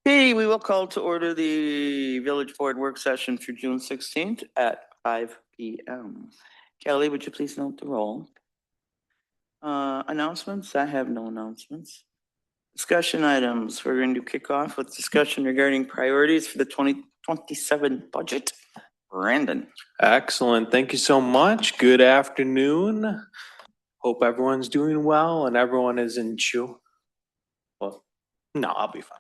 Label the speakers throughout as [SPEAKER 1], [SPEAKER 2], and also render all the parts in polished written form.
[SPEAKER 1] Okay, we will call to order the village board work session for June 16th at 5 p.m. Kelly, would you please note the roll? Announcements? I have no announcements. Discussion items. We're going to kick off with discussion regarding priorities for the 2027 budget. Brandon.
[SPEAKER 2] Excellent. Thank you so much. Good afternoon. Hope everyone's doing well and everyone is in chew. Well, no, I'll be fine.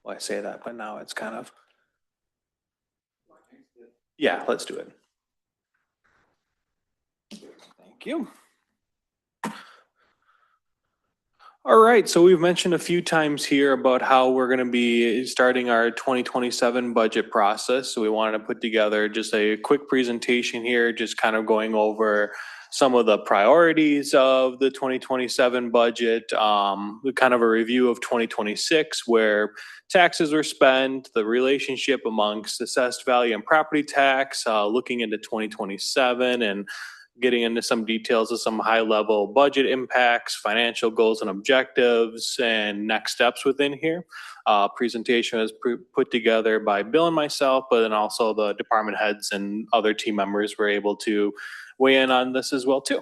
[SPEAKER 2] Well, I say that, but now it's kind of. Yeah, let's do it. Thank you. All right, so we've mentioned a few times here about how we're going to be starting our 2027 budget process. So we wanted to put together just a quick presentation here, just kind of going over some of the priorities of the 2027 budget, kind of a review of 2026, where taxes were spent, the relationship amongst assessed value and property tax, looking into 2027 and getting into some details of some high level budget impacts, financial goals and objectives, and next steps within here. Presentation was put together by Bill and myself, but then also the department heads and other team members were able to weigh in on this as well too.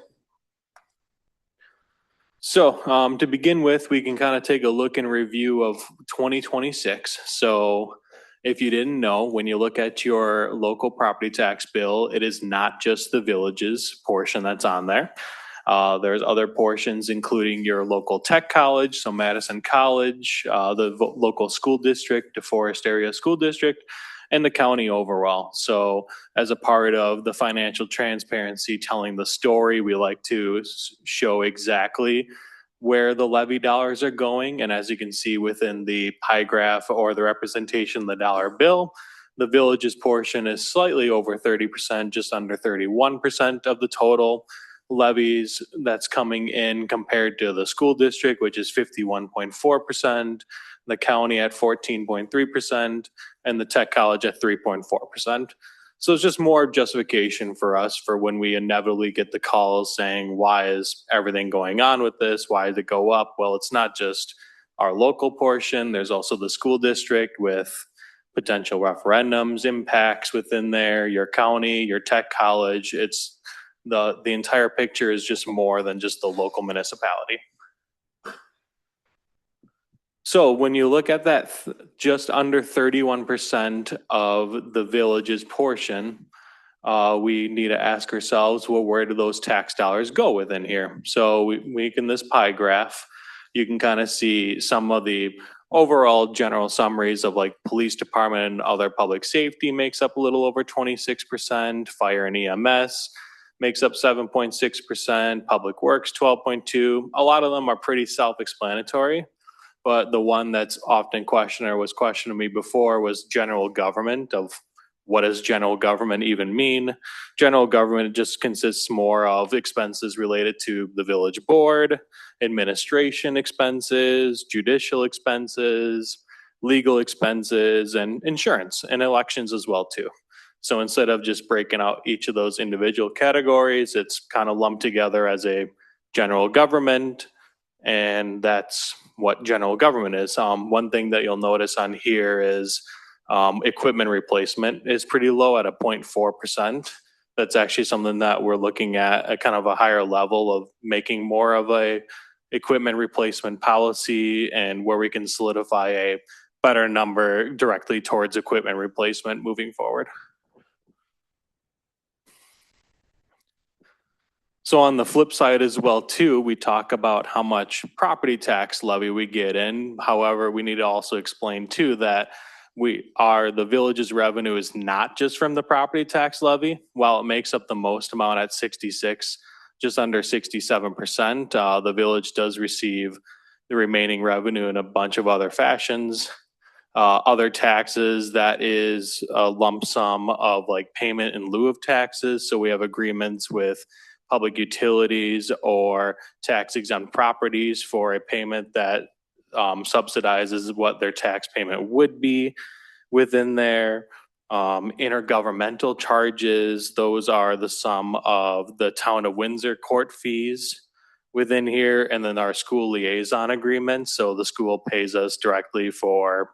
[SPEAKER 2] So to begin with, we can kind of take a look and review of 2026. So if you didn't know, when you look at your local property tax bill, it is not just the villages portion that's on there. There's other portions, including your local tech college, so Madison College, the local school district, DeForest Area School District, and the county overall. So as a part of the financial transparency, telling the story, we like to show exactly where the levy dollars are going. And as you can see within the pie graph or the representation of the dollar bill, the village's portion is slightly over 30%, just under 31% of the total levies that's coming in compared to the school district, which is 51.4%, the county at 14.3%, and the tech college at 3.4%. So it's just more justification for us for when we inevitably get the calls saying, why is everything going on with this? Why did it go up? Well, it's not just our local portion. There's also the school district with potential referendums, impacts within there, your county, your tech college. It's the entire picture is just more than just the local municipality. So when you look at that, just under 31% of the village's portion, we need to ask ourselves, well, where do those tax dollars go within here? So we can, this pie graph, you can kind of see some of the overall general summaries of like police department and other public safety makes up a little over 26%, fire and EMS makes up 7.6%, public works 12.2%. A lot of them are pretty self-explanatory. But the one that's often questioned or was questioning me before was general government, of what does general government even mean? General government just consists more of expenses related to the village board, administration expenses, judicial expenses, legal expenses, and insurance and elections as well too. So instead of just breaking out each of those individual categories, it's kind of lumped together as a general government, and that's what general government is. One thing that you'll notice on here is equipment replacement is pretty low at a 0.4%. That's actually something that we're looking at kind of a higher level of making more of a equipment replacement policy, and where we can solidify a better number directly towards equipment replacement moving forward. So on the flip side as well too, we talk about how much property tax levy we get in. However, we need to also explain too that the village's revenue is not just from the property tax levy. While it makes up the most amount at 66, just under 67%, the village does receive the remaining revenue in a bunch of other fashions. Other taxes, that is a lump sum of like payment in lieu of taxes. So we have agreements with public utilities or tax exempt properties for a payment that subsidizes what their tax payment would be within there. Intergovernmental charges, those are the sum of the town of Windsor court fees within here, and then our school liaison agreement. So the school pays us directly for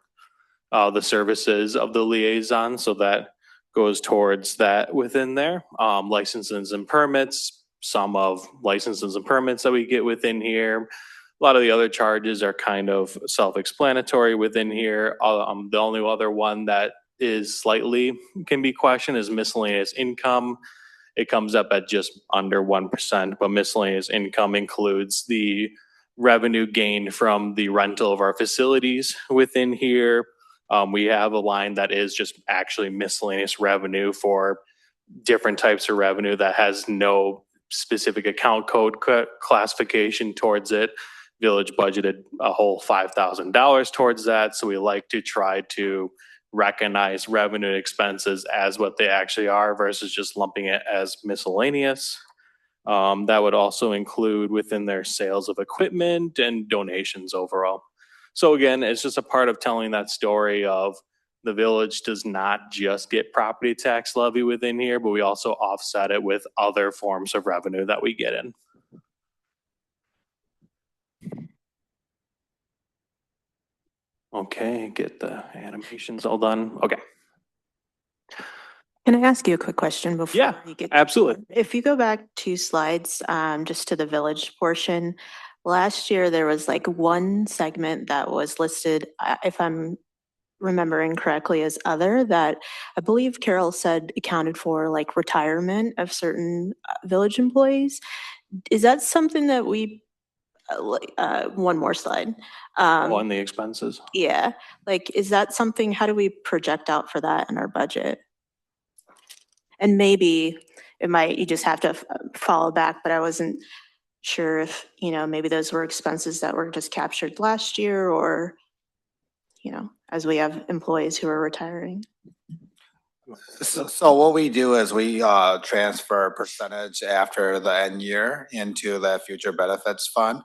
[SPEAKER 2] the services of the liaison, so that goes towards that within there. Licenses and permits, some of licenses and permits that we get within here. A lot of the other charges are kind of self-explanatory within here. The only other one that is slightly can be questioned is miscellaneous income. It comes up at just under 1%, but miscellaneous income includes the revenue gained from the rental of our facilities within here. We have a line that is just actually miscellaneous revenue for different types of revenue that has no specific account code classification towards it. Village budgeted a whole $5,000 towards that. So we like to try to recognize revenue and expenses as what they actually are versus just lumping it as miscellaneous. That would also include within their sales of equipment and donations overall. So again, it's just a part of telling that story of the village does not just get property tax levy within here, but we also offset it with other forms of revenue that we get in. Okay, get the animations all done. Okay.
[SPEAKER 3] Can I ask you a quick question before
[SPEAKER 2] Yeah,
[SPEAKER 3] you get?
[SPEAKER 2] absolutely.
[SPEAKER 3] If you go back 2 slides, just to the village portion, last year there was like one segment that was listed, if I'm remembering correctly, as other, that I believe Carol said accounted for like retirement of certain village employees. Is that something that we, one more slide?
[SPEAKER 2] On the expenses.
[SPEAKER 3] Yeah, like, is that something, how do we project out for that in our budget? And maybe it might, you just have to follow back, but I wasn't sure if, maybe those were expenses that were just captured last year or, as we have employees who are retiring.
[SPEAKER 4] So what we do is we transfer a percentage after the end year into the future benefits fund.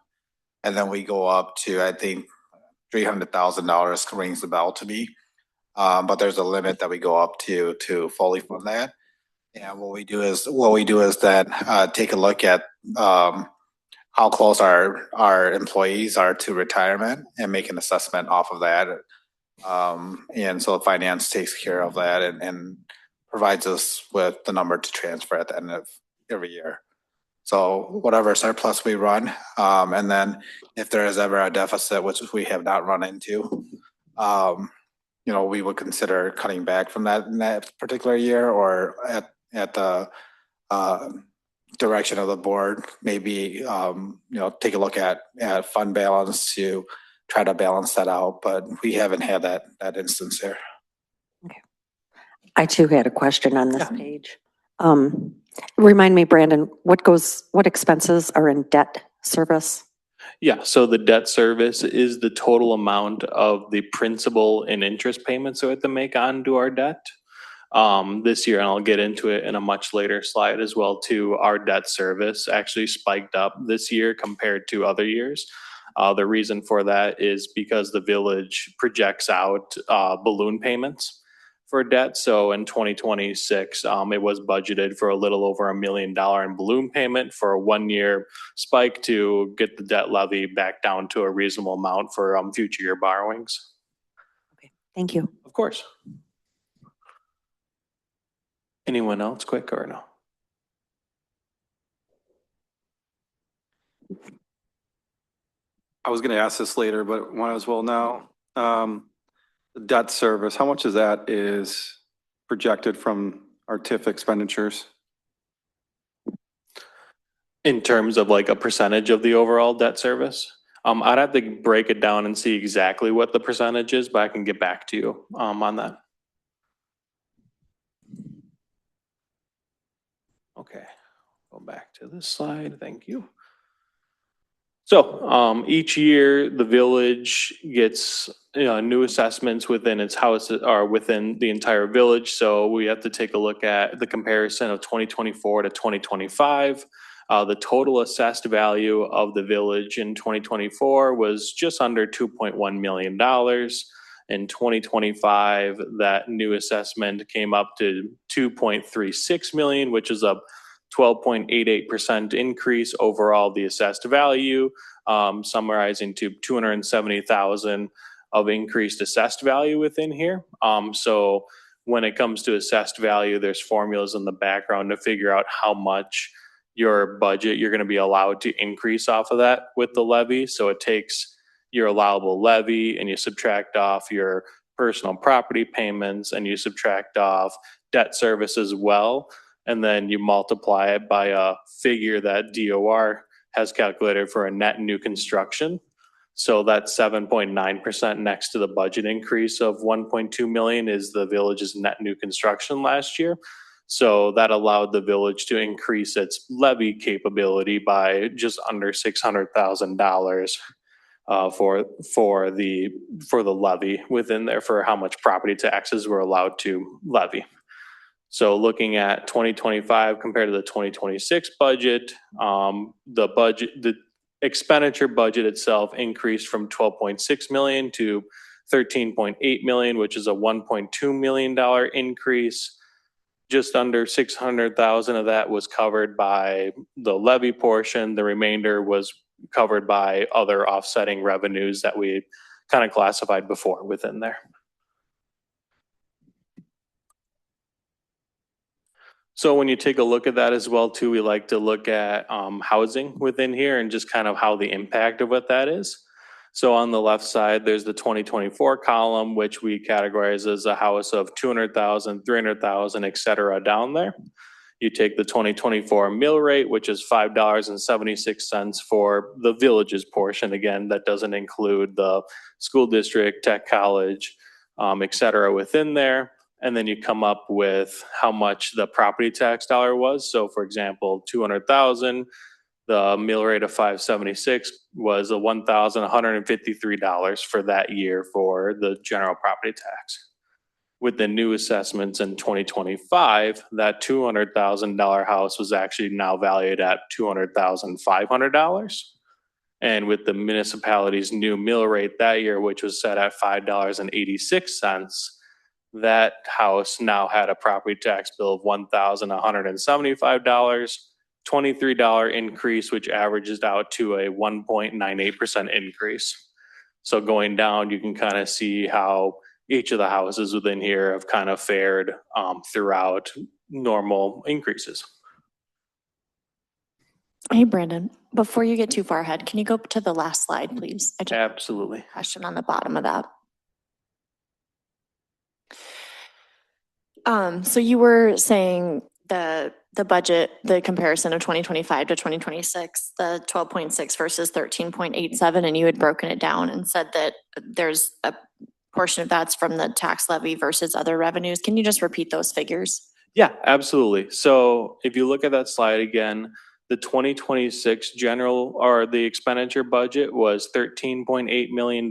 [SPEAKER 4] And then we go up to, I think, $300,000 rings the bell to me. But there's a limit that we go up to fully fund that. And what we do is then take a look at how close our employees are to retirement and make an assessment off of that. And so finance takes care of that and provides us with the number to transfer at the end of every year. So whatever surplus we run, and then if there is ever a deficit, which we have not run into, we would consider cutting back from that in that particular year, or at the direction of the board, maybe take a look at fund balance to try to balance that out. But we haven't had that instance here.
[SPEAKER 5] Okay. I too had a question on this page. Remind me, Brandon, what expenses are in debt service?
[SPEAKER 2] Yeah, so the debt service is the total amount of the principal and interest payments we have to make onto our debt. This year, and I'll get into it in a much later slide as well too, our debt service actually spiked up this year compared to other years. The reason for that is because the village projects out balloon payments for debt. So in 2026, it was budgeted for a little over $1 million in balloon payment for a 1-year spike to get the debt levy back down to a reasonable amount for future year borrowings.
[SPEAKER 5] Okay, thank you.
[SPEAKER 2] Of course. Anyone else quick or no?
[SPEAKER 6] I was going to ask this later, but might as well now. The debt service, how much of that is projected from our TIF expenditures?
[SPEAKER 2] In terms of like a percentage of the overall debt service? I'd have to break it down and see exactly what the percentage is, but I can get back to you on that. Okay, go back to this slide. Thank you. So each year the village gets new assessments within its houses or within the entire village. So we have to take a look at the comparison of 2024 to 2025. The total assessed value of the village in 2024 was just under $2.1 million. In 2025, that new assessment came up to 2.36 million, which is up 12.88% increase overall the assessed value, summarizing to 270,000 of increased assessed value within here. So when it comes to assessed value, there's formulas in the background to figure out how much your budget you're going to be allowed to increase off of that with the levy. So it takes your allowable levy and you subtract off your personal property payments and you subtract off debt service as well. And then you multiply it by a figure that DOR has calculated for a net new construction. So that 7.9% next to the budget increase of 1.2 million is the village's net new construction last year. So that allowed the village to increase its levy capability by just under $600,000 for the levy within there for how much property taxes we're allowed to levy. So looking at 2025 compared to the 2026 budget, the expenditure budget itself increased from 12.6 million to 13.8 million, which is a $1.2 million increase. Just under 600,000 of that was covered by the levy portion. The remainder was covered by other offsetting revenues that we kind of classified before within there. So when you take a look at that as well too, we like to look at housing within here and just kind of how the impact of what that is. So on the left side, there's the 2024 column, which we categorize as a house of 200,000, 300,000, et cetera, down there. You take the 2024 mill rate, which is $5.76 for the village's portion. Again, that doesn't include the school district, tech college, et cetera, within there. And then you come up with how much the property tax dollar was. So for example, 200,000, the mill rate of 576 was $1,153 for that year for the general property tax. With the new assessments in 2025, that $200,000 house was actually now valued at $200,500. And with the municipality's new mill rate that year, which was set at $5.86, that house now had a property tax bill of $1,175, $23 increase, which averages out to a 1.98% increase. So going down, you can kind of see how each of the houses within here have kind of fared throughout normal increases.
[SPEAKER 7] Hey, Brandon, before you get too far ahead, can you go to the last slide, please? I just have
[SPEAKER 2] Absolutely.
[SPEAKER 7] a question on the bottom of that. So you were saying the budget, the comparison of 2025 to 2026, the 12.6 versus 13.87, and you had broken it down and said that there's a portion of that's from the tax levy versus other revenues. Can you just repeat those figures?
[SPEAKER 2] Yeah, absolutely. So if you look at that slide again, the 2026 general or the expenditure budget was $13.8 million.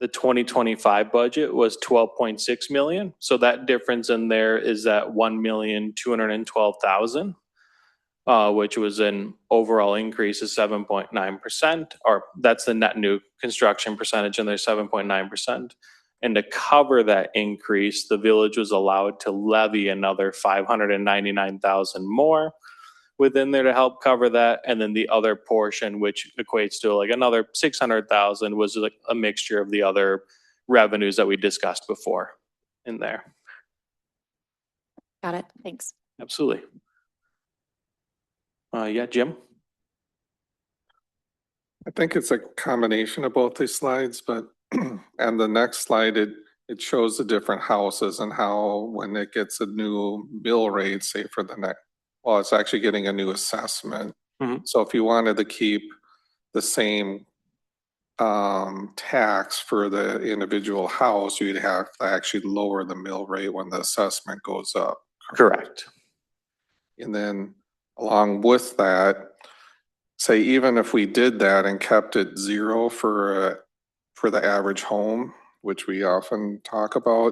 [SPEAKER 2] The 2025 budget was 12.6 million. So that difference in there is that 1,212,000, which was an overall increase of 7.9%, or that's the net new construction percentage, and there's 7.9%. And to cover that increase, the village was allowed to levy another 599,000 more within there to help cover that. And then the other portion, which equates to like another 600,000, was like a mixture of the other revenues that we discussed before in there.
[SPEAKER 7] Got it. Thanks.
[SPEAKER 2] Absolutely. Yeah, Jim?
[SPEAKER 8] I think it's a combination of both these slides, but and the next slide, it shows the different houses and how when it gets a new bill rate, say for the next, well, it's actually getting a new assessment.
[SPEAKER 2] Mhm.
[SPEAKER 8] So if you wanted to keep the same tax for the individual house, you'd have to actually lower the mill rate when the assessment goes up.
[SPEAKER 2] Correct.
[SPEAKER 8] And then along with that, say even if we did that and kept it zero for the average home, which we often talk about,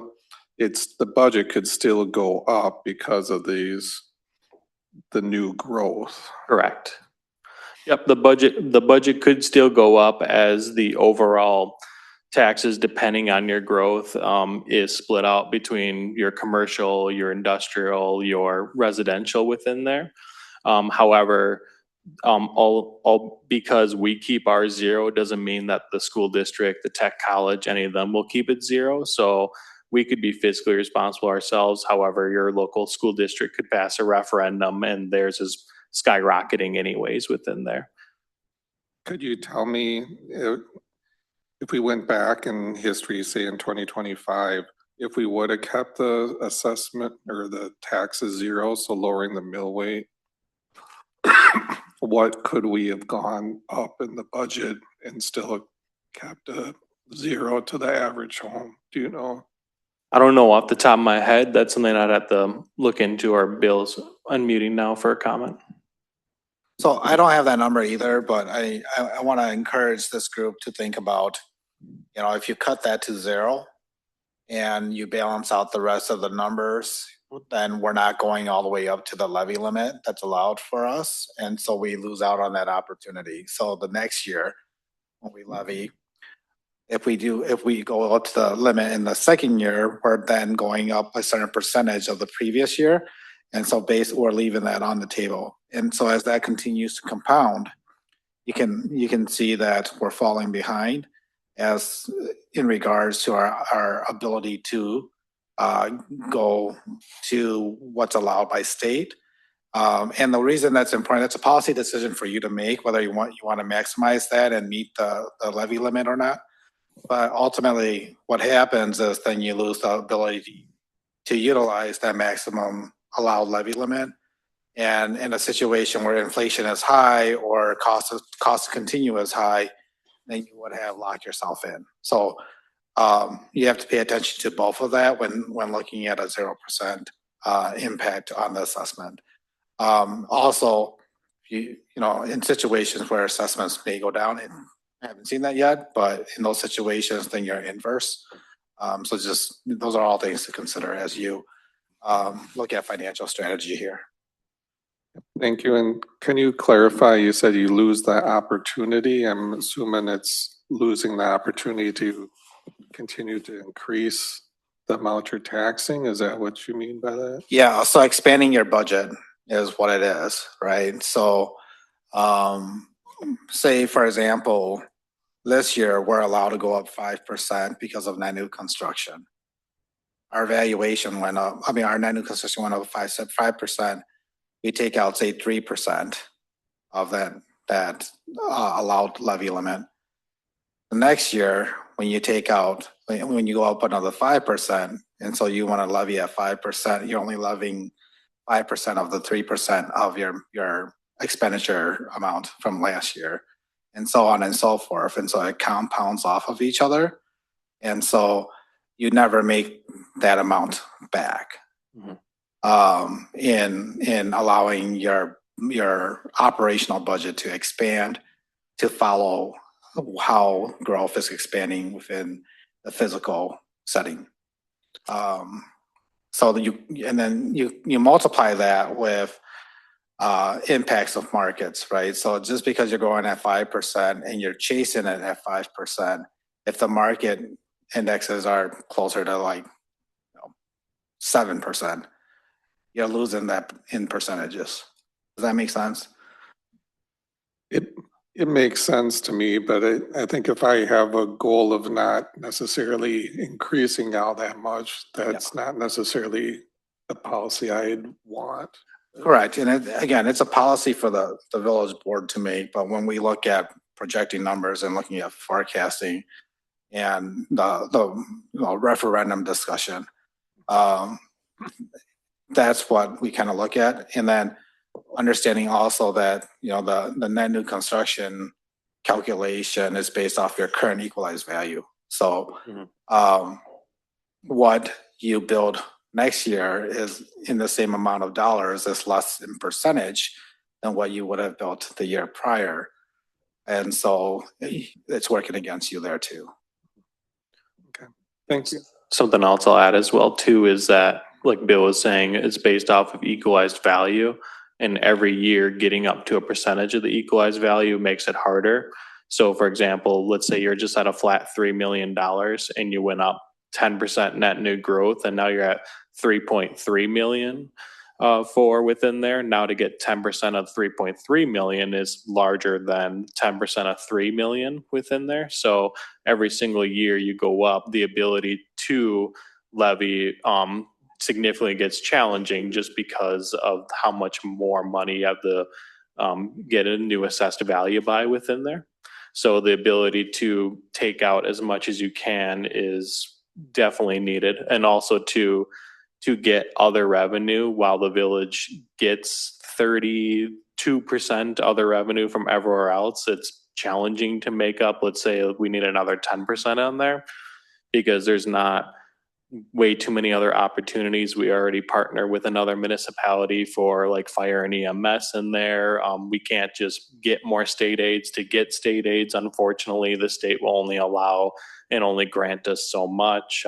[SPEAKER 8] the budget could still go up because of the new growth.
[SPEAKER 2] Correct. Yep, the budget could still go up as the overall taxes, depending on your growth, is split out between your commercial, your industrial, your residential within there. However, all because we keep ours zero doesn't mean that the school district, the tech college, any of them will keep it zero. So we could be fiscally responsible ourselves. However, your local school district could pass a referendum and theirs is skyrocketing anyways within there.
[SPEAKER 8] Could you tell me if we went back in history, say in 2025, if we would have kept the assessment or the taxes zero, so lowering the mill rate, what could we have gone up in the budget and still kept a zero to the average home? Do you know?
[SPEAKER 2] I don't know off the top of my head. That's something I'd have to look into. Our Bill's unmuting now for a comment.
[SPEAKER 4] So I don't have that number either, but I want to encourage this group to think about, you know, if you cut that to zero and you balance out the rest of the numbers, then we're not going all the way up to the levy limit that's allowed for us. And so we lose out on that opportunity. So the next year, when we levy, if we go up to the limit in the second year, we're then going up a certain percentage of the previous year. And so we're leaving that on the table. And so as that continues to compound, you can see that we're falling behind as in regards to our ability to go to what's allowed by state. And the reason that's important, it's a policy decision for you to make, whether you want to maximize that and meet the levy limit or not. But ultimately, what happens is then you lose the ability to utilize that maximum allowed levy limit. And in a situation where inflation is high or cost to continue is high, then you would have locked yourself in. So you have to pay attention to both of that when looking at a 0% impact on the assessment. Also, you know, in situations where assessments may go down, and I haven't seen that yet, but in those situations, then you're inverse. So just those are all things to consider as you look at financial strategy here.
[SPEAKER 8] Thank you. And can you clarify, you said you lose that opportunity. I'm assuming it's losing the opportunity to continue to increase the amount you're taxing. Is that what you mean by that?
[SPEAKER 4] Yeah, so expanding your budget is what it is, right? So say, for example, this year we're allowed to go up 5% because of net new construction. Our valuation went up. I mean, our net new construction went up 5%. We take out, say, 3% of that allowed levy limit. The next year, when you go up another 5%, and so you want to levy at 5%, you're only levying 5% of the 3% of your expenditure amount from last year, and so on and so forth. And so it compounds off of each other. And so you never make that amount back. Mm-hmm. In allowing your operational budget to expand to follow how growth is expanding within the physical setting. So you multiply that with impacts of markets, right? So just because you're going at 5% and you're chasing it at 5%, if the market indexes are closer to like 7%, you're losing that in percentages. Does that make sense?
[SPEAKER 8] It makes sense to me, but I think if I have a goal of not necessarily increasing all that much, that's not necessarily the policy I'd want.
[SPEAKER 4] Correct. And again, it's a policy for the village board to make, but when we look at projecting numbers and looking at forecasting and the referendum discussion, that's what we kind of look at. And then understanding also that, the net new construction calculation is based off your current equalized value. So what you build next year is in the same amount of dollars, is less in percentage than what you would have built the year prior. And so it's working against you there too.
[SPEAKER 8] Okay, thank you.
[SPEAKER 2] Something else I'll add as well too is that, like Bill was saying, it's based off of equalized value, and every year getting up to a percentage of the equalized value makes it harder. So for example, let's say you're just at a flat $3 million and you went up 10% net new growth, and now you're at 3.3 million for within there. Now to get 10% of 3.3 million is larger than 10% of 3 million within there. So every single year you go up, the ability to levy significantly gets challenging just because of how much more money you have to get a new assessed value by within there. So the ability to take out as much as you can is definitely needed, and also to get other revenue while the village gets 32% other revenue from everywhere else. It's challenging to make up. Let's say we need another 10% on there because there's not way too many other opportunities. We already partner with another municipality for like fire and EMS in there. We can't just get more state aids to get state aids. Unfortunately, the state will only allow and only grant us so much.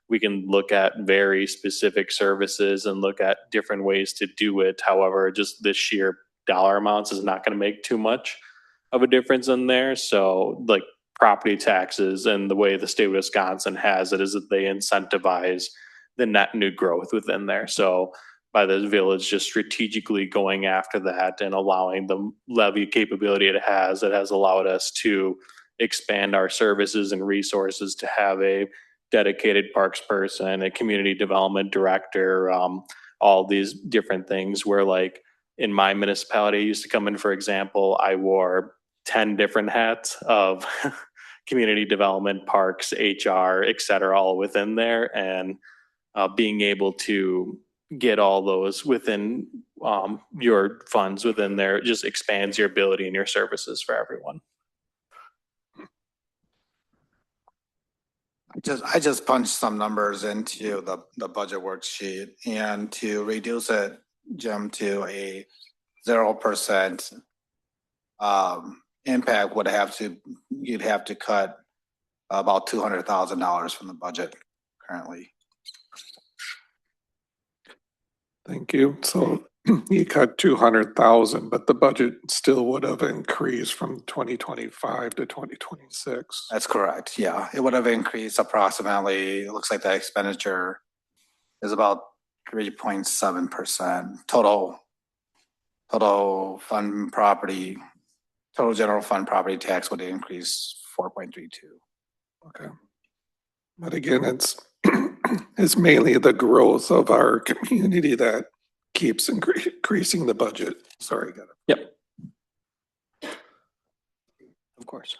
[SPEAKER 2] We can look at very specific services and look at different ways to do it. However, just the sheer dollar amounts is not going to make too much of a difference in there. So like property taxes and the way the state of Wisconsin has it is that they incentivize the net new growth within there. So by the village just strategically going after that and allowing the levy capability it has allowed us to expand our services and resources to have a dedicated parks person, a community development director, all these different things where like in my municipality, I used to come in, for example, I wore 10 different hats of community development, parks, HR, et cetera, all within there. And being able to get all those within your funds within there just expands your ability and your services for everyone.
[SPEAKER 4] I just punched some numbers into the budget worksheet, and to reduce it, Jim, to a 0% impact you'd have to cut about $200,000 from the budget currently.
[SPEAKER 8] Thank you. So you cut 200,000, but the budget still would have increased from 2025 to 2026.
[SPEAKER 4] That's correct. Yeah, it would have increased approximately, it looks like the expenditure is about 3.7%. Total general fund property tax would increase 4.32.
[SPEAKER 8] Okay. But again, it's mainly the growth of our community that keeps increasing the budget. Sorry, got it.
[SPEAKER 2] Yep. Of course.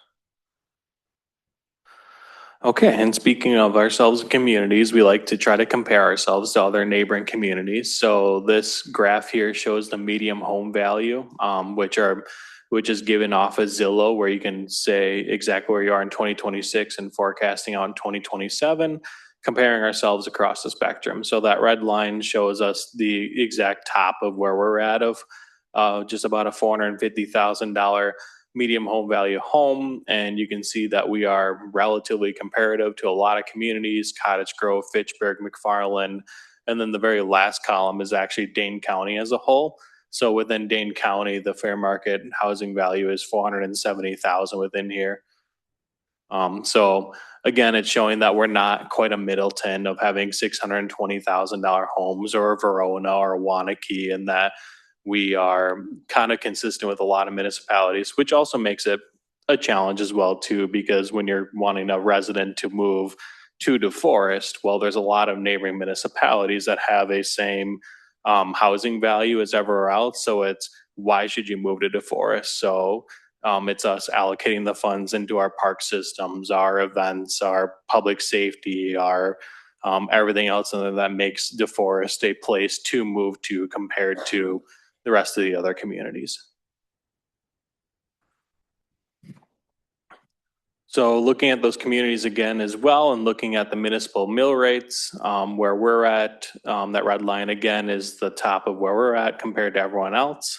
[SPEAKER 2] Okay, and speaking of ourselves and communities, we like to try to compare ourselves to other neighboring communities. So this graph here shows the median home value, which is given off of Zillow, where you can say exactly where you are in 2026 and forecasting out in 2027, comparing ourselves across the spectrum. So that red line shows us the exact top of where we're at of just about a $450,000 medium home value home. And you can see that we are relatively comparative to a lot of communities, Cottage Grove, Fitchburg, McFarland. And then the very last column is actually Dane County as a whole. So within Dane County, the fair market housing value is $470,000 within here. So again, it's showing that we're not quite a Middleton of having $620,000 homes, or a Verona or a Waunakee, and that we are kind of consistent with a lot of municipalities, which also makes it a challenge as well too, because when you're wanting a resident to move to DeForest, well, there's a lot of neighboring municipalities that have a same housing value as everywhere else. So it's, why should you move to DeForest? So it's us allocating the funds into our park systems, our events, our public safety, our everything else that makes DeForest a place to move to compared to the rest of the other communities. So looking at those communities again as well, and looking at the municipal mill rates, where we're at, that red line again is the top of where we're at compared to everyone else.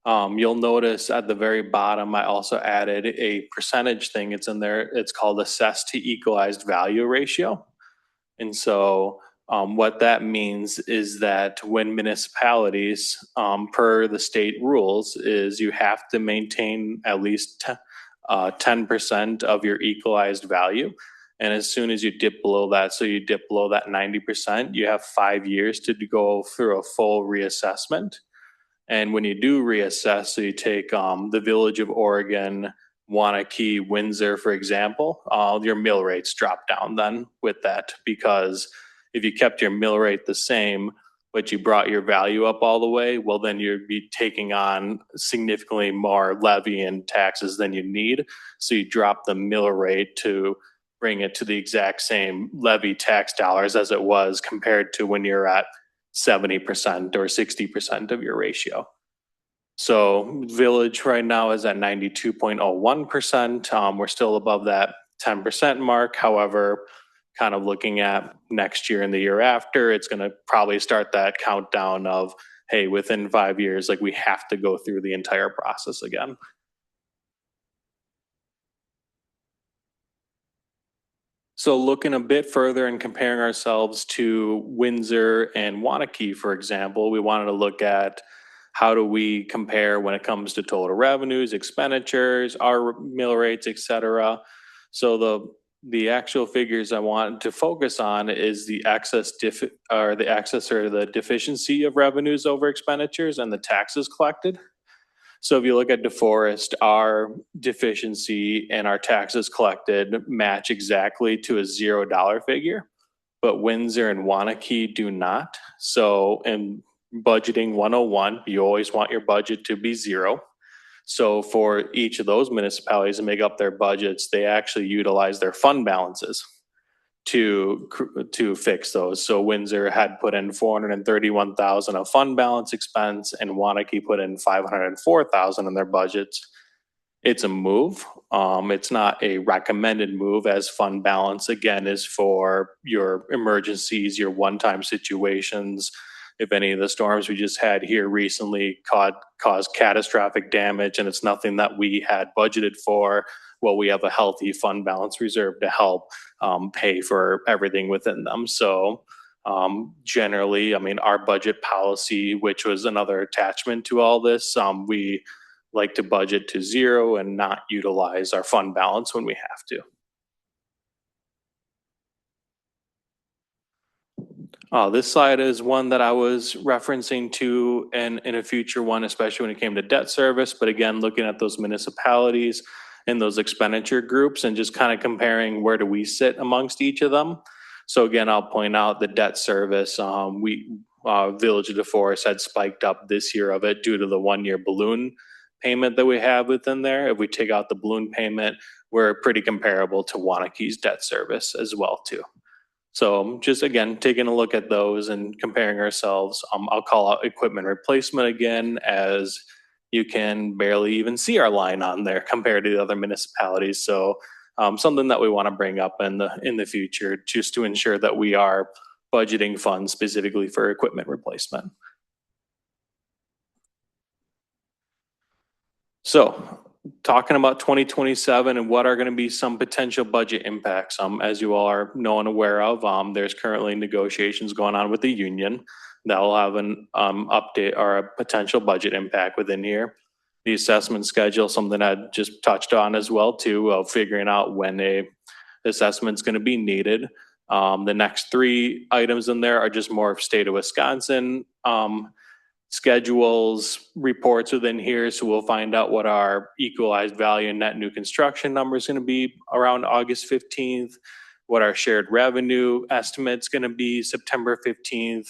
[SPEAKER 2] You'll notice at the very bottom, I also added a percentage thing. It's in there. It's called assessed to equalized value ratio. And so what that means is that when municipalities, per the state rules, is you have to maintain at least 10% of your equalized value. And as soon as you dip below that, so you dip below that 90%, you have 5 years to go through a full reassessment. And when you do reassess, so you take the Village of Oregon, Wanakee, Windsor, for example, your mill rates drop down then with that, because if you kept your mill rate the same, but you brought your value up all the way, well, then you'd be taking on significantly more levy and taxes than you need. So you drop the mill rate to bring it to the exact same levy tax dollars as it was compared to when you're at 70% or 60% of your ratio. So Village right now is at 92.01%. We're still above that 10% mark. However, kind of looking at next year and the year after, it's going to probably start that countdown of, hey, within 5 years, like we have to go through the entire process again. So looking a bit further and comparing ourselves to Windsor and Wanakee, for example, we wanted to look at how do we compare when it comes to total revenues, expenditures, our mill rates, et cetera. So the actual figures I want to focus on is the the deficiency of revenues over expenditures and the taxes collected. So if you look at DeForest, our deficiency and our taxes collected match exactly to a $0 figure, but Windsor and Wanakee do not. So in budgeting 101, you always want your budget to be zero. So for each of those municipalities to make up their budgets, they actually utilize their fund balances to fix those. So Windsor had put in 431,000 of fund balance expense, and Wanakee put in 504,000 in their budgets. It's a move. It's not a recommended move, as fund balance again is for your emergencies, your one-time situations. If any of the storms we just had here recently caused catastrophic damage and it's nothing that we had budgeted for, well, we have a healthy fund balance reserve to help pay for everything within them. So generally, I mean, our budget policy, which was another attachment to all this, we like to budget to zero and not utilize our fund balance when we have to. This slide is one that I was referencing to in a future one, especially when it came to debt service. But again, looking at those municipalities and those expenditure groups and just kind of comparing where do we sit amongst each of them. So again, I'll point out the debt service. Village of DeForest had spiked up this year of it due to the 1-year balloon payment that we have within there. If we take out the balloon payment, we're pretty comparable to Wanakee's debt service as well too. So just again, taking a look at those and comparing ourselves. I'll call out equipment replacement again, as you can barely even see our line on there compared to the other municipalities. So something that we want to bring up in the future, just to ensure that we are budgeting funds specifically for equipment replacement. So talking about 2027 and what are going to be some potential budget impacts. As you all are known aware of, there's currently negotiations going on with the union that will have an update or a potential budget impact within here. The assessment schedule, something I just touched on as well too, of figuring out when a assessment's going to be needed. The next 3 items in there are just more of state of Wisconsin schedules, reports within here. So we'll find out what our equalized value and net new construction number is going to be around August 15th, what our shared revenue estimate's going to be September 15th,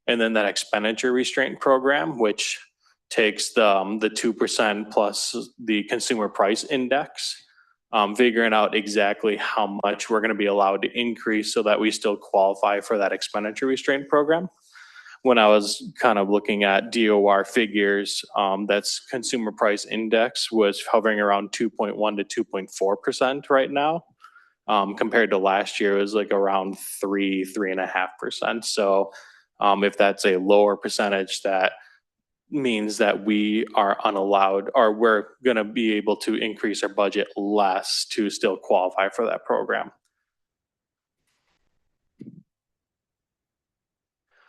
[SPEAKER 2] and then that expenditure restraint program, which takes the 2% plus the consumer price index, figuring out exactly how much we're going to be allowed to increase so that we still qualify for that expenditure restraint program. When I was kind of looking at DOR figures, that's consumer price index was hovering around 2.1 to 2.4% right now. Compared to last year, it was like around 3.5%. So if that's a lower percentage, that means that we are unallowed, or we're going to be able to increase our budget less to still qualify for that program.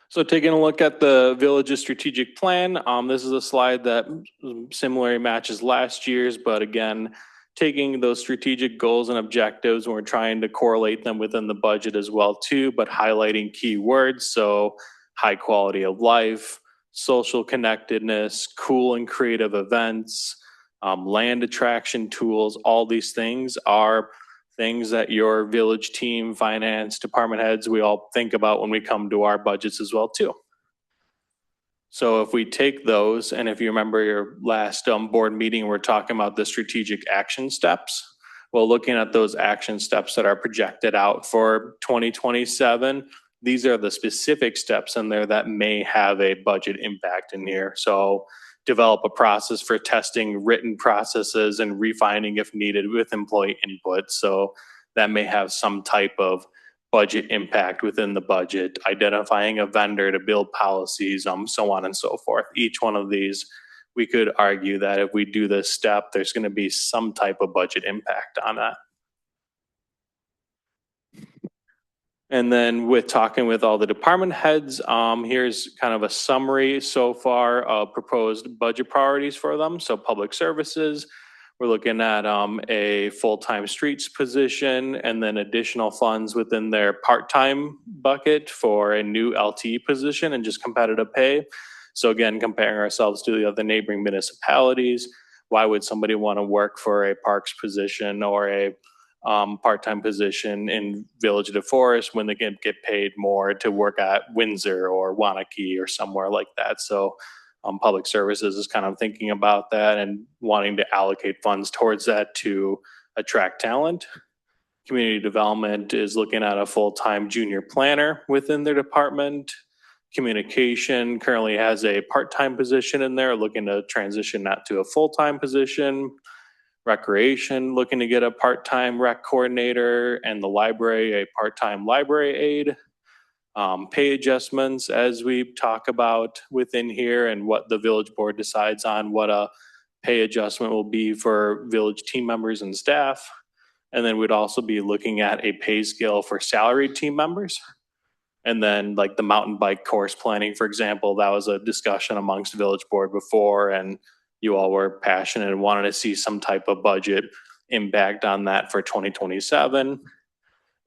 [SPEAKER 2] So taking a look at the Village's strategic plan, this is a slide that similarly matches last year's, but again, taking those strategic goals and objectives, and we're trying to correlate them within the budget as well too, but highlighting key words. So high quality of life, social connectedness, cool and creative events, land attraction tools, all these things are things that your village team, finance, department heads, we all think about when we come to our budgets as well too. So if we take those, and if you remember your last board meeting, we're talking about the strategic action steps. Well, looking at those action steps that are projected out for 2027, these are the specific steps in there that may have a budget impact in here. So develop a process for testing written processes and refining if needed with employee input. So that may have some type of budget impact within the budget, identifying a vendor to build policies, so on and so forth. Each one of these, we could argue that if we do this step, there's going to be some type of budget impact on that. And then with talking with all the department heads, here's kind of a summary so far of proposed budget priorities for them. So public services, we're looking at a full-time streets position and then additional funds within their part-time bucket for a new LTE position and just competitive pay. So again, comparing ourselves to the other neighboring municipalities, why would somebody want to work for a parks position or a part-time position in Village of DeForest when they can get paid more to work at Windsor or Wanakee or somewhere like that? So public services is kind of thinking about that and wanting to allocate funds towards that to attract talent. Community development is looking at a full-time junior planner within their department. Communication currently has a part-time position in there, looking to transition that to a full-time position. Recreation, looking to get a part-time rec coordinator, and the library, a part-time library aide. Pay adjustments, as we talk about within here, and what the village board decides on what a pay adjustment will be for village team members and staff. And then we'd also be looking at a pay scale for salaried team members. And then like the mountain bike course planning, for example, that was a discussion amongst village board before, and you all were passionate and wanted to see some type of budget impact on that for 2027.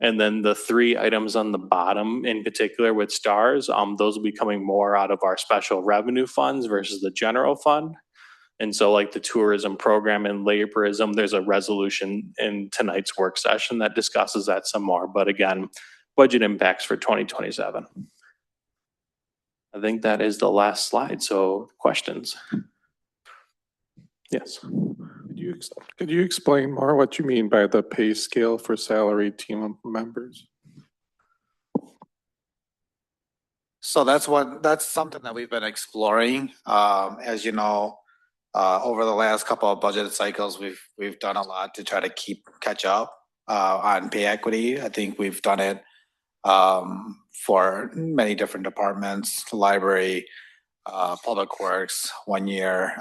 [SPEAKER 2] And then the three items on the bottom in particular with stars, those will be coming more out of our special revenue funds versus the general fund. And so like the tourism program and laborism, there's a resolution in tonight's work session that discusses that some more. But again, budget impacts for 2027. I think that is the last slide. So questions? Yes.
[SPEAKER 8] Could you explain more what you mean by the pay scale for salaried team members?
[SPEAKER 4] So that's something that we've been exploring. As you know, over the last couple of budget cycles, we've done a lot to try to catch up on pay equity. I think we've done it for many different departments, library, public works. 1 year,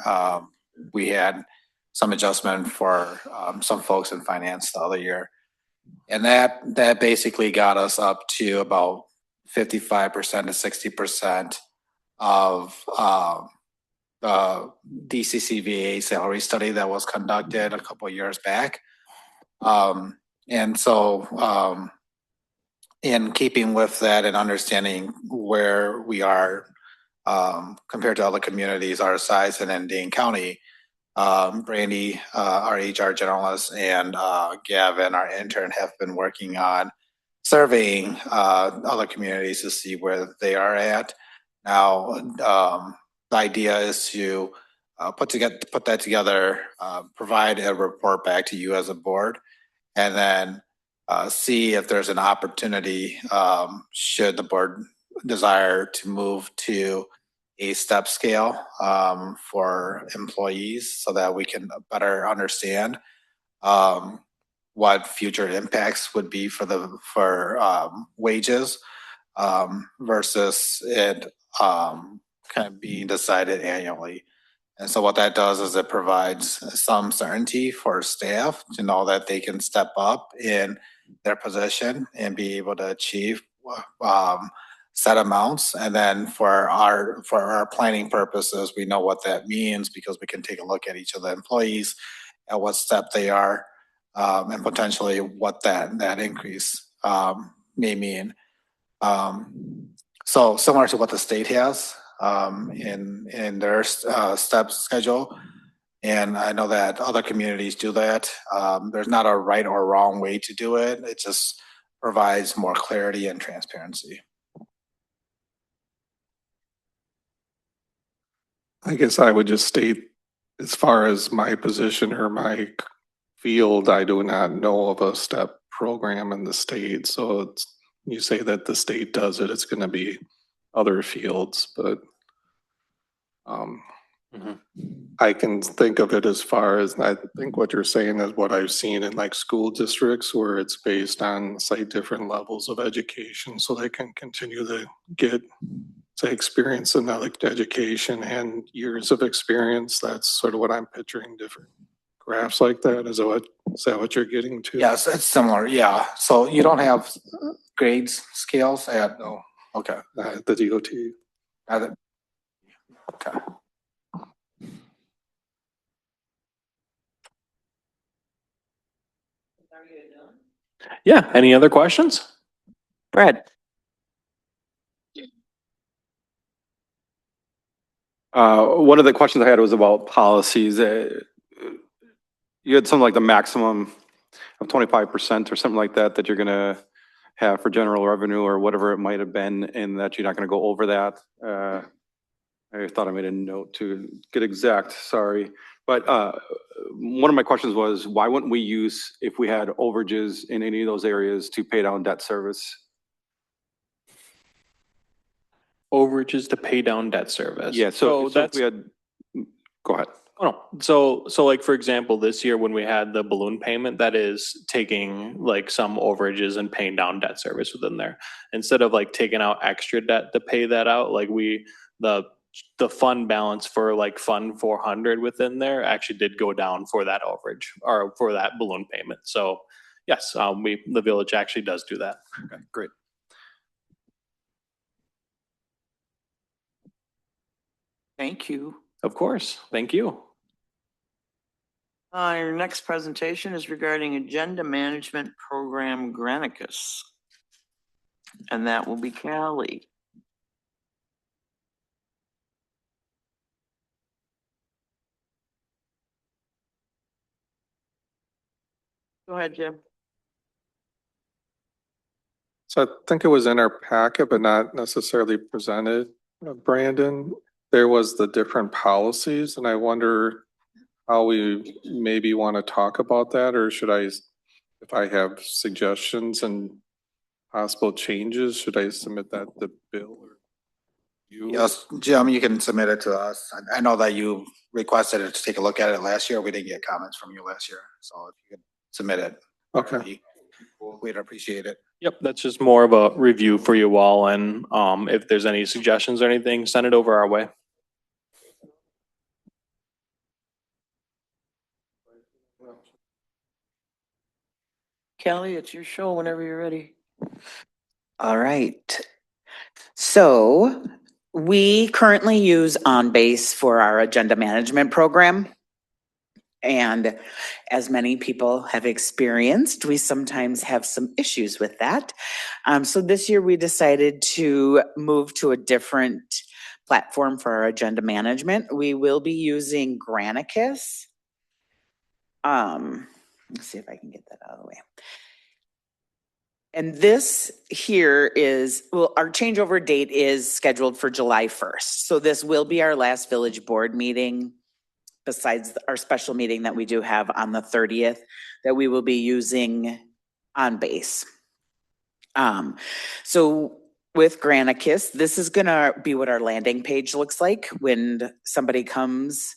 [SPEAKER 4] we had some adjustment for some folks in finance the other year. And that basically got us up to about 55% to 60% of DCCVA salary study that was conducted a couple of years back. And so in keeping with that and understanding where we are compared to other communities our size and in Dane County, Brandy, our HR generalist, and Gavin, our intern, have been working on surveying other communities to see where they are at. Now, the idea is to put that together, provide a report back to you as a board, and then see if there's an opportunity, should the board desire to move to a step scale for employees so that we can better understand what future impacts would be for wages versus it kind of being decided annually. And so what that does is it provides some certainty for staff to know that they can step up in their position and be able to achieve set amounts. And then for our planning purposes, we know what that means because we can take a look at each of the employees at what step they are, and potentially what that increase, may mean. So similar to what the state has, in their, step schedule. And I know that other communities do that. There's not a right or wrong way to do it. It just provides more clarity and transparency.
[SPEAKER 8] I guess I would just state, as far as my position or my field, I do not know of a STEP program in the state. So it's, you say that the state does it, it's gonna be other fields, but I can think of it as far as, I think what you're saying is what I've seen in like school districts where it's based on, say, different levels of education, so they can continue to get, say, experience in like education and years of experience. That's sort of what I'm picturing, different graphs like that. Is that what you're getting to?
[SPEAKER 4] Yes, it's similar. Yeah. So you don't have grades scales at,
[SPEAKER 8] No,
[SPEAKER 4] okay.
[SPEAKER 8] the DOT.
[SPEAKER 4] Okay.
[SPEAKER 2] Yeah, any other questions?
[SPEAKER 1] Brad?
[SPEAKER 6] One of the questions I had was about policies. You had something like the maximum of 25% or something like that you're gonna have for general revenue or whatever it might have been, and that you're not gonna go over that. I thought I made a note to get exact, sorry. But one of my questions was, why wouldn't we use, if we had overages in any of those areas, to pay down debt service?
[SPEAKER 2] Overages to pay down debt service.
[SPEAKER 6] Yeah, so if
[SPEAKER 2] that's,
[SPEAKER 6] we had, go ahead.
[SPEAKER 2] oh, no. So like, for example, this year when we had the balloon payment, that is taking like some overages and paying down debt service within there. Instead of like taking out extra debt to pay that out, like the fund balance for like Fund 400 within there actually did go down for that overage or for that balloon payment. So yes, the village actually does do that.
[SPEAKER 6] Okay, great.
[SPEAKER 1] Thank you.
[SPEAKER 2] Of course. Thank you.
[SPEAKER 1] Your next presentation is regarding Agenda Management Program Granicus. And that will be Callie. Go ahead, Jim.
[SPEAKER 8] So I think it was in our packet, but not necessarily presented, Brandon. There was the different policies, and I wonder how we maybe want to talk about that, or should I, if I have suggestions and possible changes, should I submit that to Bill or you?
[SPEAKER 4] Yes, Jim, you can submit it to us. I know that you requested it to take a look at it last year. We didn't get comments from you last year. So if you could submit it.
[SPEAKER 8] Okay.
[SPEAKER 4] We'd appreciate it.
[SPEAKER 2] Yep, that's just more of a review for you all, and if there's any suggestions or anything, send it over our way.
[SPEAKER 1] Callie, it's your show whenever you're ready.
[SPEAKER 9] All right. So we currently use OnBase for our agenda management program. And as many people have experienced, we sometimes have some issues with that. So this year we decided to move to a different platform for our agenda management. We will be using Granicus. Let's see if I can get that out of the way. And this here is, well, our changeover date is scheduled for July 1st. So this will be our last village board meeting, besides our special meeting that we do have on the 30th, that we will be using OnBase. So with Granicus, this is gonna be what our landing page looks like when somebody comes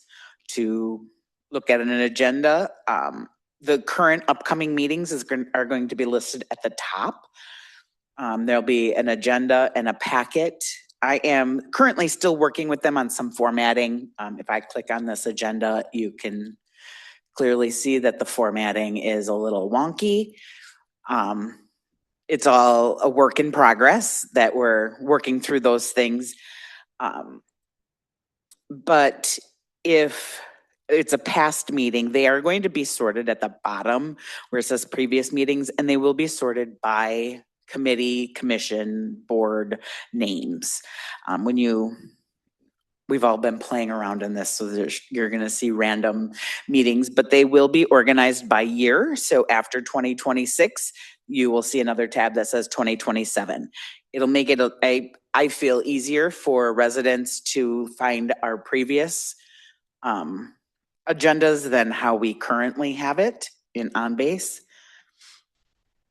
[SPEAKER 9] to look at an agenda. The current upcoming meetings are going to be listed at the top. There'll be an agenda and a packet. I am currently still working with them on some formatting. If I click on this agenda, you can clearly see that the formatting is a little wonky. It's all a work in progress that we're working through those things. But if it's a past meeting. They are going to be sorted at the bottom where it says previous meetings, and they will be sorted by committee, commission, board names. We've all been playing around in this, so you're gonna see random meetings, but they will be organized by year. So after 2026, you will see another tab that says 2027. It'll make it, I feel, easier for residents to find our previous agendas than how we currently have it in OnBase.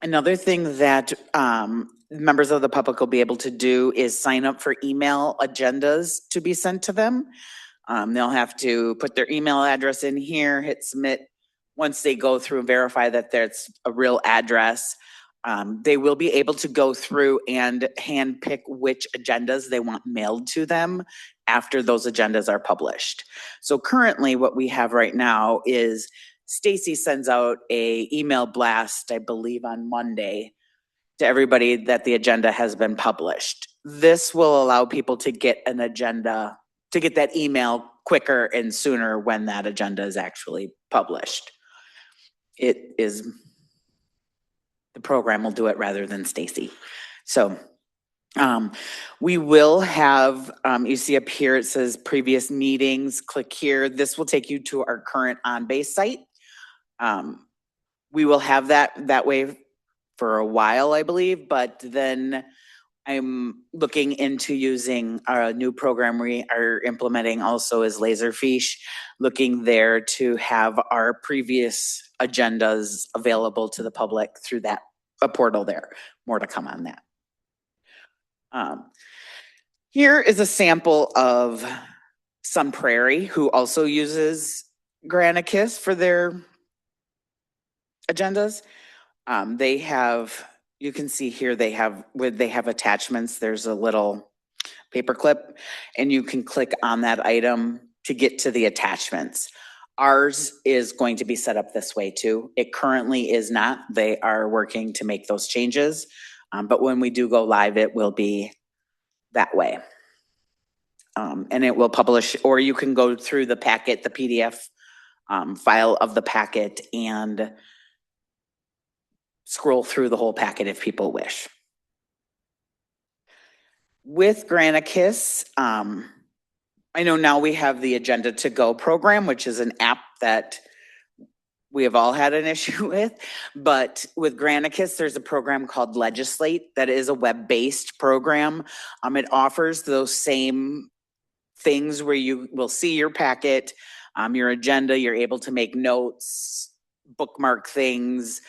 [SPEAKER 9] Another thing that members of the public will be able to do is sign up for email agendas to be sent to them. They'll have to put their email address in here, hit submit. Once they go through and verify that there's a real address, they will be able to go through and hand pick which agendas they want mailed to them after those agendas are published. So currently what we have right now is Stacy sends out a email blast, I believe on Monday, to everybody that the agenda has been published. This will allow people to get an agenda, to get that email quicker and sooner when that agenda is actually published. It is, the program will do it rather than Stacy. So we will have, you see up here, it says previous meetings, click here. This will take you to our current OnBase site. We will have that way for a while, I believe, but then I'm looking into using a new program we are implementing also is Laserfish, looking there to have our previous agendas available to the public through that, a portal there. More to come on that. Here is a sample of Sun Prairie, who also uses Granicus for their agendas. They have, you can see here, they have attachments. There's a little paper clip and you can click on that item to get to the attachments. Ours is going to be set up this way too. It currently is not. They are working to make those changes. But when we do go live, it will be that way. And it will publish, or you can go through the packet, the PDF file of the packet and scroll through the whole packet if people wish. With Granicus, I know now we have the Agenda to Go program, which is an app that we have all had an issue with. But with Granicus, there's a program called Legislate that is a web-based program. It offers those same things where you will see your packet, your agenda, you're able to make notes, bookmark things,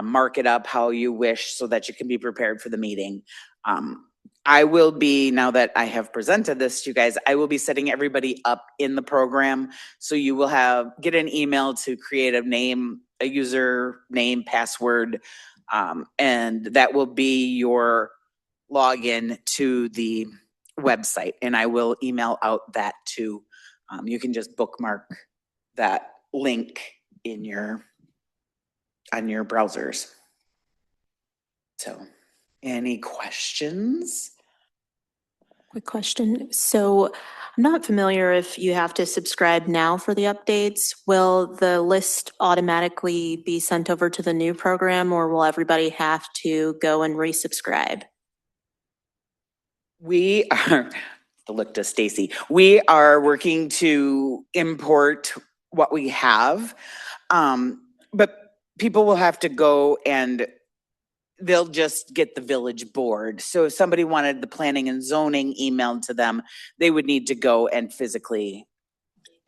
[SPEAKER 9] mark it up how you wish so that you can be prepared for the meeting. I will be, now that I have presented this to you guys, I will be setting everybody up in the program. So you will get an email to create a name, a user name, password, and that will be your login to the website. And I will email out that to, you can just bookmark that link in on your browsers. So, any questions?
[SPEAKER 3] Quick question. So I'm not familiar if you have to subscribe now for the updates. Will the list automatically be sent over to the new program, or will everybody have to go and resubscribe?
[SPEAKER 9] We are, to look to Stacy, we are working to import what we have, but people will have to go and they'll just get the village board. So if somebody wanted the planning and zoning emailed to them, they would need to go and physically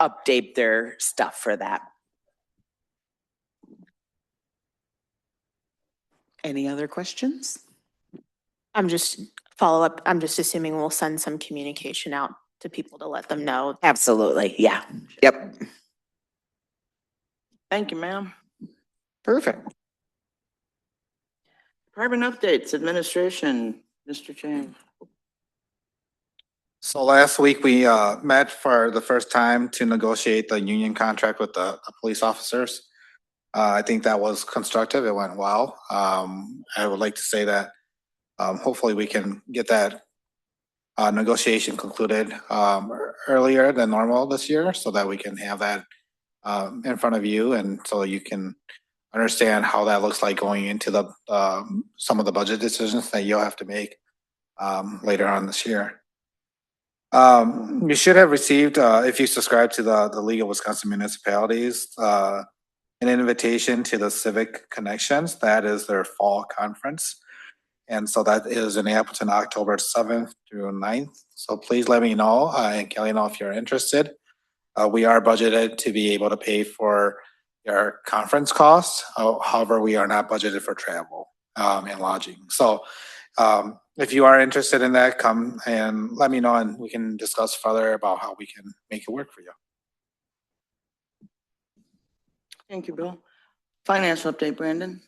[SPEAKER 9] update their stuff for that. Any other questions?
[SPEAKER 3] I'm just assuming we'll send some communication out to people to let them know.
[SPEAKER 9] Absolutely, yeah. Yep.
[SPEAKER 1] Thank you, ma'am.
[SPEAKER 9] Perfect.
[SPEAKER 1] Department updates, administration, Mr. Chang.
[SPEAKER 4] So last week we met for the first time to negotiate the union contract with the police officers. I think that was constructive. It went well. I would like to say that hopefully we can get that negotiation concluded earlier than normal this year so that we can have that in front of you, and so you can understand how that looks like going into the some of the budget decisions that you'll have to make later on this year. You should have received, if you subscribe to the League of Wisconsin Municipalities, an invitation to the Civic Connections. That is their fall conference. And so that is in Appleton, October 7th through 9th. So please let me know, and Kelly know if you're interested. We are budgeted to be able to pay for our conference costs. However, we are not budgeted for travel and lodging. So if you are interested in that, come and let me know, and we can discuss further about how we can make it work for you.
[SPEAKER 1] Thank you, Bill. Finance update, Brandon.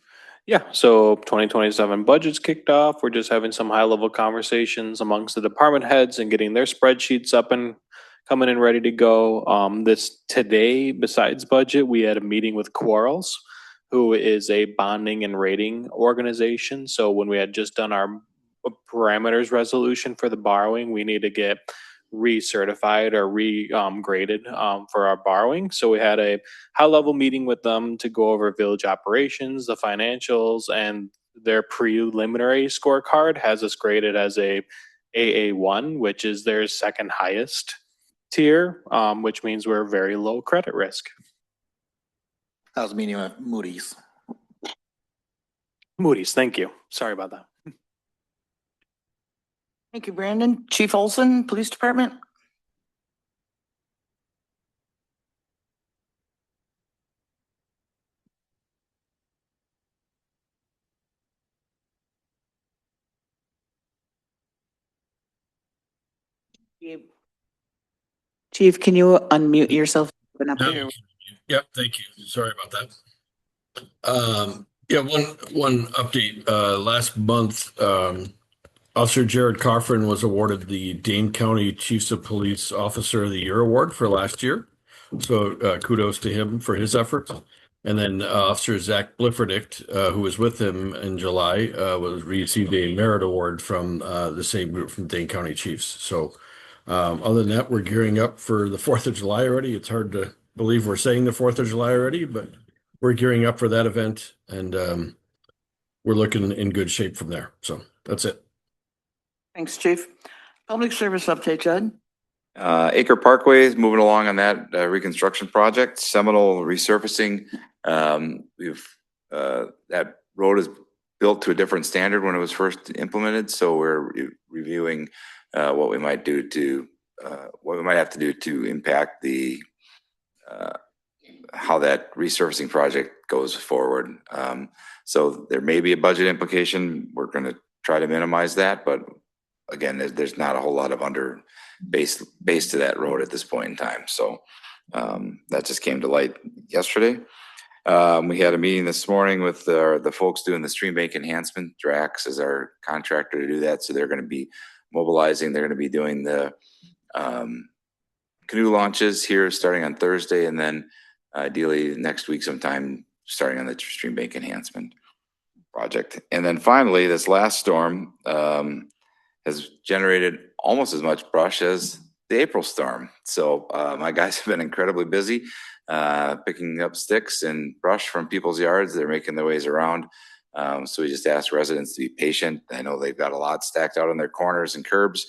[SPEAKER 2] Yeah, so 2027 budget's kicked off. We're just having some high-level conversations amongst the department heads and getting their spreadsheets up and coming in ready to go. Today, besides budget, we had a meeting with Quarles, who is a bonding and rating organization. So when we had just done our parameters resolution for the borrowing, we need to get recertified or graded for our borrowing. So we had a high-level meeting with them to go over village operations, the financials, and their preliminary scorecard has us graded as a AA1, which is their second highest tier, which means we're very low credit risk.
[SPEAKER 4] I was meeting with Moody's.
[SPEAKER 2] Moody's, thank you. Sorry about that.
[SPEAKER 1] Thank you, Brandon. Chief Olson, Police Department.
[SPEAKER 9] Chief, can you unmute yourself?
[SPEAKER 10] Yep, thank you. Sorry about that. Yeah, one update. Last month, Officer Jared Coffrin was awarded the Dane County Chiefs of Police Officer of the Year Award for last year. So kudos to him for his efforts. And then Officer Zach Blifferdicht, who was with him in July, received a merit award from the same group from Dane County Chiefs. So other than that, we're gearing up for the 4th of July already. It's hard to believe we're saying the 4th of July already, but we're gearing up for that event, and we're looking in good shape from there. So that's it.
[SPEAKER 1] Thanks, Chief. Public service update, Judd.
[SPEAKER 11] Acre Parkway is moving along on that reconstruction project. Seminole resurfacing. That road is built to a different standard when it was first implemented, so we're reviewing what we might have to do to impact the how that resurfacing project goes forward. So there may be a budget implication. We're going to try to minimize that, but again, there's not a whole lot of base to that road at this point in time. So that just came to light yesterday. We had a meeting this morning with the folks doing the stream bank enhancement. Drax is our contractor to do that, so they're going to be mobilizing. They're going to be doing the canoe launches here starting on Thursday, and then ideally next week sometime starting on the stream bank enhancement project. And then finally, this last storm has generated almost as much brush as the April storm. So my guys have been incredibly busy picking up sticks and brush from people's yards. They're making their ways around. So we just ask residents to be patient. I know they've got a lot stacked out on their corners and curbs.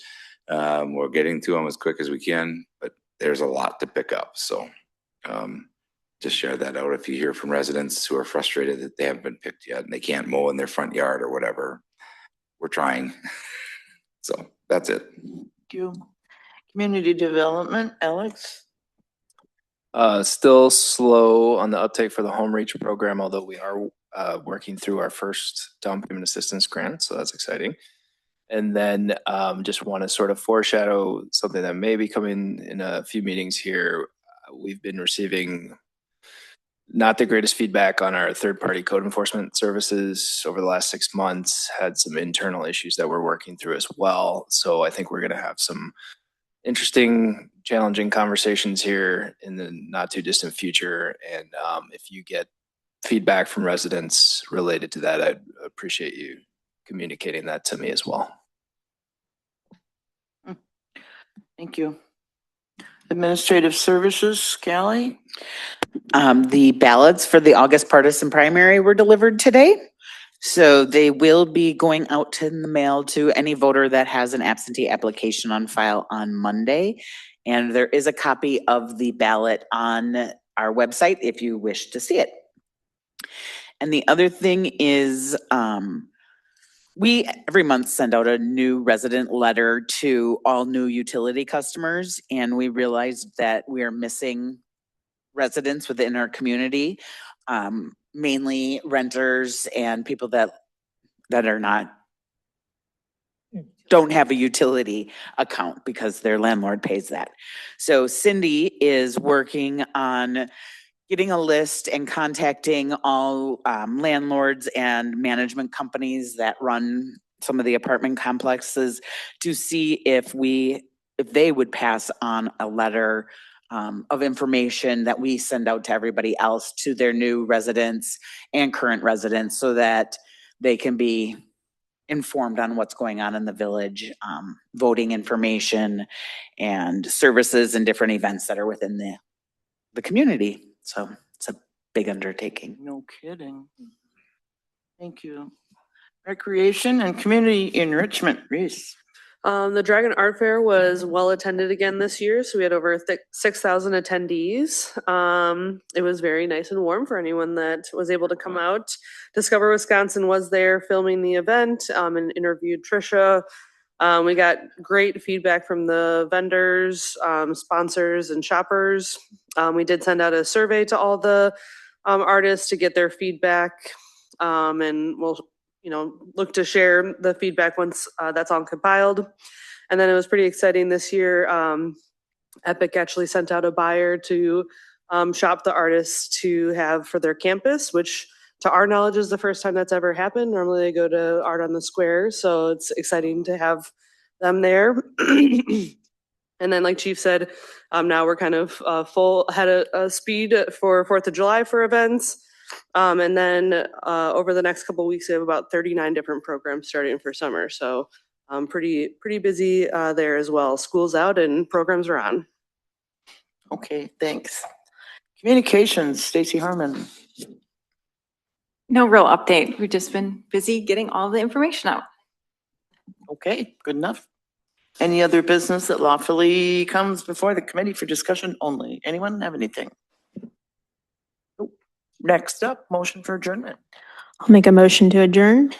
[SPEAKER 11] We're getting to them as quick as we can, but there's a lot to pick up. So just share that out if you hear from residents who are frustrated that they haven't been picked yet and they can't mow in their front yard or whatever. We're trying. So that's it.
[SPEAKER 1] Thank you. Community development, Alex.
[SPEAKER 12] Still slow on the uptake for the Home Reach program, although we are working through our first down payment assistance grant, so that's exciting. And then just want to sort of foreshadow something that may be coming in a few meetings here. We've been receiving not the greatest feedback on our third-party code enforcement services over the last 6 months, had some internal issues that we're working through as well. So I think we're going to have some interesting, challenging conversations here in the not too distant future. And if you get feedback from residents related to that, I'd appreciate you communicating that to me as well.
[SPEAKER 1] Thank you. Administrative services, Callie.
[SPEAKER 9] The ballots for the August partisan primary were delivered today. So they will be going out in the mail to any voter that has an absentee application on file on Monday. And there is a copy of the ballot on our website if you wish to see it. And the other thing is, we every month send out a new resident letter to all new utility customers, and we realized that we are missing residents within our community, mainly renters and people that are not, don't have a utility account because their landlord pays that. So Cindy is working on getting a list and contacting all landlords and management companies that run some of the apartment complexes to see if they would pass on a letter of information that we send out to everybody else, to their new residents and current residents, so that they can be informed on what's going on in the village, voting information and services and different events that are within the community. So it's a big undertaking.
[SPEAKER 1] No kidding. Thank you. Recreation and community enrichment, Reese.
[SPEAKER 13] The Dragon Art Fair was well attended again this year, so we had over 6,000 attendees. It was very nice and warm for anyone that was able to come out. Discover Wisconsin was there filming the event and interviewed Trisha. We got great feedback from the vendors, sponsors, and shoppers. We did send out a survey to all the artists to get their feedback, and we'll look to share the feedback once that's all compiled. And then it was pretty exciting this year. Epic actually sent out a buyer to shop the artists to have for their campus, which to our knowledge is the first time that's ever happened. Normally they go to Art on the Square, so it's exciting to have them there. And then, like Chief said, now we're kind of full ahead of speed for 4th of July for events. And then over the next couple of weeks, we have about 39 different programs starting for summer. So pretty busy there as well. School's out and programs are on.
[SPEAKER 1] Okay, thanks. Communications, Stacy Harmon.
[SPEAKER 14] No real update. We've just been busy getting all the information out.
[SPEAKER 1] Okay, good enough. Any other business that lawfully comes before the committee for discussion only? Anyone have anything? Nope. Next up, motion for adjournment.
[SPEAKER 3] I'll make a motion to adjourn.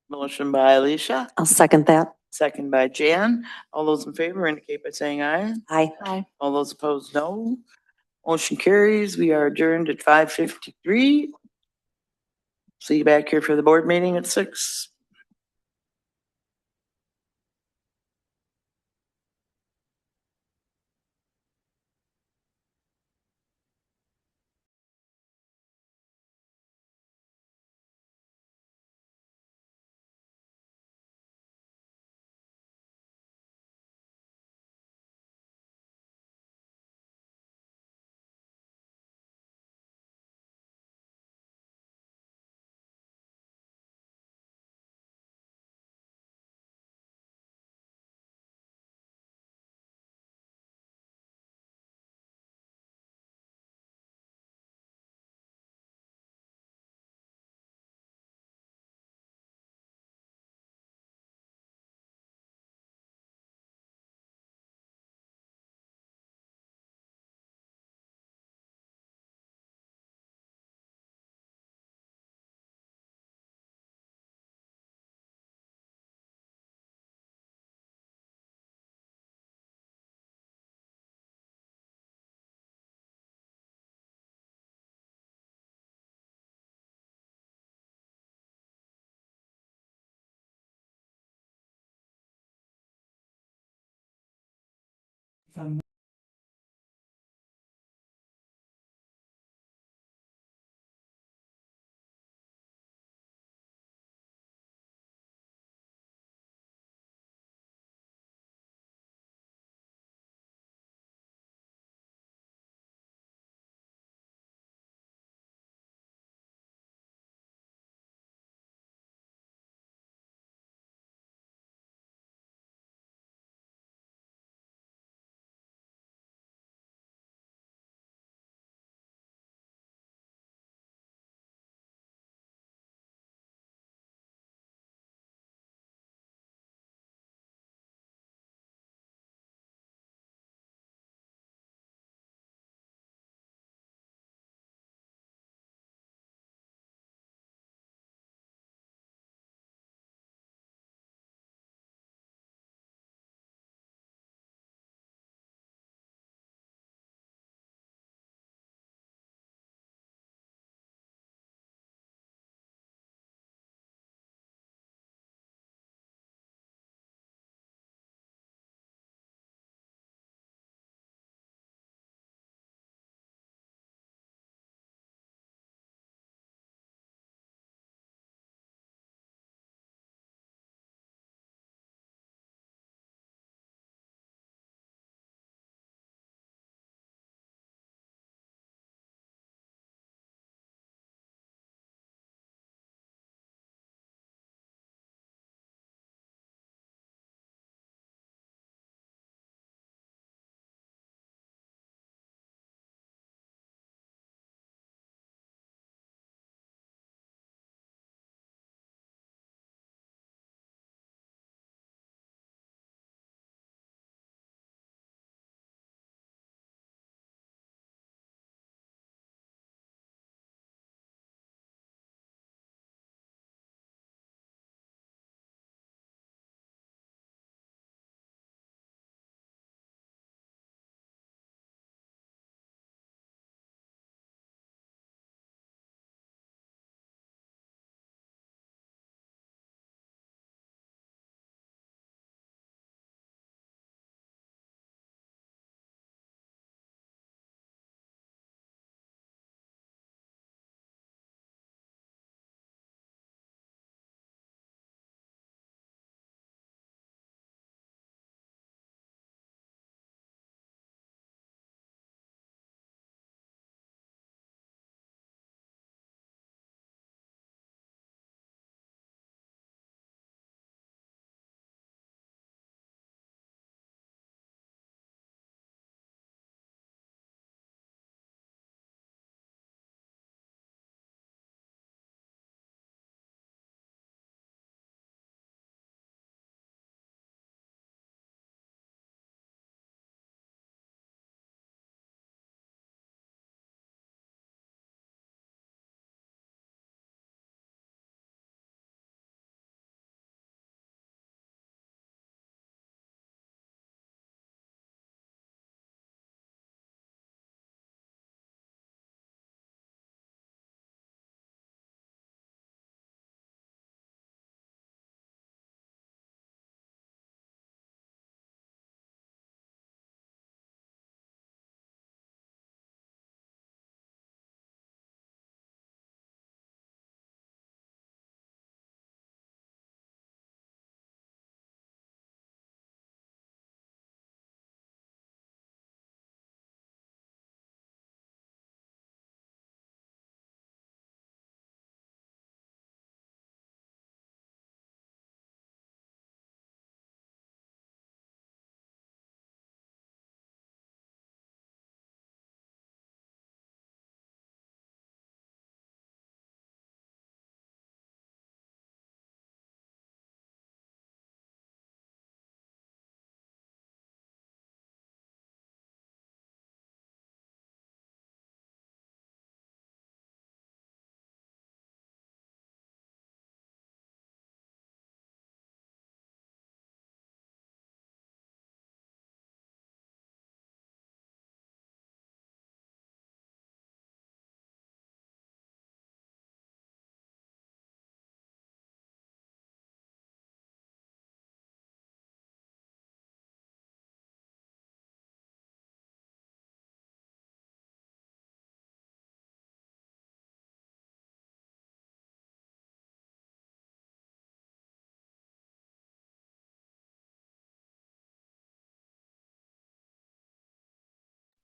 [SPEAKER 1] Motion by Alicia,
[SPEAKER 5] I'll second that.
[SPEAKER 1] second by Jan. All those in favor indicate by saying aye.
[SPEAKER 5] Aye.
[SPEAKER 14] Aye.
[SPEAKER 1] All those opposed, no. Motion carries. We are adjourned at 5:53. See you back here for the board meeting at 6.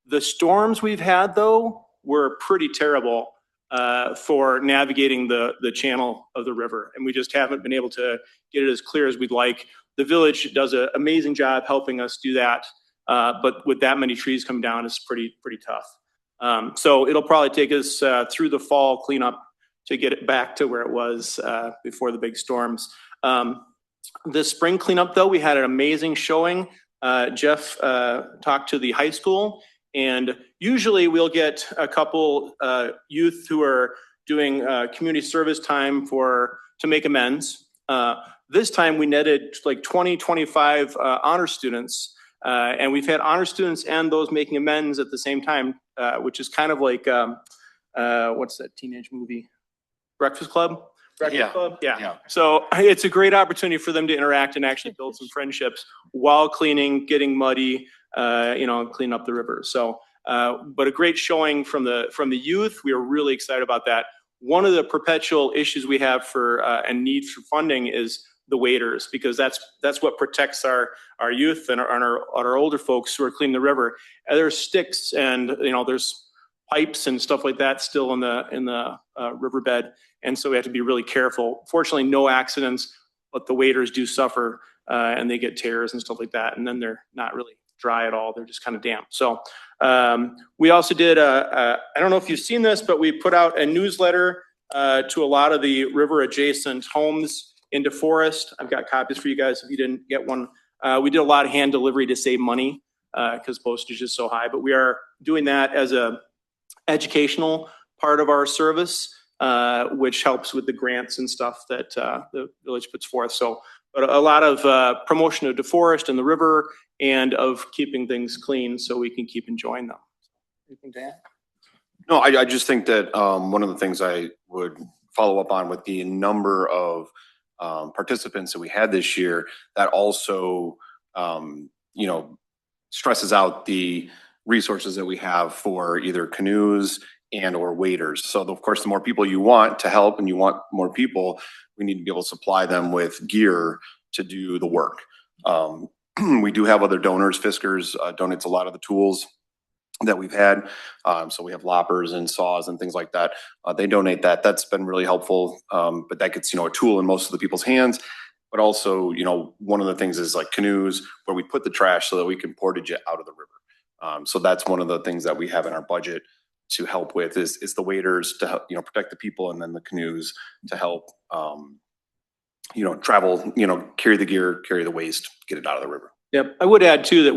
[SPEAKER 15] The storms we've had though were pretty terrible for navigating the channel of the river. And we just haven't been able to get it as clear as we'd like. The village does an amazing job helping us do that. But with that many trees coming down, it's pretty tough. So it'll probably take us through the fall cleanup to get it back to where it was before the big storms. The spring cleanup though, we had an amazing showing. Jeff talked to the high school, and usually we'll get a couple youth who are doing community service time to make amends. This time we netted like 25 honor students, and we've had honor students and those making amends at the same time, which is kind of like, what's that teenage movie? Breakfast Club? Breakfast Club? Yeah. So it's a great opportunity for them to interact and actually build some friendships while cleaning, getting muddy, clean up the river. So, but a great showing from the youth. We are really excited about that. One of the perpetual issues we have and need for funding is the waders, because that's what protects our youth and our older folks who are cleaning the river. And there's sticks and there's pipes and stuff like that still in the riverbed, and so we have to be really careful. Fortunately, no accidents, but the waders do suffer and they get tears and stuff like that, and then they're not really dry at all. They're just kind of damp. So we also did I don't know if you've seen this, but we put out a newsletter to a lot of the river adjacent homes in DeForest. I've got copies for you guys if you didn't get one. We did a lot of hand delivery to save money because postage is so high, but we are doing that as a educational part of our service, which helps with the grants and stuff that the village puts forth. So, but a lot of promotion of DeForest and the river, and of keeping things clean so we can keep enjoying them. Anything to add?
[SPEAKER 16] No, I just think that one of the things I would follow up on with the number of participants that we had this year, that also stresses out the resources that we have for either canoes and or waders. So of course, the more people you want to help and you want more people, we need to be able to supply them with gear to do the work. We do have other donors. Fiskars donates a lot of the tools that we've had. So we have loppers and saws and things like that. They donate that. That's been really helpful. But that gets, a tool in most of the people's hands. But also, one of the things is like canoes where we put the trash so that we can portage it out of the river. So that's one of the things that we have in our budget to help with is the waders to help, protect the people, and then the canoes to help, travel, carry the gear, carry the waste, get it out of the river.
[SPEAKER 15] Yep. I would add too that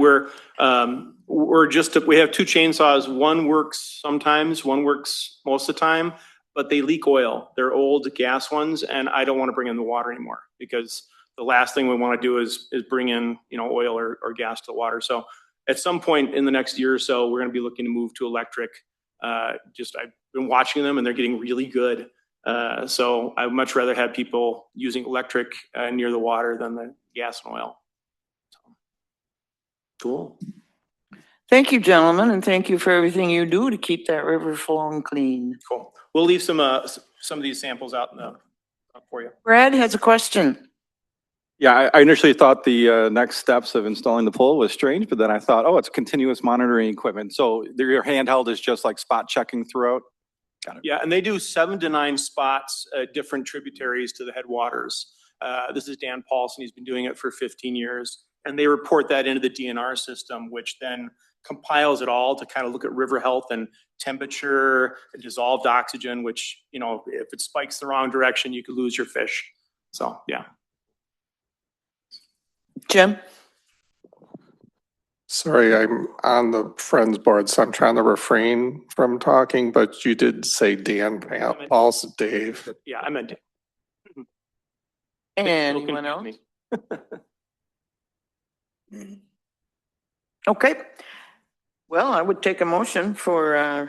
[SPEAKER 15] we have two chainsaws. One works sometimes, one works most of the time, but they leak oil. They're old gas ones, and I don't want to bring in the water anymore, because the last thing we want to do is bring in, oil or gas to the water. So at some point in the next year or so, we're going to be looking to move to electric. I've been watching them and they're getting really good. So I'd much rather have people using electric near the water than the gas and oil.
[SPEAKER 1] Cool. Thank you, gentlemen, and thank you for everything you do to keep that river flowing clean.
[SPEAKER 15] Cool. We'll leave some of these samples out for you.
[SPEAKER 1] Brad has a question.
[SPEAKER 6] Yeah, I initially thought the next steps of installing the pole was strange, but then I thought, oh, it's continuous monitoring equipment. So your handheld is just like spot checking throughout? Got it.
[SPEAKER 15] Yeah, and they do 7 to 9 spots, different tributaries to the headwaters. This is Dan Paulson. He's been doing it for 15 years. And they report that into the DNR system, which then compiles it all to kind of look at river health and temperature, dissolved oxygen, which, if it spikes the wrong direction, you could lose your fish. So, yeah.
[SPEAKER 1] Jim?
[SPEAKER 8] Sorry, I'm on the Friends board, so I'm trying to refrain from talking, but you did say Dan Paulson, Dave.
[SPEAKER 15] Yeah, I meant Dave.
[SPEAKER 1] Anyone else? Okay. Well, I would take a motion for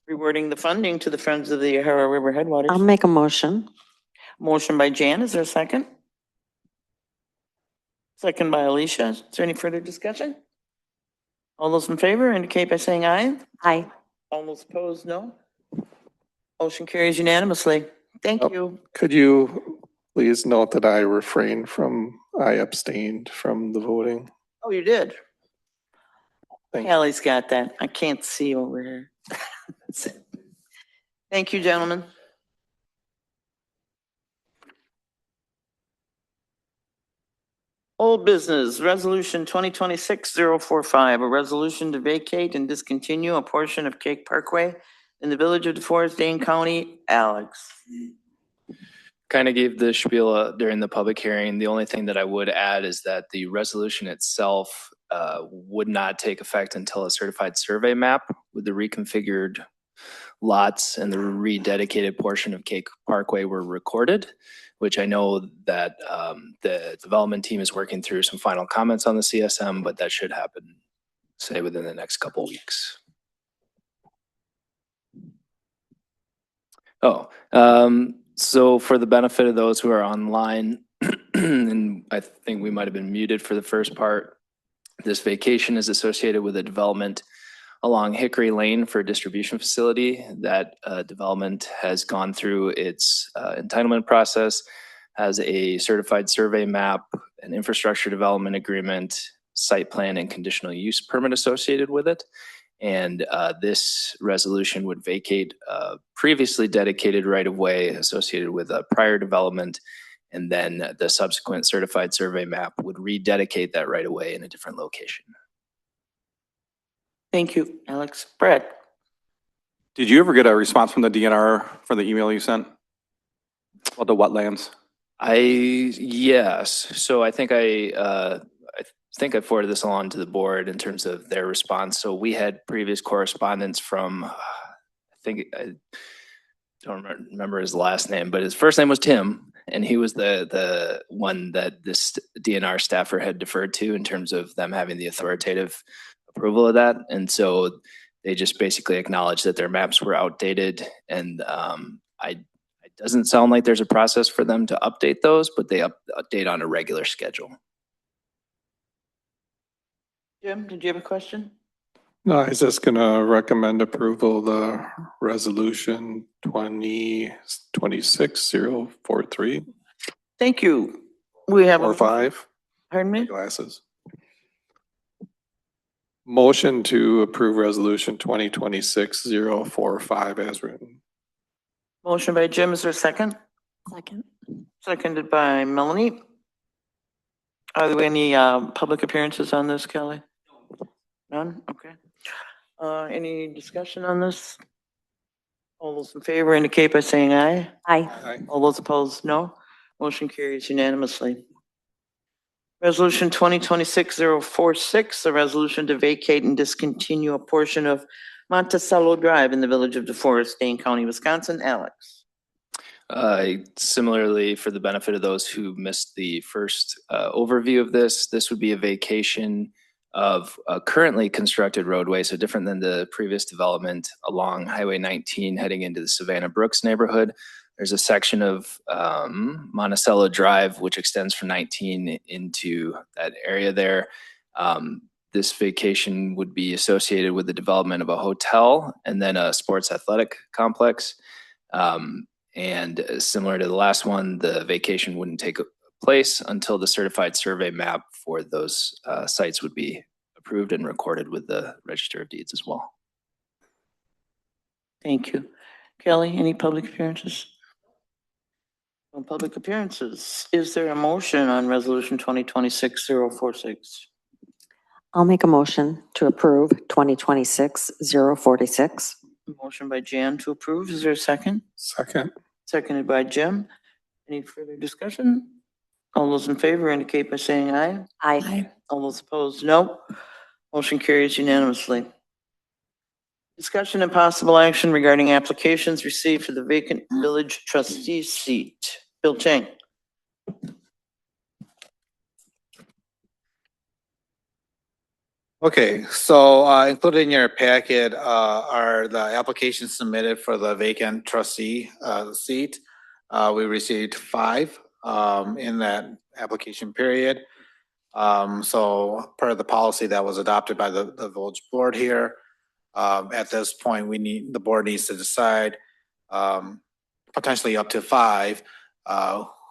[SPEAKER 1] rewarding the funding to the Friends of the Yahara River Headwaters.
[SPEAKER 5] I'll make a motion.
[SPEAKER 1] Motion by Jan. Is there a second? Second by Alicia. Is there any further discussion? All those in favor indicate by saying aye.
[SPEAKER 5] Aye.
[SPEAKER 1] All those opposed, no. Motion carries unanimously. Thank you.
[SPEAKER 8] Could you please note that I abstained from the voting?
[SPEAKER 1] Oh, you did?
[SPEAKER 6] Thank you.
[SPEAKER 1] Kelly's got that. I can't see over here. That's it. Thank you, gentlemen. Old business, resolution 2026-045, a resolution to vacate and discontinue a portion of Cake Parkway in the village of DeForest, Dane County. Alex.
[SPEAKER 12] Kind of gave the spiel during the public hearing. The only thing that I would add is that the resolution itself would not take effect until a certified survey map with the reconfigured lots and the rededicated portion of Cake Parkway were recorded, which I know that the development team is working through some final comments on the CSM, but that should happen, say, within the next couple of weeks. So for the benefit of those who are online, and I think we might have been muted for the first part, this vacation is associated with a development along Hickory Lane for a distribution facility. That development has gone through its entitlement process, has a certified survey map, an infrastructure development agreement, site plan, and conditional use permit associated with it. And this resolution would vacate previously dedicated right-of-way associated with a prior development, and then the subsequent certified survey map would rededicate that right-of-way in a different location.
[SPEAKER 1] Thank you, Alex. Brad.
[SPEAKER 6] Did you ever get a response from the DNR for the email you sent about the wetlands?
[SPEAKER 12] Yes. So I think I forwarded this along to the board in terms of their response. So we had previous correspondence from, I don't remember his last name, but his first name was Tim, and he was the one that this DNR staffer had deferred to in terms of them having the authoritative approval of that. And so they just basically acknowledged that their maps were outdated, and it doesn't sound like there's a process for them to update those, but they update on a regular schedule.
[SPEAKER 1] Jim, did you have a question?
[SPEAKER 8] No, I was just gonna recommend approval of the resolution 2026-043.
[SPEAKER 1] Thank you. We have
[SPEAKER 8] Or 5.
[SPEAKER 1] Pardon me?
[SPEAKER 8] Glasses. Motion to approve resolution 2026-045 as written.
[SPEAKER 1] Motion by Jim, is there a second?
[SPEAKER 7] Second.
[SPEAKER 1] Seconded by Melanie. Are there any public appearances on this, Kelly? None? Okay. Any discussion on this? All those in favor indicate by saying aye.
[SPEAKER 5] Aye.
[SPEAKER 1] All those opposed, no. Motion carries unanimously. Resolution 2026-046, a resolution to vacate and discontinue a portion of Monticello Drive in the village of DeForest, Dane County, Wisconsin. Alex.
[SPEAKER 12] Similarly, for the benefit of those who missed the first overview of this would be a vacation of a currently constructed roadway, so different than the previous development along Highway 19 heading into the Savannah Brooks neighborhood. There's a section of Monticello Drive which extends from 19 into that area there. This vacation would be associated with the development of a hotel and then a sports athletic complex. And similar to the last one, the vacation wouldn't take place until the certified survey map for those sites would be approved and recorded with the Register of Deeds as well.
[SPEAKER 1] Thank you. Kelly, any public appearances? No public appearances. Is there a motion on resolution 2026-046?
[SPEAKER 5] I'll make a motion to approve 2026-046.
[SPEAKER 1] Motion by Jan to approve. Is there a second?
[SPEAKER 8] Second.
[SPEAKER 1] Seconded by Jim. Any further discussion? All those in favor indicate by saying aye.
[SPEAKER 5] Aye.
[SPEAKER 1] All those opposed, no. Motion carries unanimously. Discussion and possible action regarding applications received for the vacant village trustee seat. Bill Chang.
[SPEAKER 4] Okay, so included in your packet are the applications submitted for the vacant trustee seat. We received 5 in that application period. So per the policy that was adopted by the village board here, at this point, the board needs to decide potentially up to 5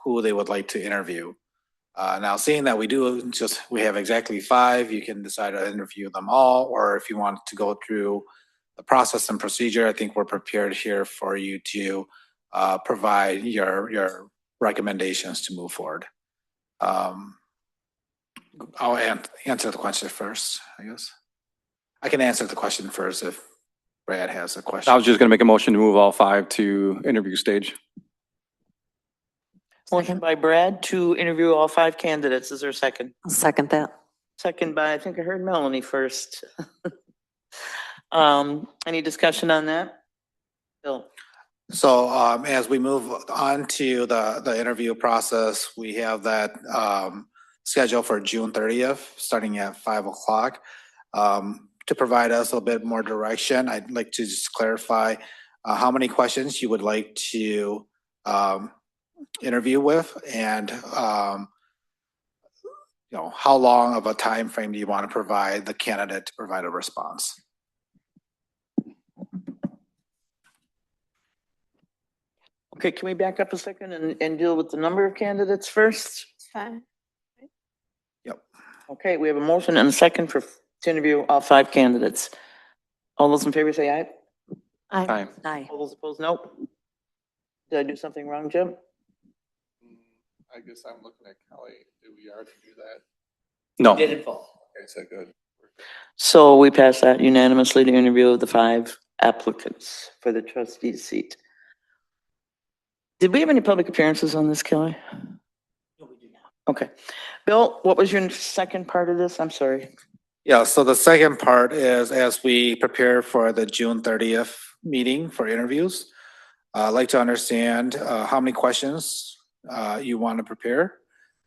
[SPEAKER 4] who they would like to interview. Now seeing that we have exactly 5, you can decide to interview them all, or if you want to go through the process and procedure, I think we're prepared here for you to provide your recommendations to move forward. I'll answer the question first, I guess. I can answer the question first if Brad has a question.
[SPEAKER 6] I was just gonna make a motion to move all 5 to interview stage.
[SPEAKER 1] Motion by Brad to interview all 5 candidates. Is there a second?
[SPEAKER 5] I'll second that.
[SPEAKER 1] Second by, I think I heard Melanie first. Any discussion on that? Bill?
[SPEAKER 4] So as we move on to the interview process, we have that scheduled for June 30th, starting at 5:00. To provide us a bit more direction, I'd like to just clarify how many questions you would like to interview with, and how long of a time frame do you want to provide the candidate to provide a response?
[SPEAKER 1] Okay, can we back up a second and deal with the number of candidates first?
[SPEAKER 3] Fine.
[SPEAKER 4] Yep.
[SPEAKER 1] Okay, we have a motion and a second to interview all 5 candidates. All those in favor say aye.
[SPEAKER 5] Aye. Aye.
[SPEAKER 1] All those opposed, no. Did I do something wrong, Jim?
[SPEAKER 8] I guess I'm looking at Kelly. Do we already do that?
[SPEAKER 6] No.
[SPEAKER 1] Did it fall?
[SPEAKER 8] Okay, so good.
[SPEAKER 1] So we pass that unanimously to interview the 5 applicants for the trustee seat. Did we have any public appearances on this, Kelly? No, we do not. Okay. Bill, what was your second part of this? I'm sorry.
[SPEAKER 4] Yeah, so the second part is as we prepare for the June 30th meeting for interviews, I'd like to understand how many questions you want to prepare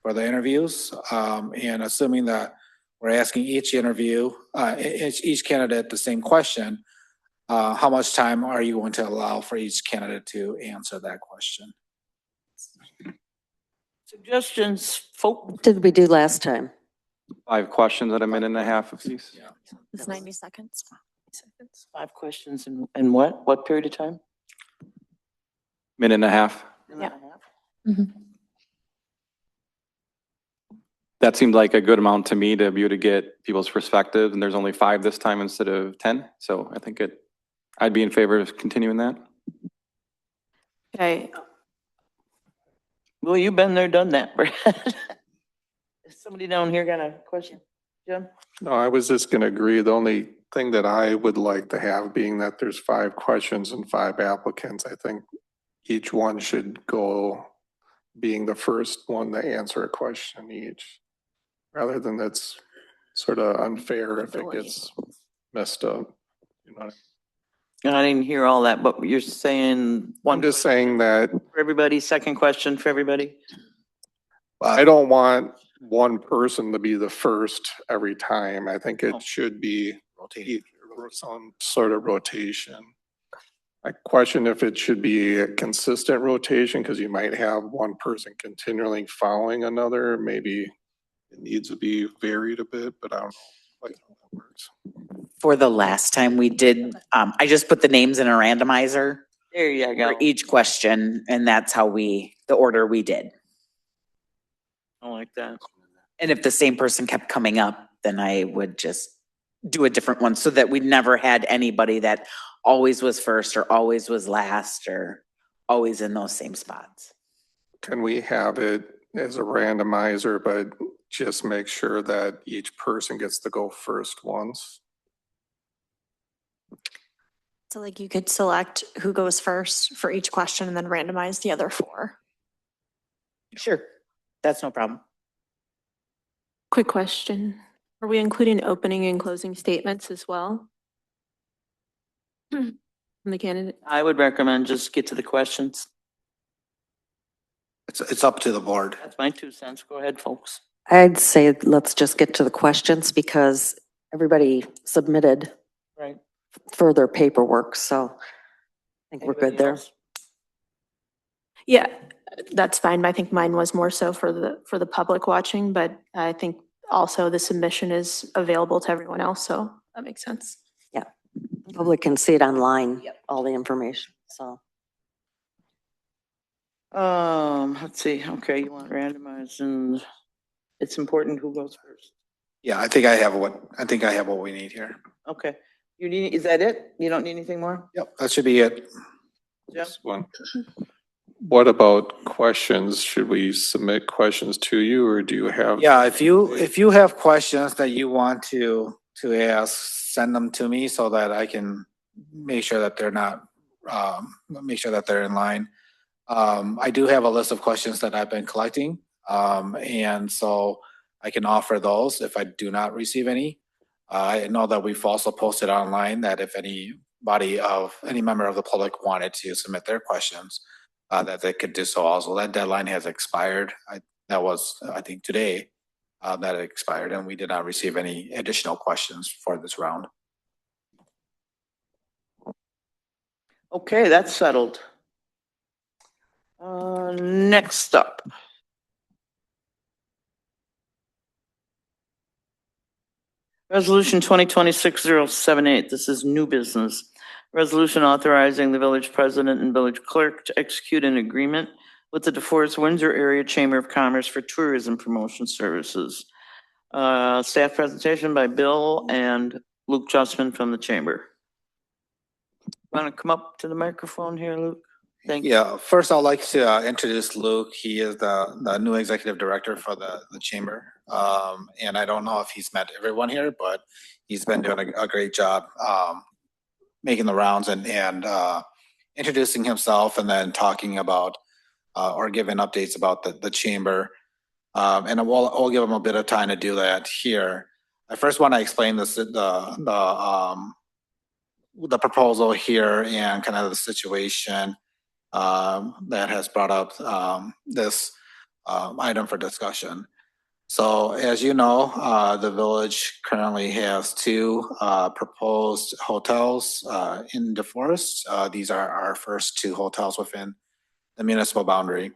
[SPEAKER 4] for the interviews. And assuming that we're asking each candidate the same question, how much time are you going to allow for each candidate to answer that question?
[SPEAKER 1] Suggestions, folks?
[SPEAKER 5] What did we do last time?
[SPEAKER 6] 5 questions at a minute and a half of these.
[SPEAKER 7] It's 90 seconds.
[SPEAKER 1] 5 questions in what? What period of time?
[SPEAKER 6] Minute and a half.
[SPEAKER 7] Yeah.
[SPEAKER 6] That seemed like a good amount to me to be able to get people's perspective, and there's only 5 this time instead of 10. So I think I'd be in favor of continuing that.
[SPEAKER 1] Okay. Well, you've been there, done that, Brad. Is somebody down here got a question? Jim?
[SPEAKER 8] No, I was just gonna agree. The only thing that I would like to have, being that there's 5 questions and 5 applicants, I think each one should go being the first one to answer a question each, rather than that's sort of unfair if it gets messed up. You know,
[SPEAKER 1] I didn't hear all that, but you're saying
[SPEAKER 8] I'm just saying that
[SPEAKER 1] for everybody, second question for everybody?
[SPEAKER 8] I don't want one person to be the first every time. I think it should be some sort of rotation. I question if it should be a consistent rotation, because you might have one person continually following another. Maybe it needs to be varied a bit, but I don't know like how that works.
[SPEAKER 9] For the last time we did, I just put the names in a randomizer
[SPEAKER 1] There you go.
[SPEAKER 9] for each question, and that's how the order we did.
[SPEAKER 1] I like that.
[SPEAKER 9] And if the same person kept coming up, then I would just do a different one, so that we never had anybody that always was first or always was last or always in those same spots.
[SPEAKER 8] Can we have it as a randomizer, but just make sure that each person gets to go first once?
[SPEAKER 7] So like you could select who goes first for each question and then randomize the other 4.
[SPEAKER 9] Sure, that's no problem.
[SPEAKER 3] Quick question. Are we including opening and closing statements as well? From the candidate?
[SPEAKER 1] I would recommend just get to the questions.
[SPEAKER 4] It's up to the board.
[SPEAKER 1] That's my 2 cents. Go ahead, folks.
[SPEAKER 5] I'd say let's just get to the questions because everybody submitted
[SPEAKER 1] Right.
[SPEAKER 5] further paperwork, so I think we're good
[SPEAKER 1] Anybody
[SPEAKER 5] there.
[SPEAKER 1] else?
[SPEAKER 3] Yeah, that's fine. I think mine was more so for the public watching, but I think also the submission is available to everyone else, so that makes sense.
[SPEAKER 5] Yeah, public can see it online, all the information, so.
[SPEAKER 1] Let's see. Okay, you want randomized and It's important who goes first.
[SPEAKER 4] Yeah, I think I have what we need here.
[SPEAKER 1] Okay. You need, is that it? You don't need anything more?
[SPEAKER 4] Yep, that should be it.
[SPEAKER 1] Jeff?
[SPEAKER 8] What about questions? Should we submit questions to you, or do you have?
[SPEAKER 4] Yeah, if you have questions that you want to ask, send them to me so that I can make sure that they're not, make sure that they're in line. I do have a list of questions that I've been collecting, and so I can offer those if I do not receive any. I know that we've also posted online that if any member of the public wanted to submit their questions, that they could do so also. That deadline has expired. That was, I think, today, that it expired, and we did not receive any additional questions for this round.
[SPEAKER 1] Okay, that's settled. Next up. Resolution 2026-078. This is new business. Resolution authorizing the village president and village clerk to execute an agreement with the DeForest Windsor Area Chamber of Commerce for tourism promotion services. Staff presentation by Bill and Luke Justman from the chamber. Want to come up to the microphone here, Luke? Thank you.
[SPEAKER 4] Yeah, first I'd like to introduce Luke. He is the new executive director for the chamber. And I don't know if he's met everyone here, but he's been doing a great job making the rounds and introducing himself and then talking about or giving updates about the chamber. And I'll give him a bit of time to do that here. I first want to explain the proposal here and kind of the situation that has brought up this item for discussion. So as you know, the village currently has two proposed hotels in DeForest. These are our first two hotels within the municipal boundary.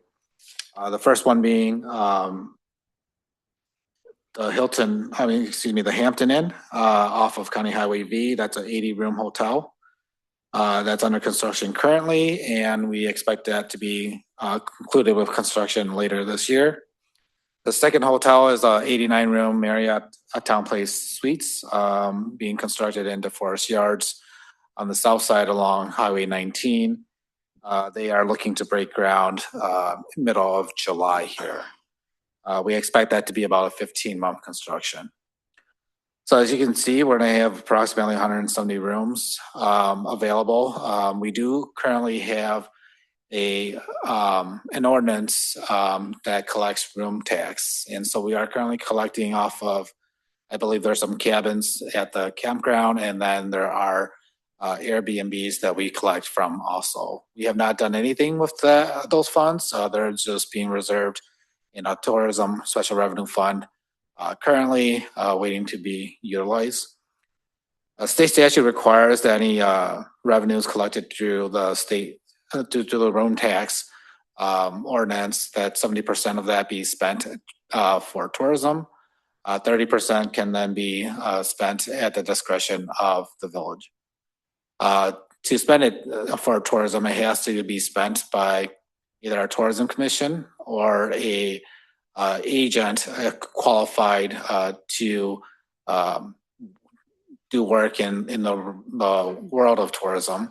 [SPEAKER 4] The first one being the Hampton Inn off of County Highway V. That's an 80-room hotel. That's under construction currently, and we expect that to be concluded with construction later this year. The second hotel is a 89-room Marriott Town Place Suites being constructed in DeForest Yards on the south side along Highway 19. They are looking to break ground middle of July here. We expect that to be about a 15-month construction. So as you can see, we're going to have approximately 170 rooms available. We do currently have an ordinance that collects room tax. And so we are currently collecting off of, I believe there's some cabins at the campground, and then there are Airbnbs that we collect from also. We have not done anything with those funds. They're just being reserved in a tourism special revenue fund. Currently waiting to be utilized. State statute requires that any revenues collected through the state, through the room tax ordinance, that 70% of that be spent for tourism. 30% can then be spent at the discretion of the village. To spend it for tourism, it has to be spent by either our tourism commission or a agent qualified to do work in the world of tourism.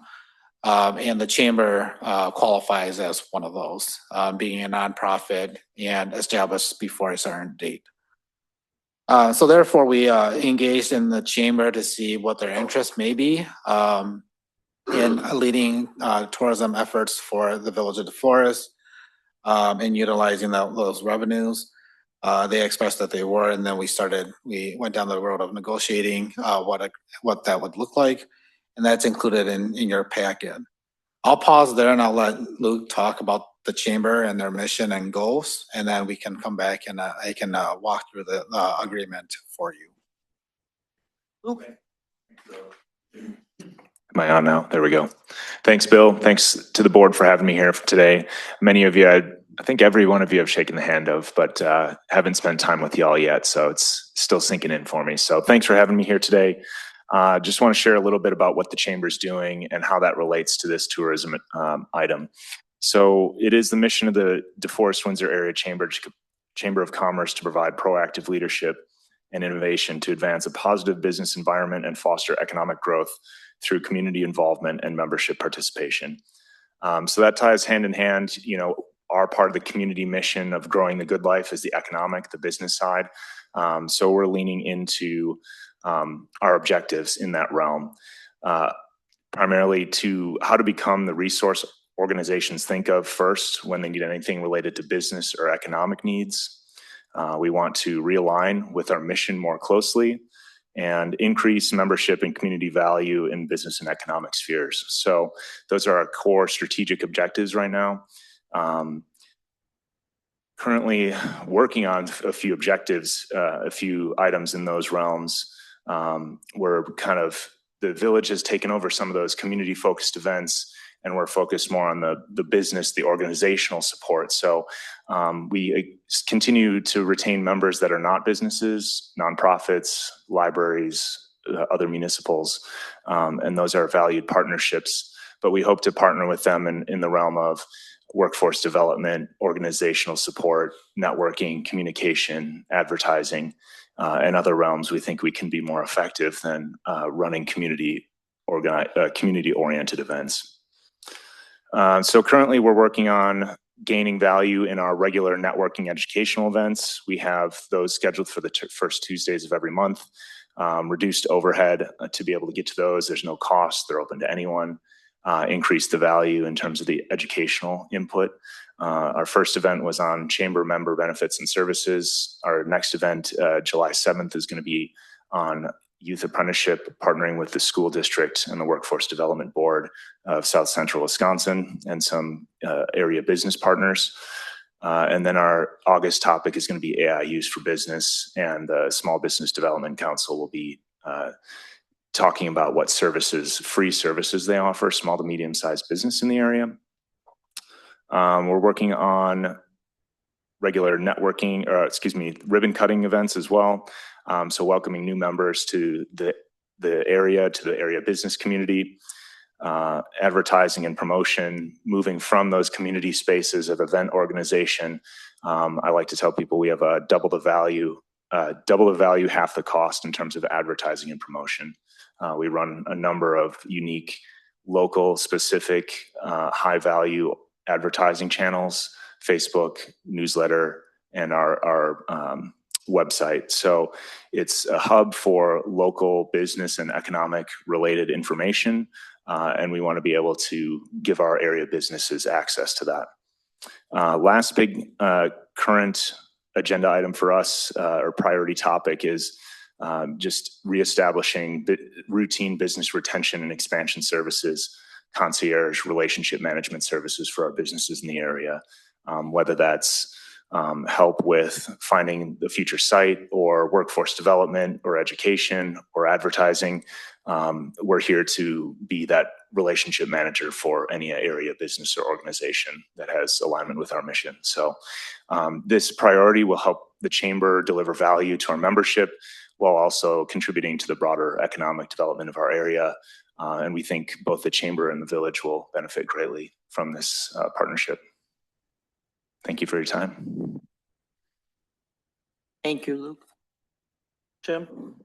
[SPEAKER 4] And the chamber qualifies as one of those, being a nonprofit and established before a certain date. So therefore, we engaged in the chamber to see what their interest may be in leading tourism efforts for the village of DeForest. And utilizing those revenues. They expressed that they were, and then we went down the road of negotiating what that would look like, and that's included in your packet. I'll pause there and I'll let Luke talk about the chamber and their mission and goals, and then we can come back and I can walk through the agreement for you.
[SPEAKER 1] Luke.
[SPEAKER 17] Am I on now? There we go. Thanks, Bill. Thanks to the board for having me here today. Many of you, I think every one of you have shaken the hand of, but haven't spent time with y'all yet. So it's still sinking in for me. So thanks for having me here today. Just want to share a little bit about what the chamber's doing and how that relates to this tourism item. So it is the mission of the DeForest Windsor Area Chamber Chamber of Commerce to provide proactive leadership and innovation to advance a positive business environment and foster economic growth through community involvement and membership participation. So that ties hand in hand. Our part of the community mission of growing the good life is the economic, the business side. So we're leaning into our objectives in that realm, primarily to how to become the resource organizations think of first when they need anything related to business or economic needs. We want to realign with our mission more closely and increase membership and community value in business and economic spheres. So those are our core strategic objectives right now. Currently working on a few objectives, a few items in those realms. We're the village has taken over some of those community focused events, and we're focused more on the business, the organizational support. So we continue to retain members that are not businesses, nonprofits, libraries, other municipals, and those are valued partnerships. But we hope to partner with them in the realm of workforce development, organizational support, networking, communication, advertising, and other realms. We think we can be more effective than running community-oriented events. So currently we're working on gaining value in our regular networking educational events. We have those scheduled for the first Tuesdays of every month. Reduced overhead to be able to get to those. There's no cost. They're open to anyone. Increase the value in terms of the educational input. Our first event was on chamber member benefits and services. Our next event, July 7th, is going to be on youth apprenticeship, partnering with the school district and the Workforce Development Board of South Central Wisconsin and some area business partners. And then our August topic is going to be AI use for business, and the Small Business Development Council will be talking about what free services they offer small to medium-sized business in the area. We're working on regular networking, ribbon cutting events as well. So welcoming new members to the area business community, advertising and promotion, moving from those community spaces of event organization. I like to tell people we have a double the value, half the cost in terms of advertising and promotion. We run a number of unique, local, specific, high value advertising channels, Facebook, newsletter, and our website. So it's a hub for local business and economic related information. And we want to be able to give our area businesses access to that. Last big current agenda item for us, or priority topic, is just reestablishing routine business retention and expansion services, concierge relationship management services for our businesses in the area, whether that's help with finding the future site or workforce development or education or advertising. We're here to be that relationship manager for any area business or organization that has alignment with our mission. So this priority will help the chamber deliver value to our membership while also contributing to the broader economic development of our area. And we think both the chamber and the village will benefit greatly from this partnership. Thank you for your time.
[SPEAKER 1] Thank you, Luke. Jim?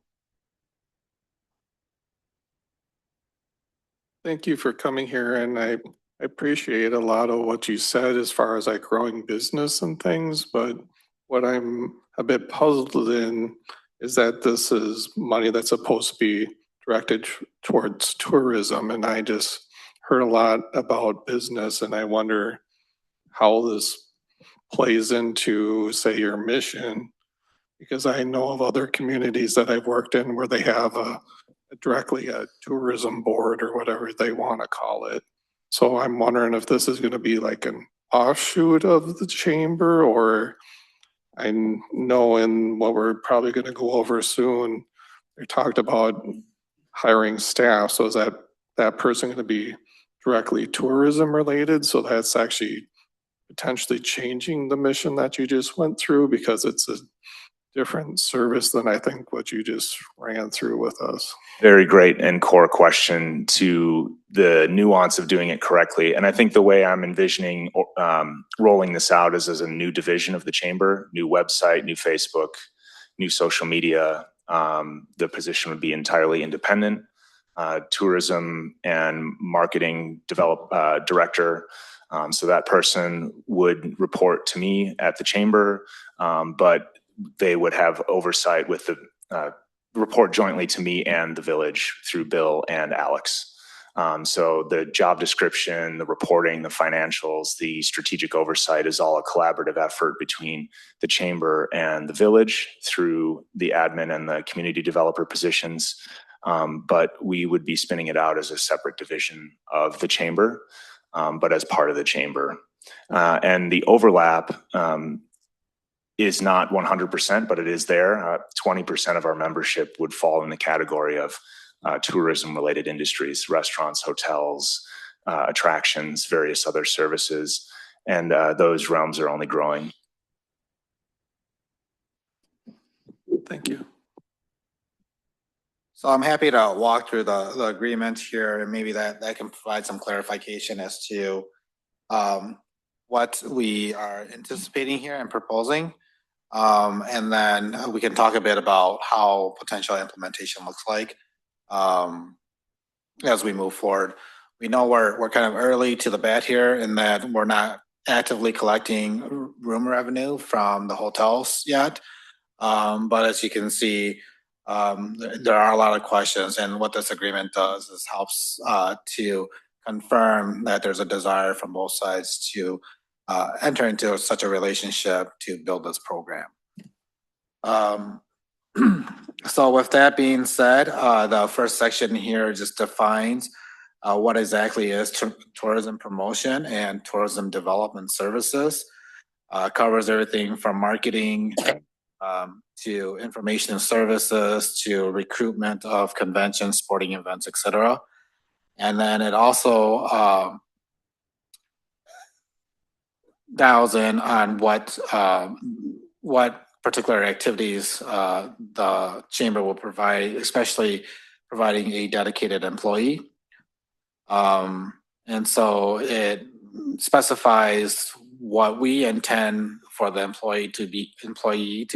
[SPEAKER 8] Thank you for coming here, and I appreciate a lot of what you said as far as like growing business and things, but what I'm a bit puzzled in is that this is money that's supposed to be directed towards tourism, and I just heard a lot about business, and I wonder how this plays into, say, your mission, because I know of other communities that I've worked in where they have directly a tourism board or whatever they want to call it. So I'm wondering if this is going to be like an offshoot of the chamber, or I know in what we're probably going to go over soon, they talked about hiring staff. So is that person going to be directly tourism related? So that's actually potentially changing the mission that you just went through, because it's a different service than I think what you just ran through with us.
[SPEAKER 17] Very great and core question to the nuance of doing it correctly. And I think the way I'm envisioning rolling this out is as a new division of the chamber, new website, new Facebook, new social media. The position would be entirely independent. Tourism and marketing director. So that person would report to me at the chamber, but they would have oversight with the report jointly to me and the village through Bill and Alex. So the job description, the reporting, the financials, the strategic oversight is all a collaborative effort between the chamber and the village through the admin and the community developer positions. But we would be spinning it out as a separate division of the chamber, but as part of the chamber. And the overlap is not 100%, but it is there. 20% of our membership would fall in the category of tourism-related industries, restaurants, hotels, attractions, various other services, and those realms are only growing.
[SPEAKER 6] Thank you.
[SPEAKER 4] So I'm happy to walk through the agreement here, and maybe that can provide some clarification as to what we are anticipating here and proposing. And then we can talk a bit about how potential implementation looks like as we move forward. We know we're kind of early to the bat here in that we're not actively collecting room revenue from the hotels yet. But as you can see, there are a lot of questions, and what this agreement does is helps to confirm that there's a desire from both sides to enter into such a relationship to build this program. So with that being said, the first section here just defines what exactly is tourism promotion and tourism development services. Covers everything from marketing to information services to recruitment of conventions, sporting events, etc. And then it also dials in on what particular activities the chamber will provide, especially providing a dedicated employee. And so it specifies what we intend for the employee to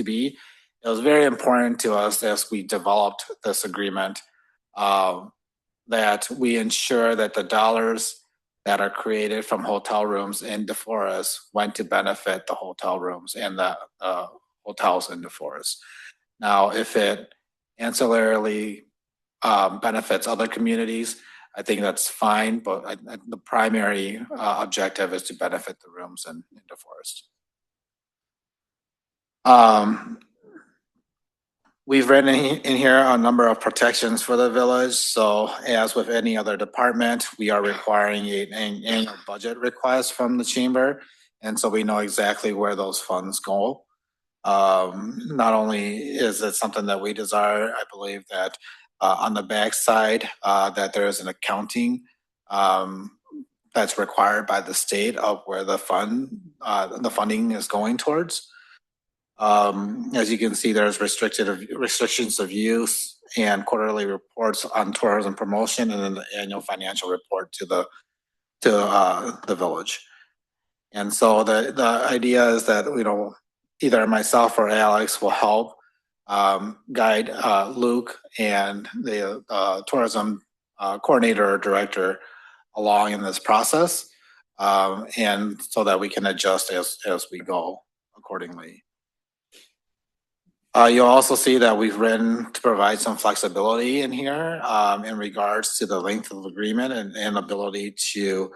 [SPEAKER 4] be. It was very important to us as we developed this agreement that we ensure that the dollars that are created from hotel rooms in DeForest went to benefit the hotel rooms and the hotels in DeForest. Now, if it ancillarily benefits other communities, I think that's fine, but the primary objective is to benefit the rooms in DeForest. We've written in here a number of protections for the village. So as with any other department, we are requiring an annual budget request from the chamber. And so we know exactly where those funds go. Not only is it something that we desire, I believe that on the backside, that there is an accounting that's required by the state of where the funding is going towards. As you can see, there's restrictions of use and quarterly reports on tourism promotion, and then the annual financial report to the village. And so the idea is that, you know, either myself or Alex will help guide Luke and the tourism coordinator or director along in this process, and so that we can adjust as we go accordingly. You'll also see that we've written to provide some flexibility in here in regards to the length of the agreement and ability to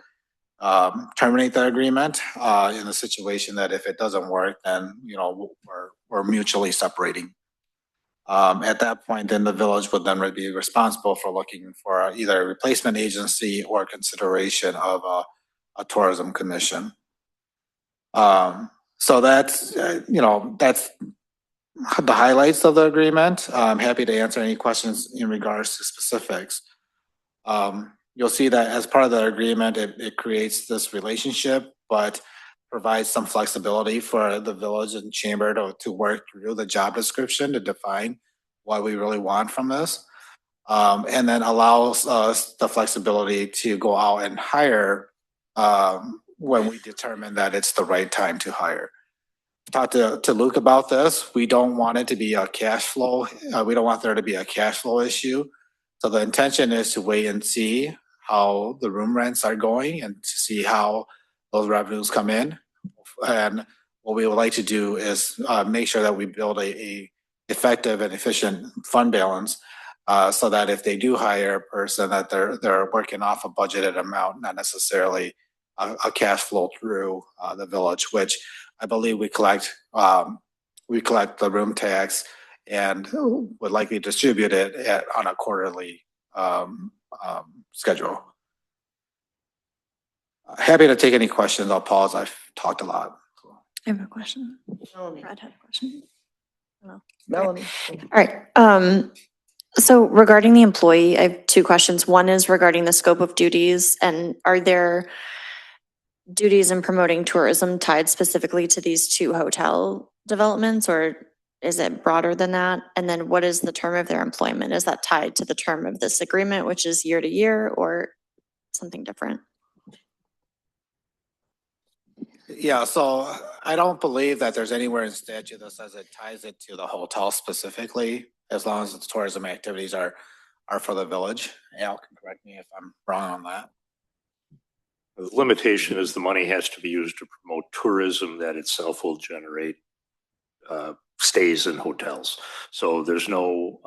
[SPEAKER 4] terminate the agreement in the situation that if it doesn't work, then, you know, we're mutually separating. At that point, then the village would then be responsible for looking for either a replacement agency or consideration of a tourism commission. So that's, you know, that's the highlights of the agreement. I'm happy to answer any questions in regards to specifics. You'll see that as part of the agreement, it creates this relationship, but provide some flexibility for the village and chamber to work through the job description to define what we really want from this. And then allows us the flexibility to go out and hire when we determine that it's the right time to hire. Talked to Luke about this. We don't want it to be a cash flow. We don't want there to be a cash flow issue. So the intention is to wait and see how the room rents are going and to see how those revenues come in. And what we would like to do is make sure that we build a effective and efficient fund balance so that if they do hire a person, that they're working off a budgeted amount, not necessarily a cash flow through the village, which I believe we collect the room tax and would likely distribute it on a quarterly schedule. Happy to take any questions. I'll pause. I've talked a lot.
[SPEAKER 7] I have a question. Brad had a question.
[SPEAKER 1] Melanie.
[SPEAKER 7] All right. So regarding the employee, I have two questions. One is regarding the scope of duties, and are there duties in promoting tourism tied specifically to these two hotel developments, or is it broader than that? And then what is the term of their employment? Is that tied to the term of this agreement, which is year to year, or something different?
[SPEAKER 4] Yeah, so I don't believe that there's anywhere in statute that says it ties it to the hotel specifically, as long as the tourism activities are for the village. Al can correct me if I'm wrong on that.
[SPEAKER 18] The limitation is the money has to be used to promote tourism that itself will generate stays in hotels. So there's no,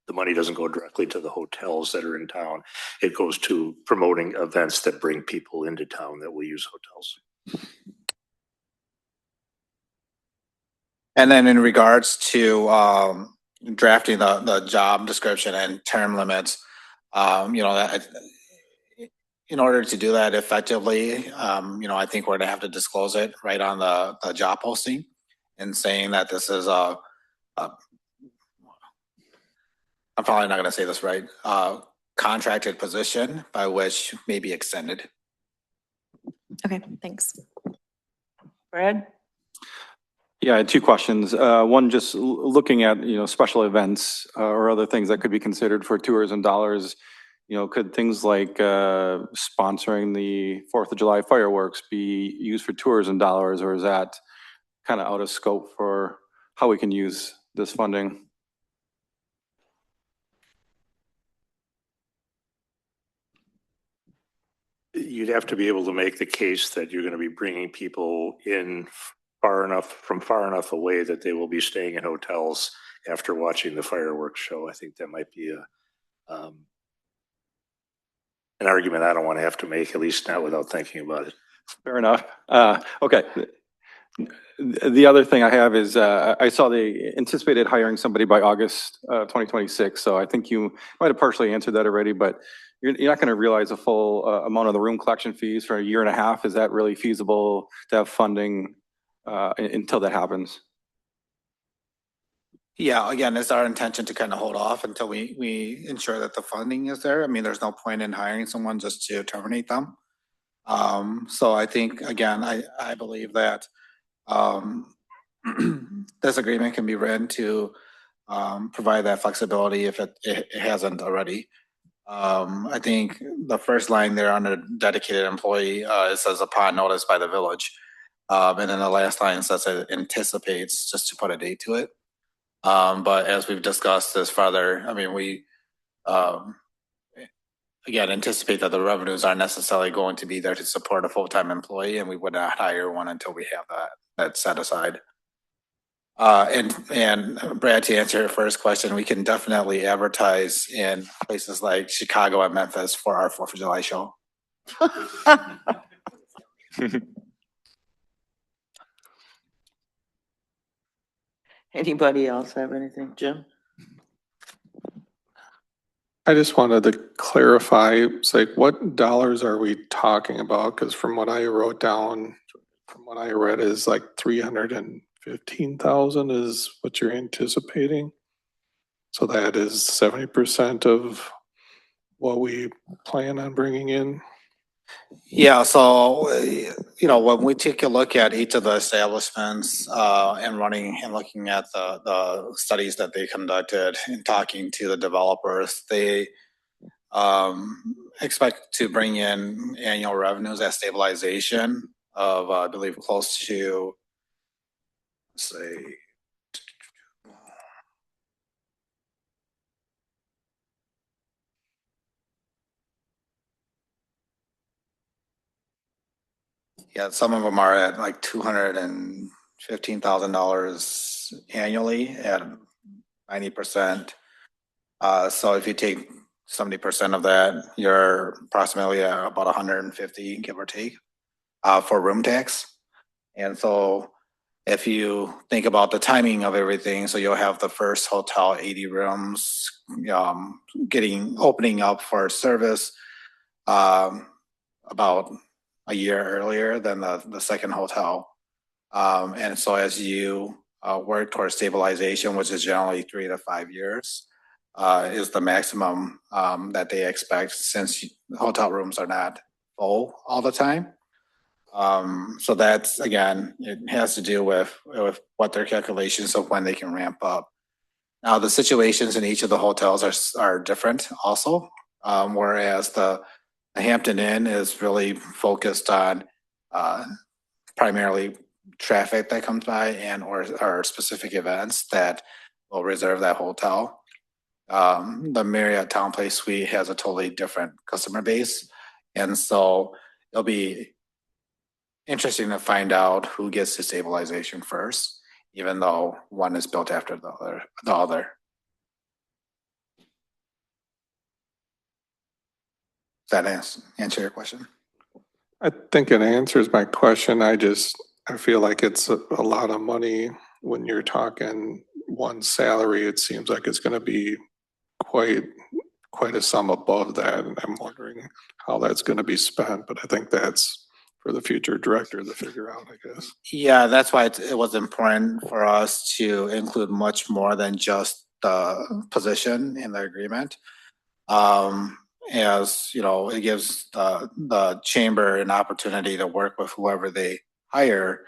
[SPEAKER 18] the money doesn't go directly to the hotels that are in town. It goes to promoting events that bring people into town that will use hotels.
[SPEAKER 4] And then in regards to drafting the job description and term limits, in order to do that effectively, I think we're gonna have to disclose it right on the job posting and saying that this is I'm probably not gonna say this right, contracted position by which may be extended.
[SPEAKER 7] Okay, thanks.
[SPEAKER 1] Brad?
[SPEAKER 6] Yeah, I had two questions. One, just looking at, special events or other things that could be considered for tourism dollars. Could things like sponsoring the 4th of July fireworks be used for tourism dollars, or is that kind of out of scope for how we can use this funding?
[SPEAKER 18] You'd have to be able to make the case that you're going to be bringing people in far enough away that they will be staying in hotels after watching the fireworks show. I think that might be an argument I don't want to have to make, at least not without thinking about it.
[SPEAKER 6] Fair enough. Okay. The other thing I have is I saw they anticipated hiring somebody by August 2026. So I think you might have partially answered that already, but you're not going to realize the full amount of the room collection fees for a year and a half. Is that really feasible to have funding until that happens?
[SPEAKER 4] Yeah, again, it's our intention to kind of hold off until we ensure that the funding is there. I mean, there's no point in hiring someone just to terminate them. So I think, again, I believe that this agreement can be written to provide that flexibility if it hasn't already. I think the first line there under dedicated employee, it says upon notice by the village. And then the last line says it anticipates, just to put a date to it. But as we've discussed this further, I mean, we again anticipate that the revenues aren't necessarily going to be there to support a full-time employee, and we would not hire one until we have that set aside. And Brad, to answer your first question, we can definitely advertise in places like Chicago and Memphis for our 4th of July show.
[SPEAKER 1] Anybody else have anything? Jim?
[SPEAKER 8] I just wanted to clarify, it's like, what dollars are we talking about? Because from what I wrote down, from what I read is like 315,000 is what you're anticipating. So that is 70% of what we plan on bringing in.
[SPEAKER 4] Yeah, so, when we take a look at each of the establishments, and looking at the studies that they conducted and talking to the developers, they, expect to bring in annual revenues at stabilization of, I believe, close to, say, yeah, some of them are at like $215,000 annually at 90%. So if you take 70% of that, you're approximately at about 150, give or take, for room tax. And so if you think about the timing of everything, so you'll have the first hotel, 80 rooms, opening up for service, about a year earlier than the second hotel. And so as you work towards stabilization, which is generally 3 to 5 years, is the maximum that they expect, since hotel rooms are not full all the time. So that's, again, it has to do with what their calculations of when they can ramp up. Now, the situations in each of the hotels are different also, whereas the Hampton Inn is really focused on primarily traffic that comes by and or specific events that will reserve that hotel. The Marriott Town Place Suite has a totally different customer base, and so it'll be interesting to find out who gets to stabilization first, even though one is built after the other. Does that answer your question?
[SPEAKER 8] I think it answers my question. I feel like it's a lot of money when you're talking one salary. It seems like it's going to be quite a sum above that, and I'm wondering how that's going to be spent. But I think that's for the future director to figure out, I guess.
[SPEAKER 4] Yeah, that's why it was important for us to include much more than just the position in the agreement. As it gives the chamber an opportunity to work with whoever they hire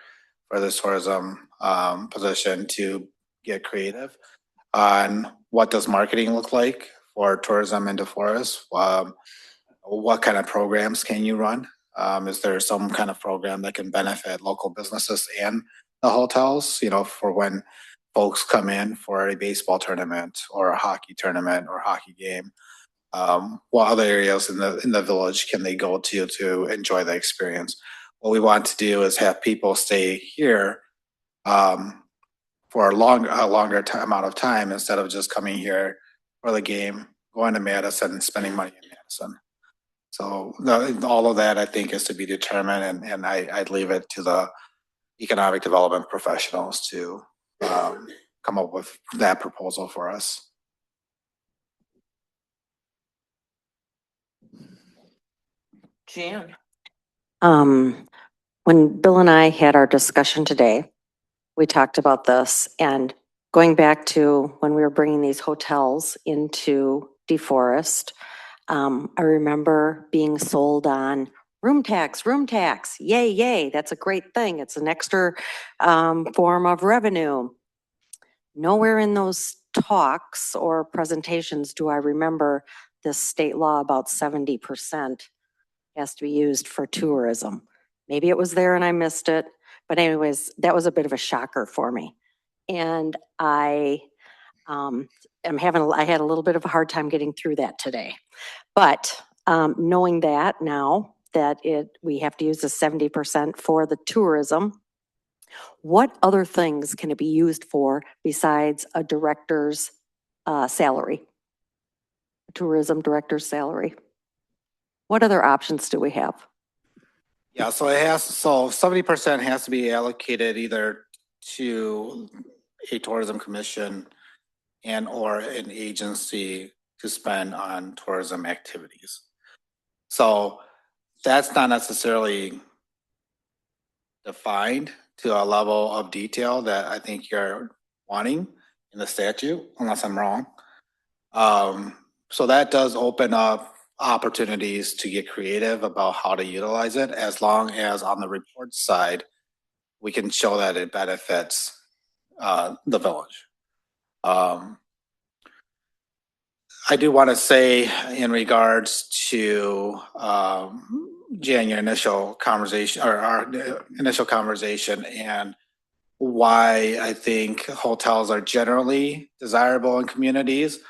[SPEAKER 4] for this tourism position to get creative on what does marketing look like for tourism in DeForest. What kind of programs can you run? Is there some kind of program that can benefit local businesses and the hotels, for when folks come in for a baseball tournament or a hockey tournament or hockey game? What other areas in the village can they go to enjoy the experience? What we want to do is have people stay here for a longer amount of time, instead of just coming here for the game, going to Madison and spending money in Madison. So all of that, I think, is to be determined, and I'd leave it to the economic development professionals to come up with that proposal for us.
[SPEAKER 1] Jan?
[SPEAKER 5] When Bill and I had our discussion today, we talked about this, and going back to when we were bringing these hotels into DeForest, I remember being sold on room tax, yay, yay, that's a great thing. It's an extra form of revenue. Nowhere in those talks or presentations do I remember this state law about 70% has to be used for tourism. Maybe it was there and I missed it, but anyways, that was a bit of a shocker for me. And I had a little bit of a hard time getting through that today. But knowing that now that we have to use the 70% for the tourism, what other things can it be used for besides a director's salary? A tourism director's salary? What other options do we have?
[SPEAKER 4] Yeah, so 70% has to be allocated either to a tourism commission and or an agency to spend on tourism activities. So that's not necessarily defined to a level of detail that I think you're wanting in the statute, unless I'm wrong. So that does open up opportunities to get creative about how to utilize it, as long as on the report side, we can show that it benefits the village. I do want to say in regards to Jan, your initial conversation or our initial conversation and why I think hotels are generally desirable in communities.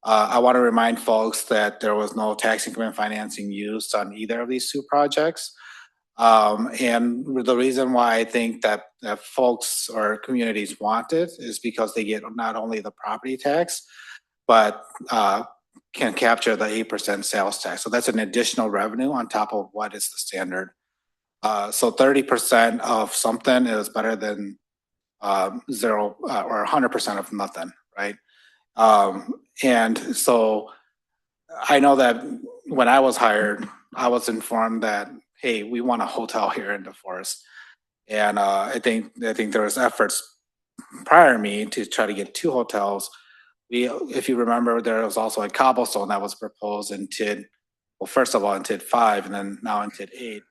[SPEAKER 4] I want to remind folks that there was no tax increment financing used on either of these two projects. And the reason why I think that folks or communities want it is because they get not only the property tax, but can capture the 8% sales tax. So that's an additional revenue on top of what is the standard. So 30% of something is better than zero or 100% of nothing, right? And so I know that when I was hired, I was informed that, hey, we want a hotel here in DeForest. And I think there was efforts prior to me to try to get 2 hotels. If you remember, there was also a Cobblestone that was proposed in TID, well, first of all in TID 5 and then now in TID 8.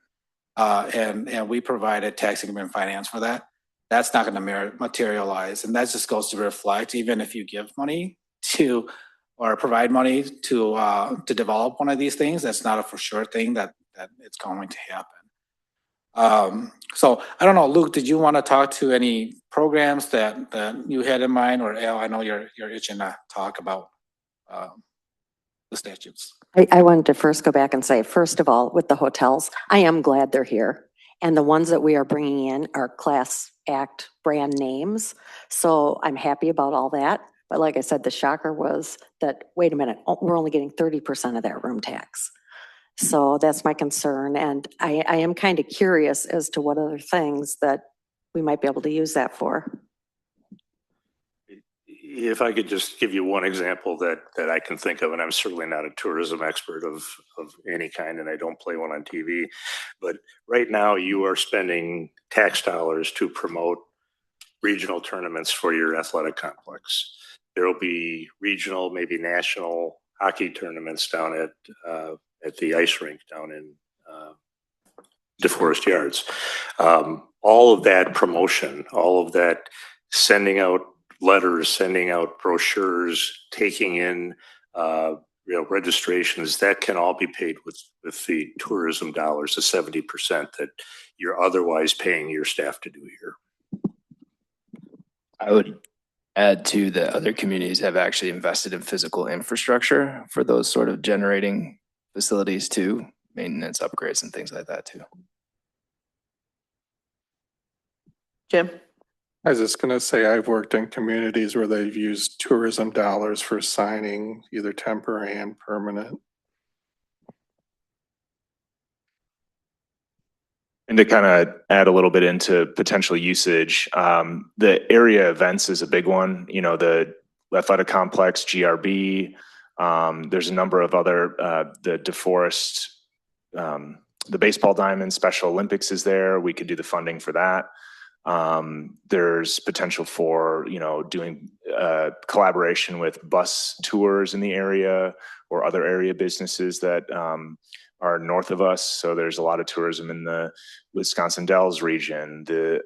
[SPEAKER 4] And we provided tax increment finance for that. That's not going to materialize. And that just goes to reflect, even if you give money to or provide money to develop one of these things, that's not a for sure thing that it's going to happen. So I don't know, Luke, did you want to talk to any programs that you had in mind, or Al, I know you're itching to talk about the statutes.
[SPEAKER 5] I wanted to first go back and say, first of all, with the hotels, I am glad they're here. And the ones that we are bringing in are Class Act brand names. So I'm happy about all that. But like I said, the shocker was that, wait a minute, we're only getting 30% of that room tax. So that's my concern. And I am kind of curious as to what other things that we might be able to use that for.
[SPEAKER 18] If I could just give you one example that I can think of, and I'm certainly not a tourism expert of any kind, and I don't play one on TV, but right now you are spending tax dollars to promote regional tournaments for your athletic complex. There will be regional, maybe national hockey tournaments down at the ice rink down in DeForest Yards. All of that promotion, all of that sending out letters, sending out brochures, taking in registrations, that can all be paid with the tourism dollars, the 70% that you're otherwise paying your staff to do here.
[SPEAKER 12] I would add to that other communities have actually invested in physical infrastructure for those sort of generating facilities too, maintenance upgrades and things like that too.
[SPEAKER 1] Jim?
[SPEAKER 8] I was just going to say, I've worked in communities where they've used tourism dollars for signing either temporary and permanent.
[SPEAKER 17] And to kind of add a little bit into potential usage, the area events is a big one. You know, the athletic complex, GRB. There's a number of other, the DeForest, the baseball diamond Special Olympics is there. We could do the funding for that. There's potential for, doing collaboration with bus tours in the area or other area businesses that are north of us. So there's a lot of tourism in the Wisconsin Dells region, the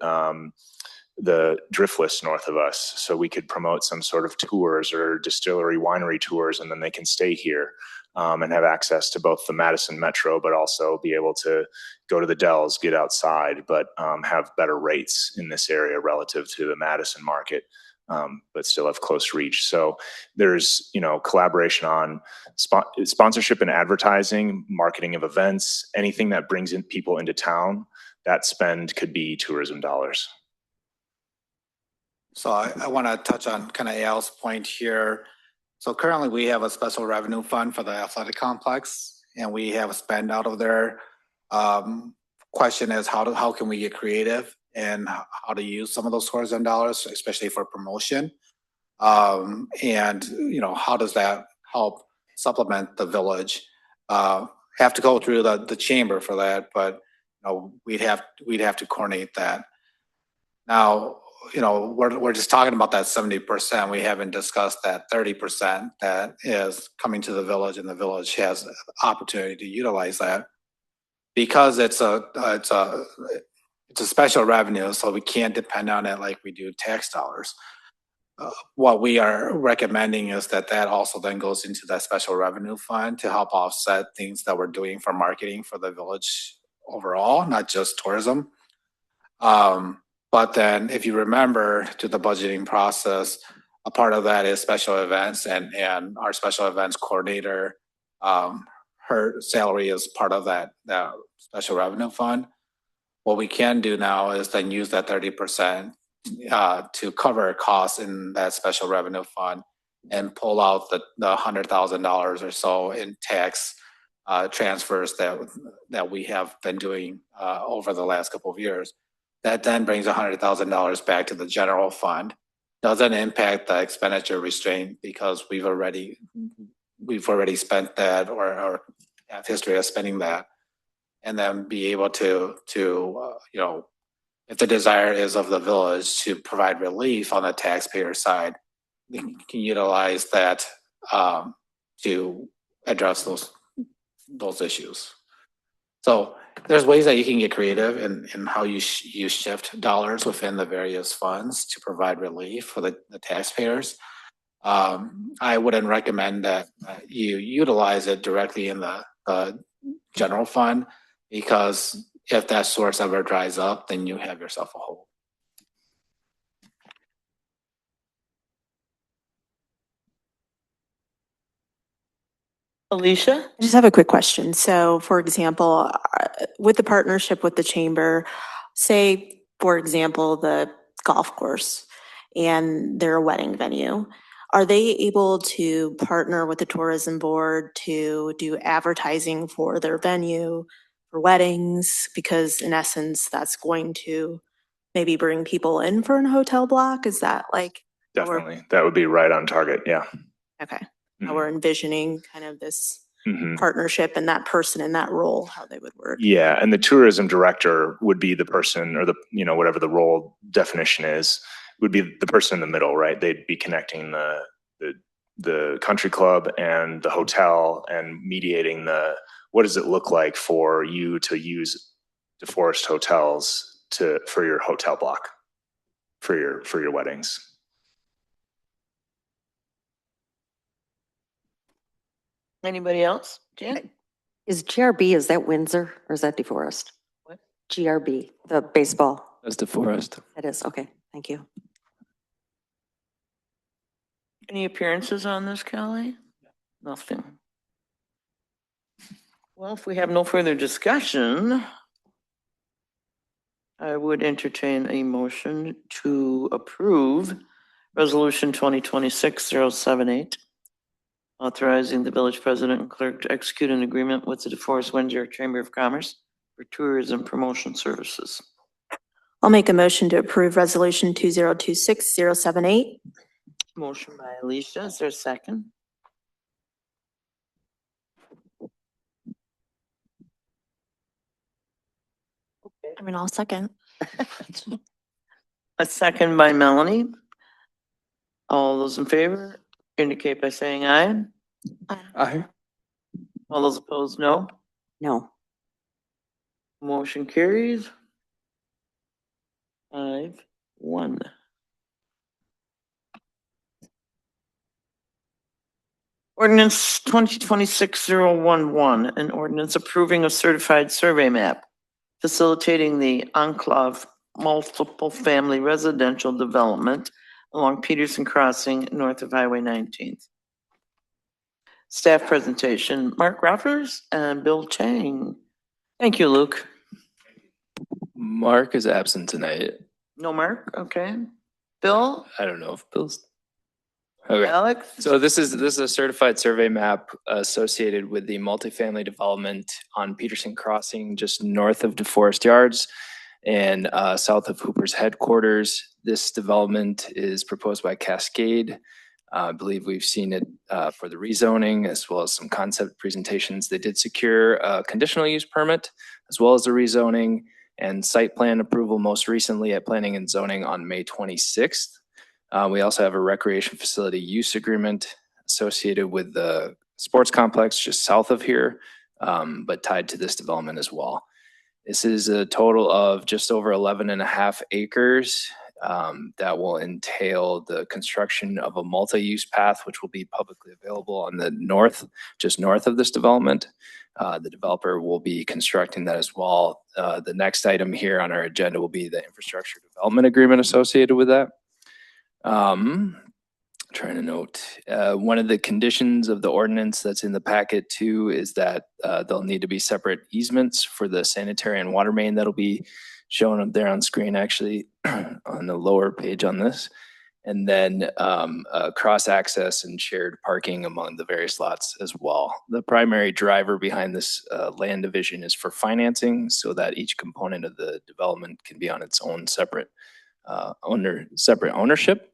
[SPEAKER 17] Driftless north of us. So we could promote some sort of tours or distillery winery tours, and then they can stay here and have access to both the Madison Metro, but also be able to go to the Dells, get outside, but have better rates in this area relative to the Madison market, but still have close reach. So there's, collaboration on sponsorship and advertising, marketing of events, anything that brings in people into town. That spend could be tourism dollars.
[SPEAKER 4] So I want to touch on kind of Al's point here. So currently we have a special revenue fund for the athletic complex, and we have a spend out of there. Question is how can we get creative and how to use some of those tourism dollars, especially for promotion? And how does that help supplement the village? Have to go through the chamber for that, but we'd have to coordinate that. Now, we're just talking about that 70%. We haven't discussed that 30% that is coming to the village, and the village has the opportunity to utilize that. Because it's a special revenue, so we can't depend on it like we do tax dollars. What we are recommending is that also then goes into that special revenue fund to help offset things that we're doing for marketing for the village overall, not just tourism. But then if you remember to the budgeting process, a part of that is special events, and our special events coordinator, her salary is part of that special revenue fund. What we can do now is then use that 30% to cover costs in that special revenue fund and pull out the $100,000 or so in tax transfers that we have been doing over the last couple of years. That then brings $100,000 back to the general fund. Doesn't impact the expenditure restraint because we've already spent that or have history of spending that, and then be able to if the desire is of the village to provide relief on the taxpayer side, we can utilize that to address those issues. So there's ways that you can get creative in how you shift dollars within the various funds to provide relief for the taxpayers. I wouldn't recommend that you utilize it directly in the general fund, because if that source ever dries up, then you have yourself a hole.
[SPEAKER 1] Alicia?
[SPEAKER 3] I just have a quick question. So for example, with the partnership with the chamber, say, for example, the golf course and they're a wedding venue, are they able to partner with the tourism board to do advertising for their venue for weddings? Because in essence, that's going to maybe bring people in for a hotel block. Is that like?
[SPEAKER 17] Definitely. That would be right on target. Yeah.
[SPEAKER 3] Okay. How we're envisioning kind of this
[SPEAKER 17] Mhm.
[SPEAKER 3] partnership and that person in that role, how they would work.
[SPEAKER 17] Yeah, and the tourism director would be the person, or whatever the role definition is, would be the person in the middle, right? They'd be connecting the country club and the hotel and mediating what does it look like for you to use DeForest Hotels for your hotel block, for your weddings.
[SPEAKER 1] Anybody else? Jan?
[SPEAKER 5] Is GRB, is that Windsor or is that DeForest?
[SPEAKER 1] What?
[SPEAKER 5] GRB, the baseball.
[SPEAKER 12] That's DeForest.
[SPEAKER 5] It is, okay, thank you.
[SPEAKER 1] Any appearances on this, Kelly? Nothing. Well, if we have no further discussion, I would entertain a motion to approve Resolution 2026-078, authorizing the village president and clerk to execute an agreement with the DeForest Windsor Chamber of Commerce for tourism promotion services.
[SPEAKER 3] I'll make a motion to approve resolution 2026-078.
[SPEAKER 1] Motion by Alicia, is there a second?
[SPEAKER 7] I mean, I'll second.
[SPEAKER 1] A second by Melanie. All those in favor indicate by saying aye.
[SPEAKER 8] Aye.
[SPEAKER 1] All those opposed, no.
[SPEAKER 5] No.
[SPEAKER 1] Motion carries. 5-1. Ordinance 2026-011, an ordinance approving a certified survey map facilitating the enclave multiple family residential development along Peterson Crossing north of Highway 19th. Staff presentation, Mark Ruffers and Bill Chang. Thank you, Luke.
[SPEAKER 12] Mark is absent tonight.
[SPEAKER 1] No Mark, okay. Bill?
[SPEAKER 12] I don't know if Bill's. Okay.
[SPEAKER 1] Alex?
[SPEAKER 12] So this is a certified survey map associated with the multifamily development on Peterson Crossing, just north of DeForest Yards and south of Hooper's headquarters. This development is proposed by Cascade. I believe we've seen it for the rezoning as well as some concept presentations. They did secure a conditional use permit as well as the rezoning, and site plan approval most recently at Planning and Zoning on May 26th. We also have a recreation facility use agreement associated with the sports complex just south of here, but tied to this development as well. This is a total of just over 11.5 acres that will entail the construction of a multi-use path, which will be publicly available on the north, just north of this development. The developer will be constructing that as well. The next item here on our agenda will be the infrastructure development agreement associated with that. Trying to note, one of the conditions of the ordinance that's in the packet too is that there'll need to be separate easements for the sanitary and water main. That'll be shown up there on screen, actually, on the lower page on this. And then cross access and shared parking among the various lots as well. The primary driver behind this land division is for financing, so that each component of the development can be on its own separate ownership.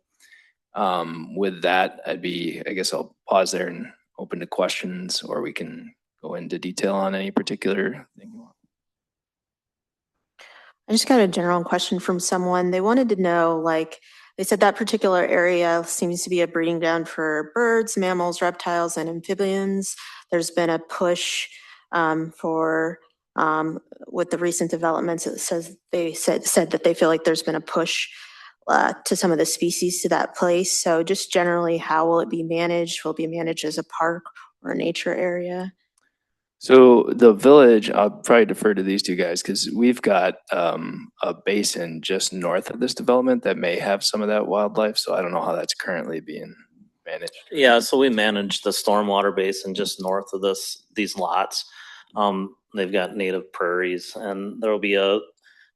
[SPEAKER 12] With that, I guess I'll pause there and open to questions, or we can go into detail on any particular thing you want.
[SPEAKER 3] I just got a general question from someone. They wanted to know, like, they said that particular area seems to be a breeding ground for birds, mammals, reptiles, and amphibians. There's been a push with the recent developments. It says they said that they feel like there's been a push to some of the species to that place. So just generally, how will it be managed? Will it be managed as a park or a nature area?
[SPEAKER 12] So the village, I'll probably defer to these two guys because we've got a basin just north of this development that may have some of that wildlife. So I don't know how that's currently being managed.
[SPEAKER 19] Yeah, so we manage the stormwater basin just north of these lots. They've got native prairies, and there'll be a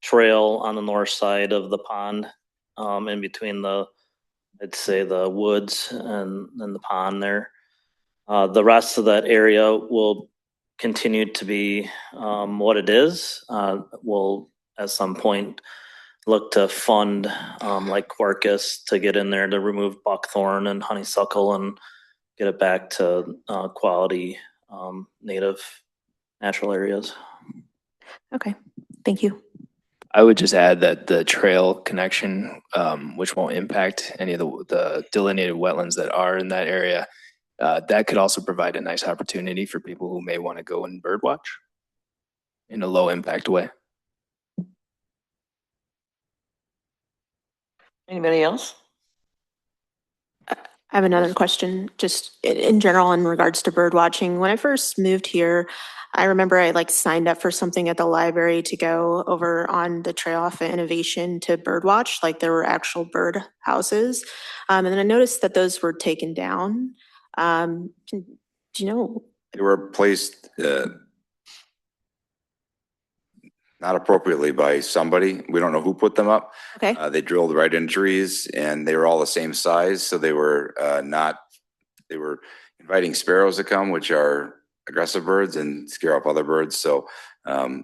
[SPEAKER 19] trail on the north side of the pond, in between I'd say the woods and the pond there. The rest of that area will continue to be what it is. We'll at some point look to fund like Quercus to get in there to remove buckthorn and honeysuckle and get it back to quality native natural areas.
[SPEAKER 3] Okay, thank you.
[SPEAKER 12] I would just add that the trail connection, which won't impact any of the delineated wetlands that are in that area, that could also provide a nice opportunity for people who may want to go and bird watch in a low impact way.
[SPEAKER 1] Anybody else?
[SPEAKER 3] I have another question, just in general in regards to bird watching. When I first moved here, I remember I signed up for something at the library to go over on the trail off of Innovation to bird watch. Like there were actual bird houses. And then I noticed that those were taken down. Do you know?
[SPEAKER 11] They were placed not appropriately by somebody. We don't know who put them up.
[SPEAKER 3] Okay.
[SPEAKER 11] They drilled right in trees, and they were all the same size, so they were they were inviting sparrows to come, which are aggressive birds, and scare off other birds. So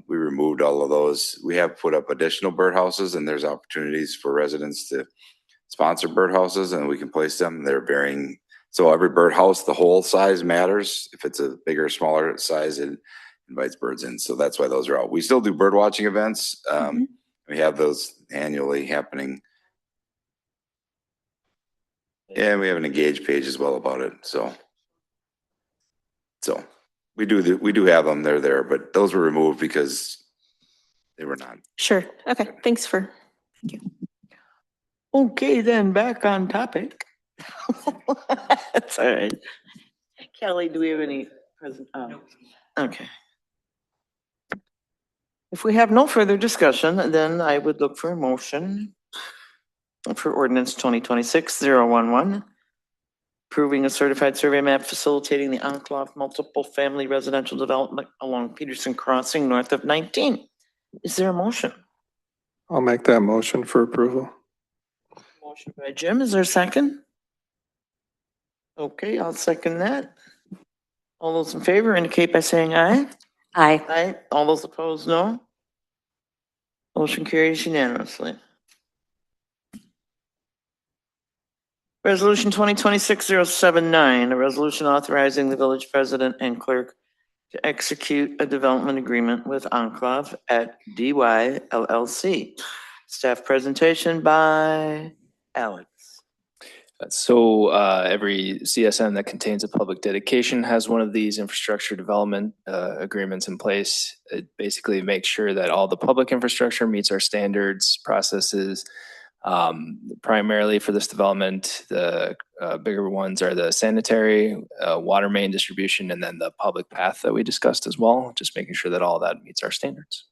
[SPEAKER 11] we removed all of those. We have put up additional birdhouses, and there's opportunities for residents to sponsor birdhouses, and we can place them. They're varying. So every birdhouse, the whole size matters. If it's a bigger or smaller size, it invites birds in. So that's why those are out. We still do bird watching events. We have those annually happening. And we have an engaged page as well about it. So we do have them. They're there, but those were removed because they were not.
[SPEAKER 3] Sure. Okay. Thank you.
[SPEAKER 1] Okay, then back on topic. That's all right. Kelly, do we have any present? Okay. If we have no further discussion, then I would look for a motion for ordinance 2026-011, approving a certified survey map facilitating the enclave multiple family residential development along Peterson Crossing north of 19. Is there a motion?
[SPEAKER 8] I'll make that motion for approval.
[SPEAKER 1] Motion by Jim, is there a second? Okay, I'll second that. All those in favor indicate by saying aye.
[SPEAKER 5] Aye.
[SPEAKER 1] Aye. All those opposed, no. Motion carries unanimously. Resolution 2026-079, a resolution authorizing the village president and clerk to execute a development agreement with Enclave at DY LLC. Staff presentation by Alex.
[SPEAKER 12] So every CSN that contains a public dedication has one of these infrastructure development agreements in place. It basically makes sure that all the public infrastructure meets our standards, processes. Primarily for this development, the bigger ones are the sanitary, water main distribution, and then the public path that we discussed as well, just making sure that all that meets our standards.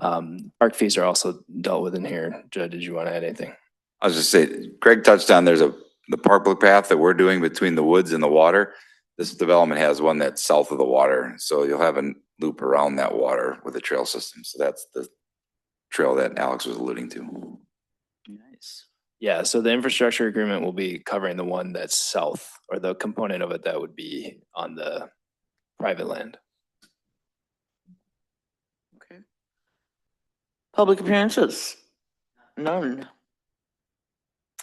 [SPEAKER 12] Park fees are also dealt with in here. Judd, did you want to add anything?
[SPEAKER 11] I was just saying, Greg touched on, the parkwood path that we're doing between the woods and the water. This development has one that's south of the water, so you'll have a loop around that water with a trail system. So that's the trail that Alex was alluding to.
[SPEAKER 12] Nice. Yeah, so the infrastructure agreement will be covering the one that's south, or the component of it that would be on the private land.
[SPEAKER 1] Okay. Public appearances? None.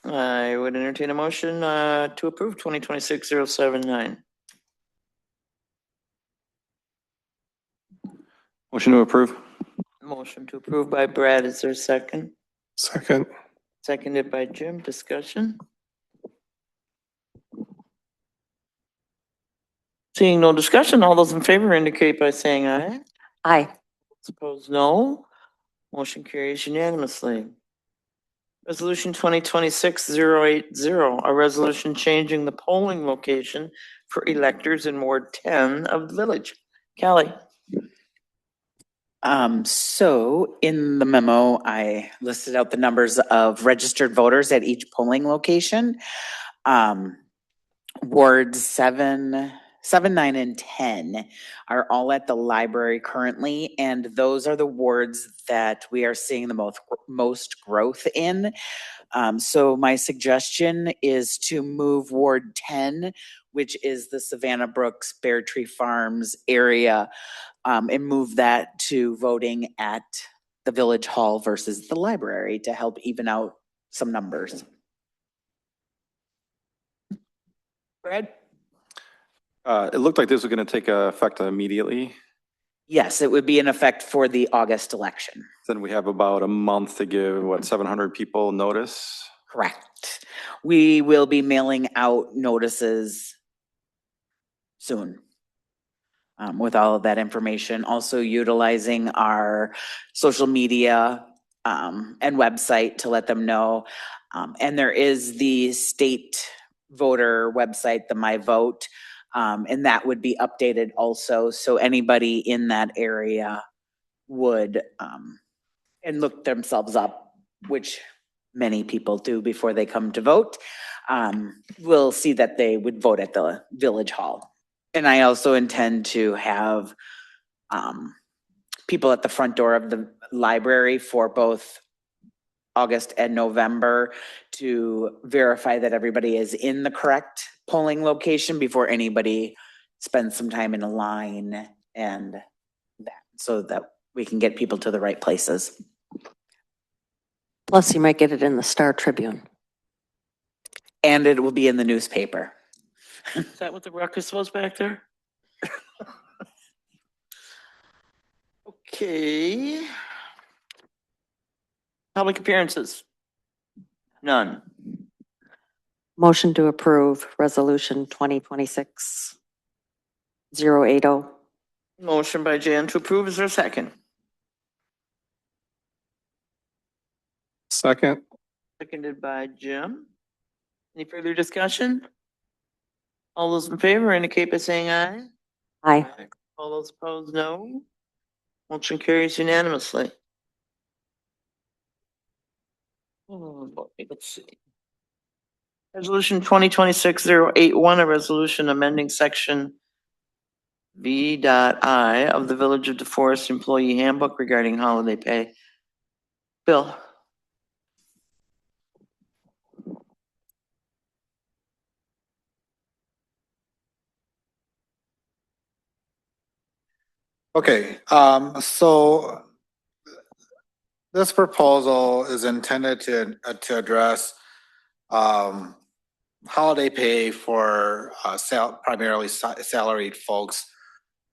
[SPEAKER 1] I would entertain a motion to approve 2026-079.
[SPEAKER 6] Motion to approve.
[SPEAKER 1] Motion to approve by Brad. Is there a second?
[SPEAKER 8] Second.
[SPEAKER 1] Seconded by Jim. Discussion? Seeing no discussion, all those in favor indicate by saying aye.
[SPEAKER 5] Aye.
[SPEAKER 1] Opposed, no. Motion carries unanimously. Resolution 2026-080, a resolution changing the polling location for electors in Ward 10 of the village. Callie.
[SPEAKER 9] So in the memo, I listed out the numbers of registered voters at each polling location. Wards 7, 9, and 10 are all at the library currently, and those are the wards that we are seeing the most growth in. So my suggestion is to move Ward 10, which is the Savannah Brooks, Bear Tree Farms area, and move that to voting at the Village Hall versus the library to help even out some numbers. Brad?
[SPEAKER 6] It looked like this was going to take effect immediately.
[SPEAKER 9] Yes, it would be in effect for the August election.
[SPEAKER 6] Then we have about a month to give, 700 people notice?
[SPEAKER 9] Correct. We will be mailing out notices soon with all of that information. Also utilizing our social media and website to let them know. And there is the state voter website, the My Vote, and that would be updated also. So anybody in that area would and look themselves up, which many people do before they come to vote, will see that they would vote at the Village Hall. And I also intend to have people at the front door of the library for both August and November to verify that everybody is in the correct polling location before anybody spends some time in a line and that, so that we can get people to the right places.
[SPEAKER 5] Plus, you might get it in the Star Tribune.
[SPEAKER 9] And it will be in the newspaper.
[SPEAKER 1] Is that what the ruckus was back there? Okay. Public appearances? None.
[SPEAKER 5] Motion to approve resolution 2026-080.
[SPEAKER 1] Motion by Jan to approve. Is there a second?
[SPEAKER 8] Second.
[SPEAKER 1] Seconded by Jim. Any further discussion? All those in favor indicate by saying aye.
[SPEAKER 5] Aye.
[SPEAKER 1] All those opposed, no. Motion carries unanimously. Let's see. Resolution 2026-081, a resolution amending section V.I of the Village of DeForest Employee Handbook regarding holiday pay. Bill.
[SPEAKER 4] Okay, so this proposal is intended to address holiday pay for primarily salaried folks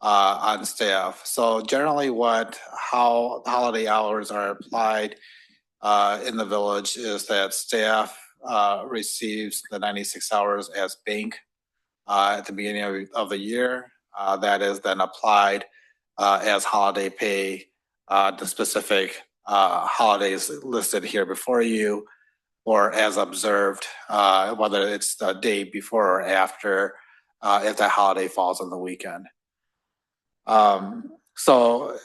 [SPEAKER 4] on staff. So generally how holiday hours are applied in the village is that staff receives the 96 hours as bank at the beginning of the year. That is then applied as holiday pay, the specific holidays listed here before you, or as observed, whether it's the day before or after, if that holiday falls on the weekend. So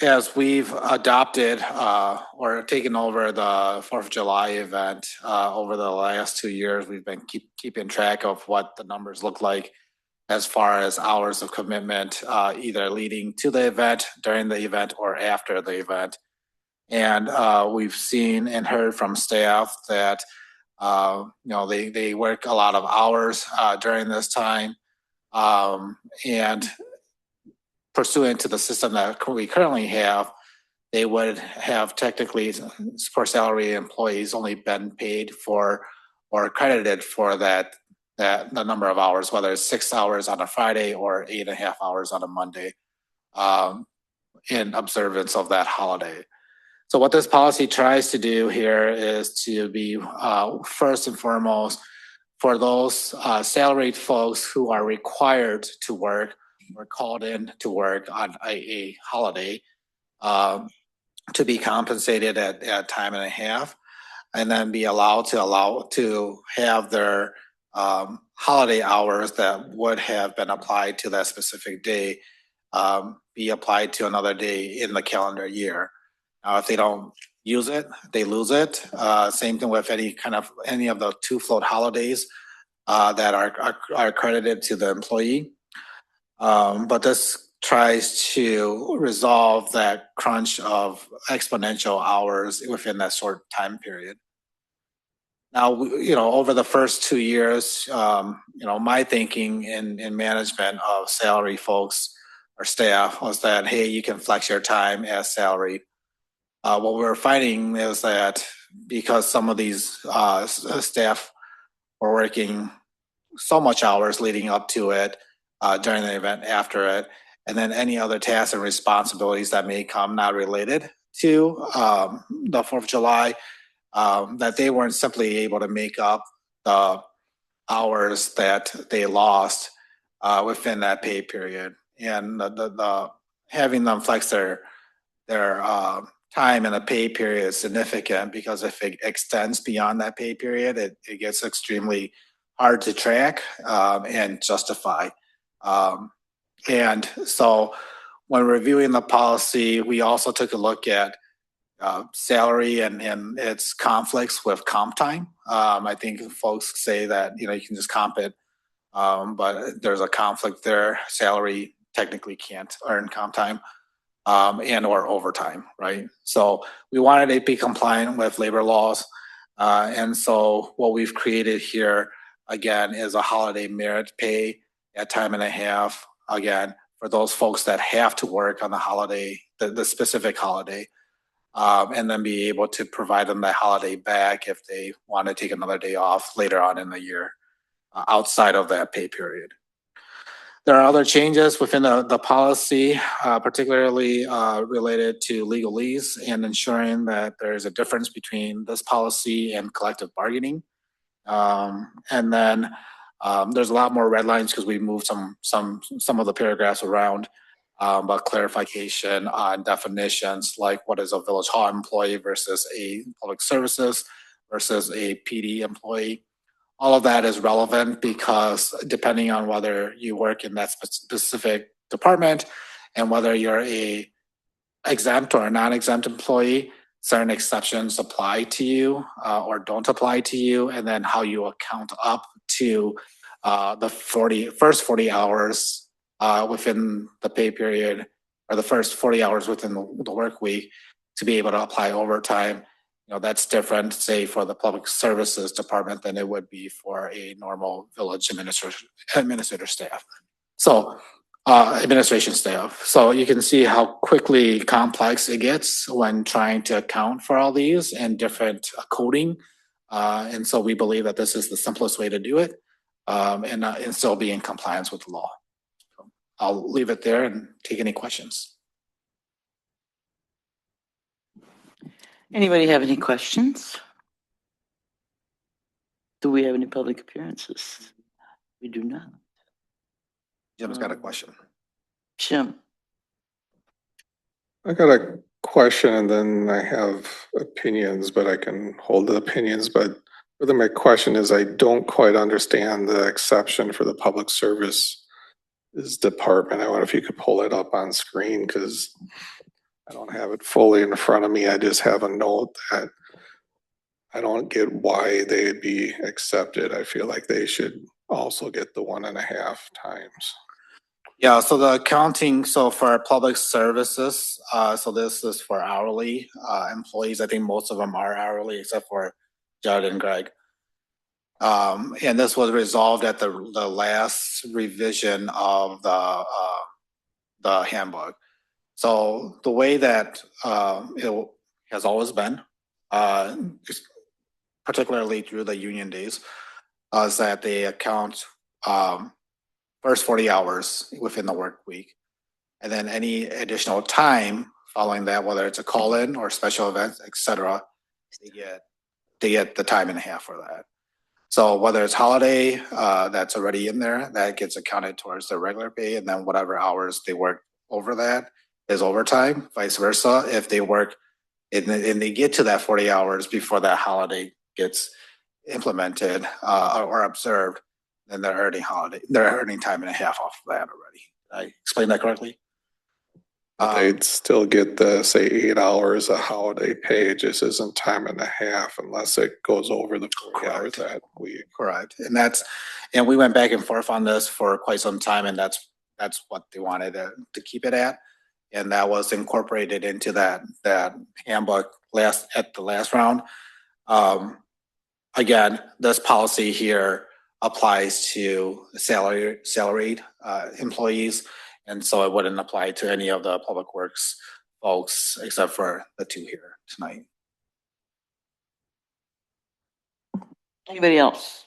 [SPEAKER 4] as we've adopted or taken over the 4th of July event over the last 2 years, we've been keeping track of what the numbers look like as far as hours of commitment, either leading to the event, during the event, or after the event. And we've seen and heard from staff that they work a lot of hours during this time, and pursuant to the system that we currently have, they would have technically, for salary employees, only been paid for or credited for the number of hours, whether it's 6 hours on a Friday or 8.5 hours on a Monday, in observance of that holiday. So what this policy tries to do here is to be first and foremost for those salaried folks who are required to work or called in to work on a holiday, to be compensated at time and a half, and then be allowed to have their holiday hours that would have been applied to that specific day be applied to another day in the calendar year. Now, if they don't use it, they lose it. Same thing with any of the 2 float holidays that are credited to the employee. But this tries to resolve that crunch of exponential hours within that short time period. Now, over the first 2 years, my thinking in management of salary folks or staff was that, hey, you can flex your time as salary. What we're finding is that because some of these staff were working so much hours leading up to it, during the event, after it, and then any other tasks and responsibilities that may come not related to the 4th of July, that they weren't simply able to make up the hours that they lost within that pay period. And the having them flex their time in a pay period is significant, because if it extends beyond that pay period, it gets extremely hard to track and justify. And so when reviewing the policy, we also took a look at salary and its conflicts with comp time. I think folks say that, you can just comp it, but there's a conflict there. Salary technically can't earn comp time and or overtime, right? So we wanted it to be compliant with labor laws. And so what we've created here, again, is a holiday merit pay at time and a half, again, for those folks that have to work on the holiday, the specific holiday, and then be able to provide them that holiday back if they want to take another day off later on in the year, outside of that pay period. There are other changes within the policy, particularly related to legalese and ensuring that there's a difference between this policy and collective bargaining. And then there's a lot more red lines because we moved some of the paragraphs around, but clarification on definitions, like what is a village hall employee versus a public services versus a PD employee. All of that is relevant because depending on whether you work in that specific department and whether you're a exempt or a non-exempt employee, certain exceptions apply to you or don't apply to you, and then how you account up to the first 40 hours within the pay period, or the first 40 hours within the work week, to be able to apply overtime. That's different, say, for the public services department than it would be for a normal village administrator staff. So administration staff. So you can see how quickly complex it gets when trying to account for all these and different coding. And so we believe that this is the simplest way to do it, and still be in compliance with the law. I'll leave it there and take any questions.
[SPEAKER 1] Anybody have any questions? Do we have any public appearances? We do not.
[SPEAKER 4] Jim's got a question.
[SPEAKER 1] Jim,
[SPEAKER 8] I got a question and then I have opinions, but I can hold the opinions. But really my question is, I don't quite understand the exception for the public services department. I wonder if you could pull it up on screen because I don't have it fully in front of me. I just have a note that I don't get why they'd be accepted. I feel like they should also get the 1.5 times.
[SPEAKER 4] Yeah, so the accounting, so for public services, so this is for hourly employees. I think most of them are hourly except for Jared and Greg. And this was resolved at the last revision of the handbook. So the way that it has always been, particularly through the union days, is that they account first 40 hours within the work week. And then any additional time following that, whether it's a call-in or special events, et cetera, they get the time and a half for that. So whether it's holiday, that's already in there, that gets accounted towards their regular pay, and then whatever hours they work over that is overtime, vice versa. If they work and they get to that 40 hours before that holiday gets implemented or observed, then they're earning time and a half off of that already. Did I explain that correctly?
[SPEAKER 8] They'd still get the, say, 8 hours of holiday pay. It just isn't time and a half unless it goes over the 40 hours that week.
[SPEAKER 4] Correct. And we went back and forth on this for quite some time, and that's what they wanted to keep it at. And that was incorporated into that handbook at the last round. Again, this policy here applies to salaried employees. And so it wouldn't apply to any of the public works folks except for the two here tonight.
[SPEAKER 1] anybody else?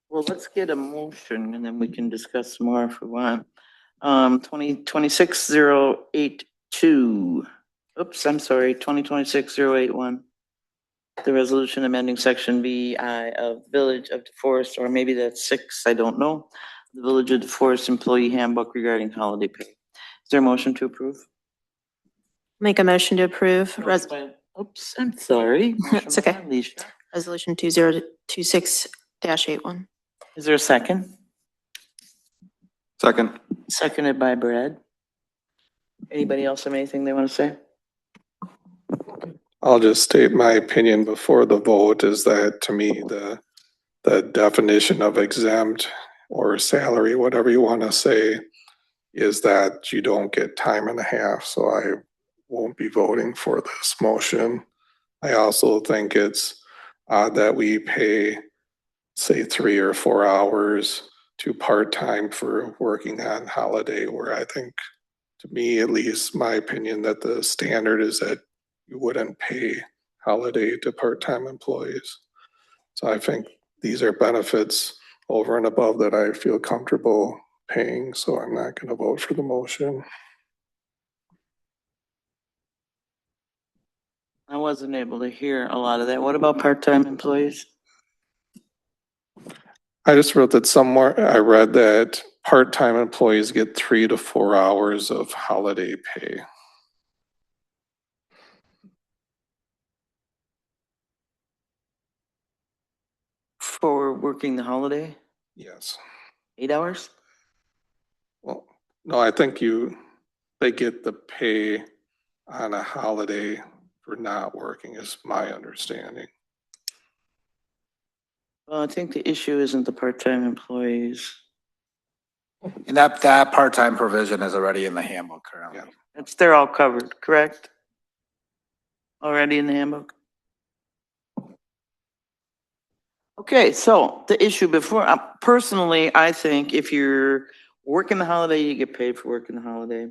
[SPEAKER 1] Well, let's get a motion and then we can discuss more if we want. 2026-082. Oops, I'm sorry, 2026-081. The resolution amending section BI of Village of DeForest, or maybe that's 6, I don't know. The Village of DeForest Employee Handbook regarding holiday pay. Is there a motion to approve?
[SPEAKER 3] Make a motion to approve.
[SPEAKER 1] Oops, I'm sorry.
[SPEAKER 3] It's okay. Resolution 2026-81.
[SPEAKER 1] Is there a second?
[SPEAKER 6] Second.
[SPEAKER 1] Seconded by Brad. Anybody else have anything they want to say?
[SPEAKER 8] I'll just state my opinion before the vote is that to me, the definition of exempt or salary, whatever you want to say, is that you don't get time and a half. So I won't be voting for this motion. I also think it's odd that we pay, say, 3 or 4 hours to part-time for working on holiday, where I think, to me, at least my opinion, that the standard is that you wouldn't pay holiday to part-time employees. So I think these are benefits over and above that I feel comfortable paying, so I'm not going to vote for the motion.
[SPEAKER 1] I wasn't able to hear a lot of that. What about part-time employees?
[SPEAKER 8] I just wrote that somewhere, I read that part-time employees get 3 to 4 hours of holiday pay.
[SPEAKER 1] For working the holiday?
[SPEAKER 8] Yes.
[SPEAKER 1] 8 hours?
[SPEAKER 8] Well, no, I think they get the pay on a holiday for not working is my understanding.
[SPEAKER 1] Well, I think the issue isn't the part-time employees.
[SPEAKER 4] And that part-time provision is already in the handbook currently.
[SPEAKER 1] They're all covered, correct? Already in the handbook? Okay, so the issue before, personally, I think if you're working the holiday, you get paid for working the holiday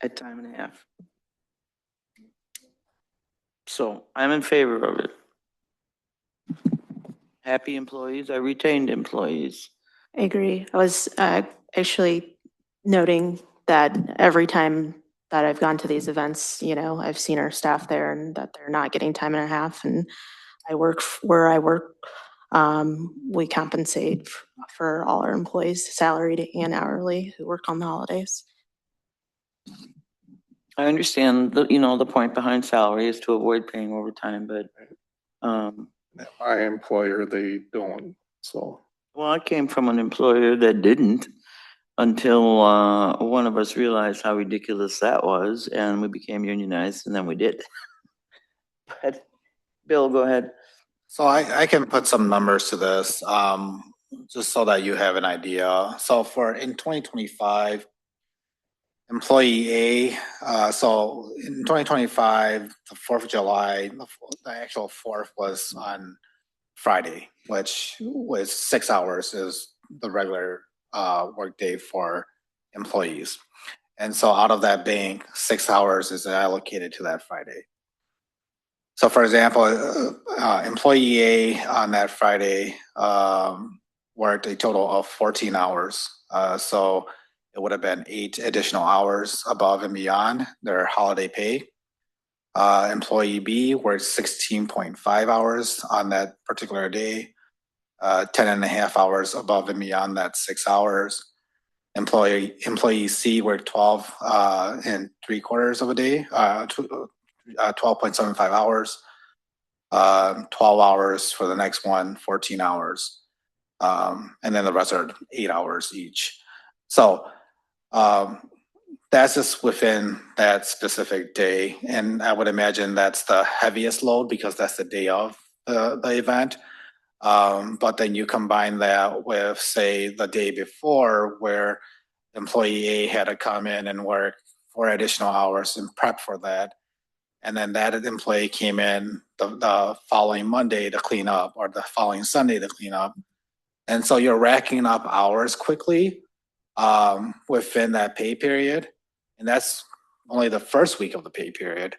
[SPEAKER 1] at time and a half. So I'm in favor of it. Happy employees are retained employees.
[SPEAKER 3] I agree. I was actually noting that every time that I've gone to these events, I've seen our staff there and that they're not getting time and a half. And where I work, we compensate for all our employees, salaried and hourly, who work on the holidays.
[SPEAKER 1] I understand the point behind salary is to avoid paying overtime, but,
[SPEAKER 8] My employer, they don't, so.
[SPEAKER 1] well, I came from an employer that didn't until, one of us realized how ridiculous that was and we became unionized and then we did. But Bill, go ahead.
[SPEAKER 4] So I can put some numbers to this, just so that you have an idea. So in 2025, employee A, so in 2025, the 4th of July, the actual 4th was on Friday, which was 6 hours is the regular workday for employees. And so out of that bank, 6 hours is allocated to that Friday. So for example, employee A on that Friday worked a total of 14 hours. So it would have been 8 additional hours above and beyond their holiday pay. Employee B worked 16.5 hours on that particular day, 10.5 hours above and beyond that 6 hours. Employee C worked 12 and 3/4 of a day, 12.75 hours, 12 hours for the next one, 14 hours. And then the rest are 8 hours each. So that's just within that specific day. And I would imagine that's the heaviest load because that's the day of the event. But then you combine that with, say, the day before where employee A had to come in and work 4 additional hours and prep for that. And then that employee came in the following Monday to clean up or the following Sunday to clean up. And so you're racking up hours quickly within that pay period. And that's only the first week of the pay period.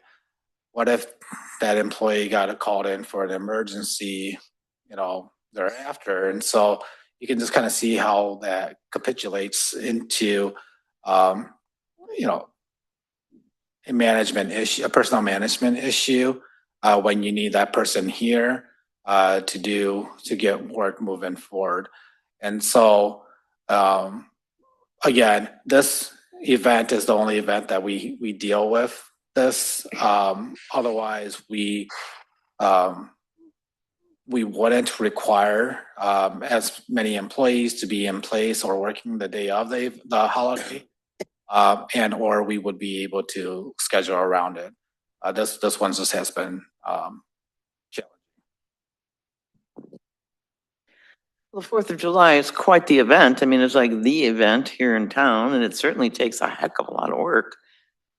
[SPEAKER 4] What if that employee got called in for an emergency, thereafter? And so you can just kind of see how that capitulates into, a management issue, a personnel management issue, when you need that person here to get work moving forward. And so, again, this event is the only event that we deal with this. Otherwise, we wouldn't require as many employees to be in place or working the day of the holiday. And or we would be able to schedule around it. This one just has been challenging.
[SPEAKER 1] The 4th of July is quite the event. I mean, it's like the event here in town, and it certainly takes a heck of a lot of work.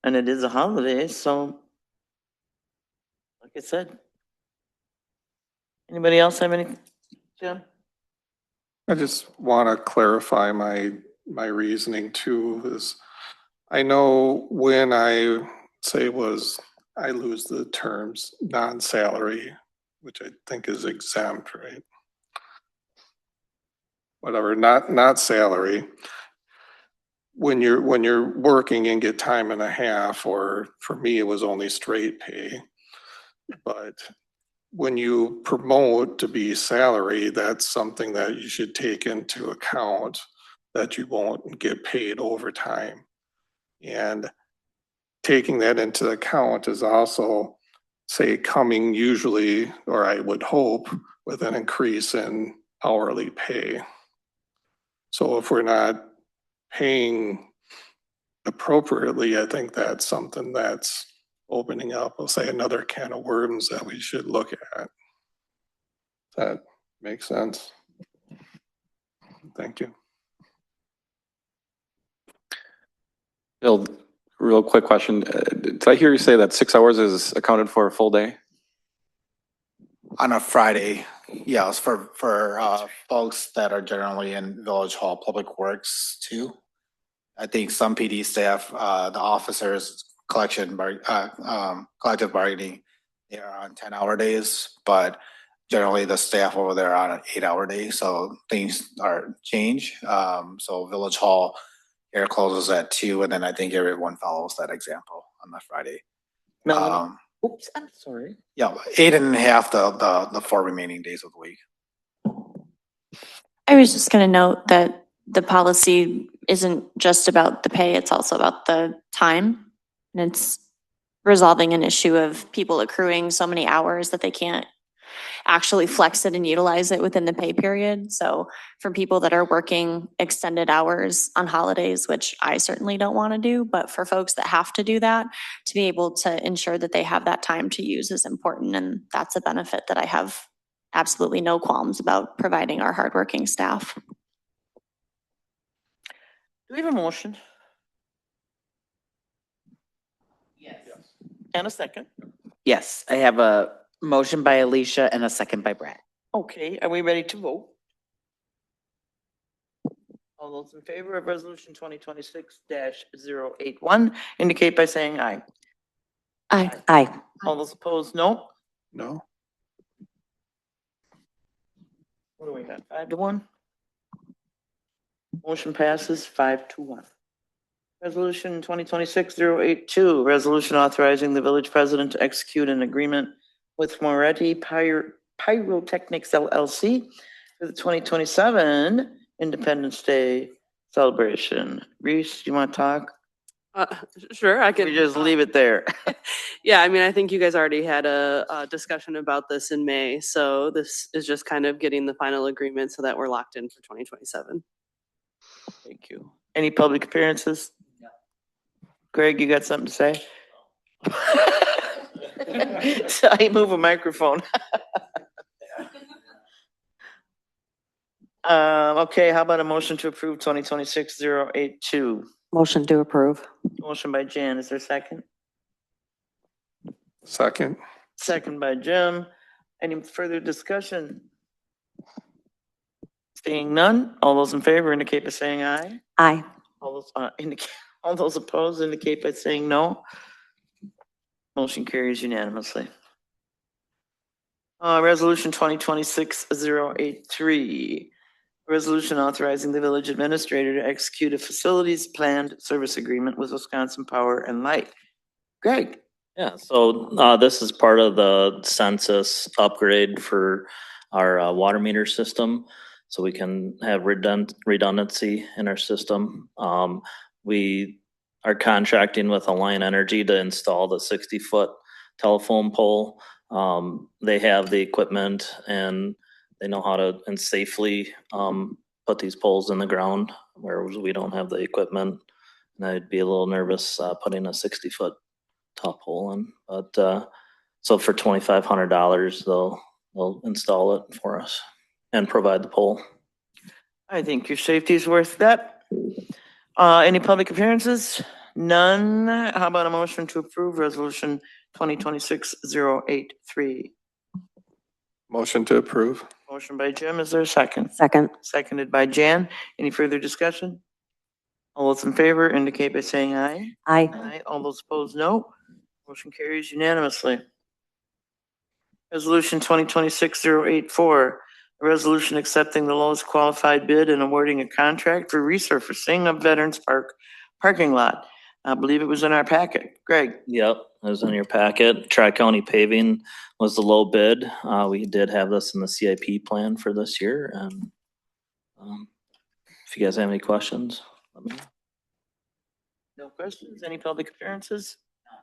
[SPEAKER 1] And it is a holiday, so like I said. Anybody else have anything? Jim?
[SPEAKER 8] I just want to clarify my reasoning too is I know when I lose the terms non-salary, which I think is exempt, right? Whatever, not salary. When you're working and get time and a half, or for me, it was only straight pay. But when you promote to be salary, that's something that you should take into account, that you won't get paid overtime. And taking that into account is also, say, coming usually, or I would hope, with an increase in hourly pay. So if we're not paying appropriately, I think that's something that's opening up, I'll say, another can of worms that we should look at. That makes sense. Thank you.
[SPEAKER 6] Bill, real quick question. Did I hear you say that 6 hours is accounted for a full day?
[SPEAKER 4] On a Friday, yes, for folks that are generally in Village Hall Public Works too. I think some PD staff, the officers, collective bargaining, they are on 10-hour days, but generally the staff over there are on an 8-hour day, so things are change. So Village Hall here closes at 2, and then I think everyone follows that example on the Friday.
[SPEAKER 1] Melanie? Oops, I'm sorry.
[SPEAKER 4] Yeah, 8.5 the 4 remaining days of the week.
[SPEAKER 7] I was just going to note that the policy isn't just about the pay, it's also about the time. And it's resolving an issue of people accruing so many hours that they can't actually flex it and utilize it within the pay period. So for people that are working extended hours on holidays, which I certainly don't want to do, but for folks that have to do that, to be able to ensure that they have that time to use is important. And that's a benefit that I have absolutely no qualms about providing our hardworking staff.
[SPEAKER 1] Do we have a motion? Yes. And a second?
[SPEAKER 9] Yes, I have a motion by Alicia and a second by Brad.
[SPEAKER 1] Okay, are we ready to vote? All those in favor of resolution 2026-081 indicate by saying aye.
[SPEAKER 7] Aye.
[SPEAKER 5] Aye.
[SPEAKER 1] All those opposed, no.
[SPEAKER 8] No?
[SPEAKER 1] What do we got? 5-1? Motion passes 5-1. Resolution 2026-082, resolution authorizing the village president to execute an agreement with Moretti Pyrotechnics LLC for the 2027 Independence Day celebration. Reese, you want to talk?
[SPEAKER 13] Sure, I can.
[SPEAKER 1] We just leave it there.
[SPEAKER 13] Yeah, I mean, I think you guys already had a discussion about this in May, so this is just kind of getting the final agreement so that we're locked in for 2027.
[SPEAKER 1] Thank you. Any public appearances? Greg, you got something to say? So I move a microphone. Okay, how about a motion to approve 2026-082?
[SPEAKER 5] Motion to approve.
[SPEAKER 1] Motion by Jan, is there a second?
[SPEAKER 8] Second?
[SPEAKER 1] Second by Jim. Any further discussion? Seeing none, all those in favor indicate by saying aye.
[SPEAKER 5] Aye.
[SPEAKER 1] All those opposed indicate by saying no. Motion carries unanimously. Resolution 2026-083. Resolution authorizing the village administrator to execute a facilities planned service agreement with Wisconsin Power and Light. Greg?
[SPEAKER 19] Yeah, so this is part of the census upgrade for our water meter system, so we can have redundancy in our system. We are contracting with Alliant Energy to install the 60-foot telephone pole. They have the equipment and they know how to and safely put these poles in the ground, whereas we don't have the equipment. And I'd be a little nervous putting a 60-foot top pole in, but so for $2,500, they'll install it for us and provide the pole.
[SPEAKER 1] I think your safety is worth that. Any public appearances? None. How about a motion to approve resolution 2026-083?
[SPEAKER 8] Motion to approve?
[SPEAKER 1] Motion by Jim, is there a second?
[SPEAKER 5] Second.
[SPEAKER 1] Seconded by Jan. Any further discussion? All those in favor indicate by saying aye.
[SPEAKER 5] Aye.
[SPEAKER 1] Aye. All those opposed, no. Motion carries unanimously. Resolution 2026-084, a resolution accepting the lowest qualified bid and awarding a contract for resurfacing of Veterans Park parking lot. I believe it was in our packet. Greg?
[SPEAKER 19] Yep, it was in your packet. Tri-County Paving was the low bid. We did have this in the CIP plan for this year, and if you guys have any questions, let me know.
[SPEAKER 1] No questions? Any public appearances?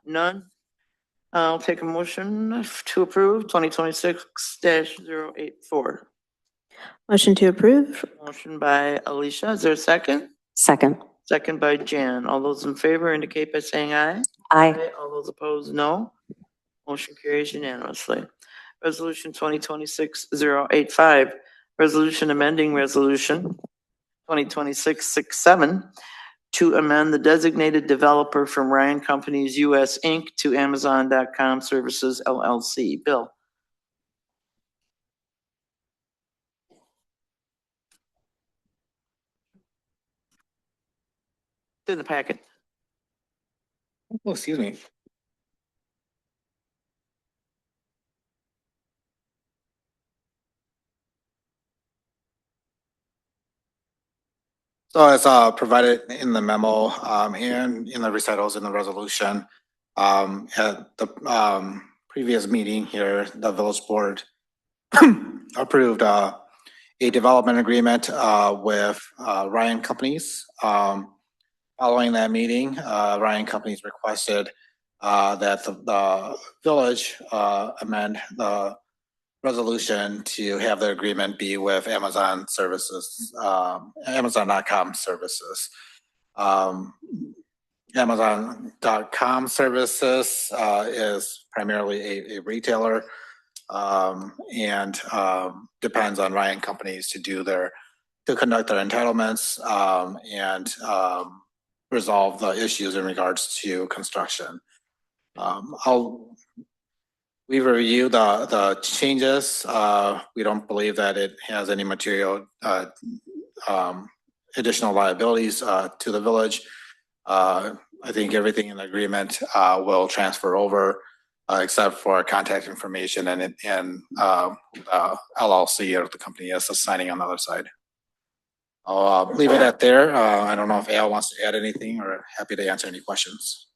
[SPEAKER 1] None? I'll take a motion to approve 2026-084.
[SPEAKER 3] Motion to approve.
[SPEAKER 1] Motion by Alicia. Is there a second?
[SPEAKER 5] Second.
[SPEAKER 1] Second by Jan. All those in favor indicate by saying aye.
[SPEAKER 5] Aye.
[SPEAKER 1] All those opposed, no. Motion carries unanimously. Resolution 2026-085, resolution amending resolution 2026-67 to amend the designated developer from Ryan Companies US Inc. to Amazon.com Services LLC. Bill? In the packet.
[SPEAKER 4] Oh, excuse me. So it's provided in the memo and in the recitals in the resolution. At the previous meeting here, the village board approved a development agreement with Ryan Companies. Following that meeting, Ryan Companies requested that the village amend the resolution to have the agreement be with Amazon services, Amazon.com services. Amazon.com services is primarily a retailer and depends on Ryan Companies to conduct their entitlements and resolve the issues in regards to construction. We've reviewed the changes. We don't believe that it has any material additional liabilities to the village. I think everything in the agreement will transfer over except for contact information and LLC or the company is signing on the other side. I'll leave it at there. I don't know if Al wants to add anything or happy to answer any questions.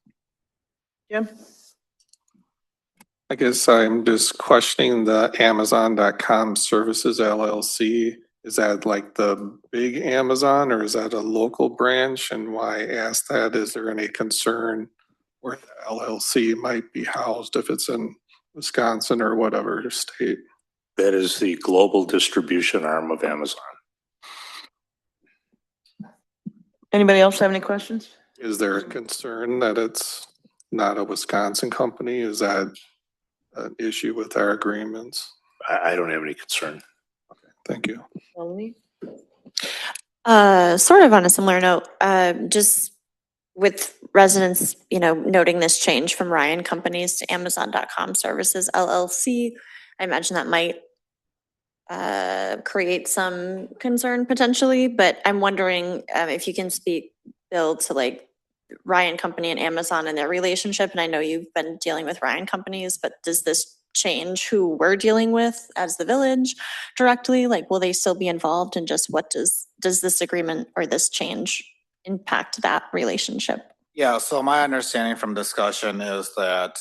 [SPEAKER 1] Jim?
[SPEAKER 8] I guess I'm just questioning the Amazon.com services LLC. Is that like the big Amazon or is that a local branch? And why I ask that, is there any concern where the LLC might be housed if it's in Wisconsin or whatever state?
[SPEAKER 18] That is the global distribution arm of Amazon.
[SPEAKER 1] Anybody else have any questions?
[SPEAKER 8] Is there a concern that it's not a Wisconsin company? Is that an issue with our agreements?
[SPEAKER 18] I don't have any concern.
[SPEAKER 8] Thank you.
[SPEAKER 1] Melanie?
[SPEAKER 7] Sort of on a similar note, just with residents, noting this change from Ryan Companies to Amazon.com Services LLC, I imagine that might create some concern potentially, but I'm wondering if you can speak, Bill, to like Ryan Company and Amazon and their relationship. And I know you've been dealing with Ryan Companies, but does this change who we're dealing with as the village directly? Like, will they still be involved? And just what does this agreement or this change impact that relationship?
[SPEAKER 4] Yeah, so my understanding from discussion is that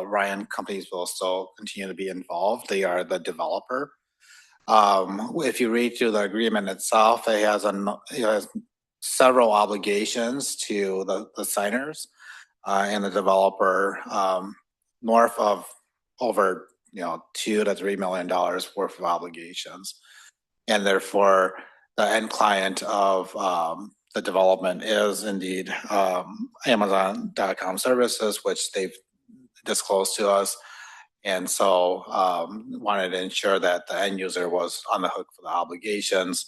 [SPEAKER 4] Ryan Companies will still continue to be involved. They are the developer. If you read through the agreement itself, it has several obligations to the signers and the developer north of over $2 to $3 million worth of obligations, and therefore the end client of the development is indeed Amazon.com services, which they've disclosed to us. And so wanted to ensure that the end user was on the hook for the obligations.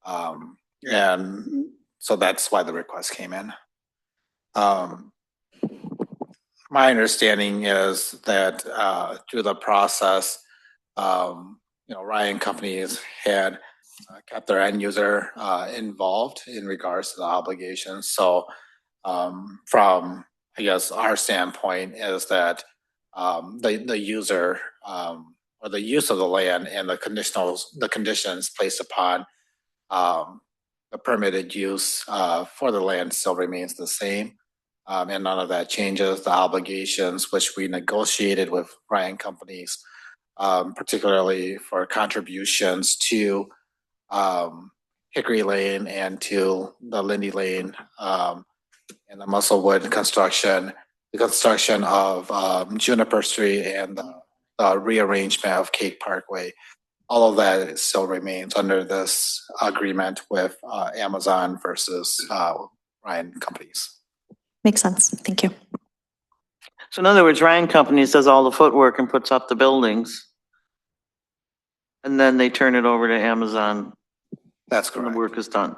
[SPEAKER 4] And so that's why the request came in. My understanding is that through the process, Ryan Companies had kept their end user involved in regards to the obligations. So from, I guess, our standpoint is that the user or the use of the land and the conditions placed upon the permitted use for the land still remains the same. And none of that changes. The obligations which we negotiated with Ryan Companies, particularly for contributions to Hickory Lane and to the Lindy Lane and the Musselwood construction, the construction of Juniper Street and the rearrangement of Cake Parkway. All of that still remains under this agreement with Amazon versus Ryan Companies.
[SPEAKER 7] Makes sense. Thank you.
[SPEAKER 1] So in other words, Ryan Companies does all the footwork and puts up the buildings. And then they turn it over to Amazon.
[SPEAKER 4] That's
[SPEAKER 1] correct. When the work is done.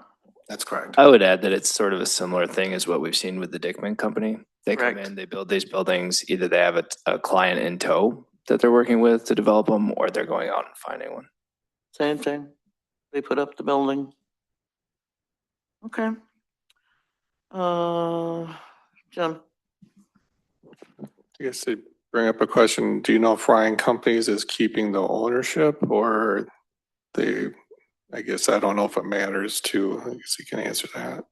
[SPEAKER 4] That's correct.
[SPEAKER 12] I would add that it's sort of a similar thing as what we've seen with the Dickman Company. They
[SPEAKER 1] Correct.
[SPEAKER 12] come in, they build these buildings, either they have a client in tow that they're working with to develop them, or they're going out and finding one.
[SPEAKER 1] Same thing. They put up the building. Okay. Jim?
[SPEAKER 8] I guess they bring up a question. Do you know if Ryan Companies is keeping the ownership or they I guess I don't know if it matters too. I guess you can answer that.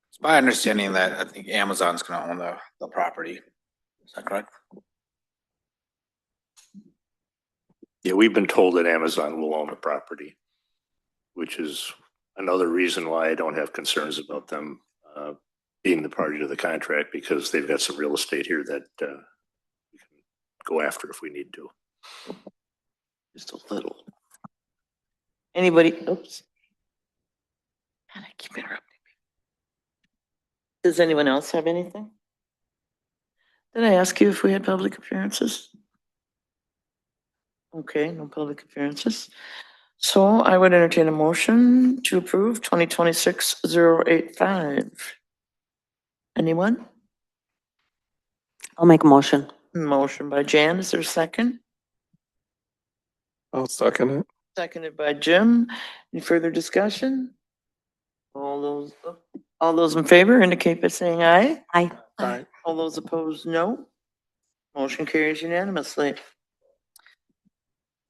[SPEAKER 4] It's my understanding that I think Amazon's gonna own the property. Is that correct?
[SPEAKER 18] Yeah, we've been told that Amazon will own the property, which is another reason why I don't have concerns about them being the party to the contract, because they've got some real estate here that we can go after if we need to.
[SPEAKER 1] Just a little. Anybody, oops. God, I keep interrupting. Does anyone else have anything? Did I ask you if we had public appearances? Okay, no public appearances. So I would entertain a motion to approve 2026-085. Anyone?
[SPEAKER 5] I'll make a motion.
[SPEAKER 1] Motion by Jan, is there a second?
[SPEAKER 8] I'll second it.
[SPEAKER 1] Seconded by Jim. Any further discussion? All those in favor indicate by saying aye.
[SPEAKER 5] Aye.
[SPEAKER 8] Aye.
[SPEAKER 1] All those opposed, no. Motion carries unanimously.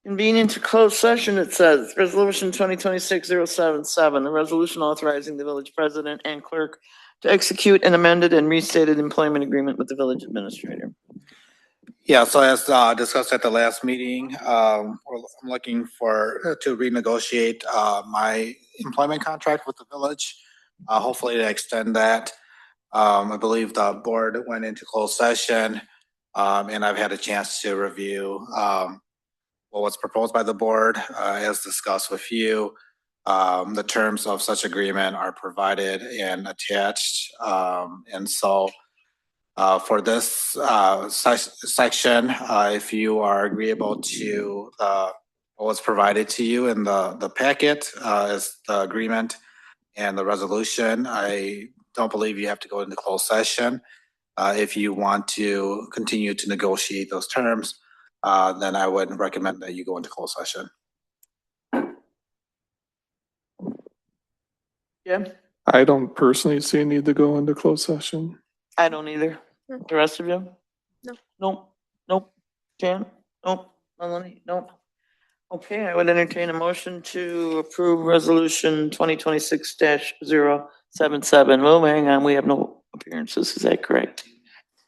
[SPEAKER 1] Convene into closed session, it says, Resolution 2026-077, the resolution authorizing the village president and clerk to execute an amended and restated employment agreement with the village administrator.
[SPEAKER 4] Yeah, so as discussed at the last meeting, I'm looking to renegotiate my employment contract with the village, hopefully to extend that. I believe the board went into closed session, and I've had a chance to review what was proposed by the board, as discussed with you. The terms of such agreement are provided and attached, and so for this section, if you are agreeable to what was provided to you in the packet, is the agreement and the resolution. I don't believe you have to go into closed session. If you want to continue to negotiate those terms, then I would recommend that you go into closed session.
[SPEAKER 1] Yeah,
[SPEAKER 8] I don't personally see a need to go into closed session.
[SPEAKER 1] I don't either. The rest of you?
[SPEAKER 13] No.
[SPEAKER 1] Nope, nope. Jan? Nope. Melanie? Nope. Okay, I would entertain a motion to approve resolution 2026-077. Well, hang on, we have no appearances, is that correct?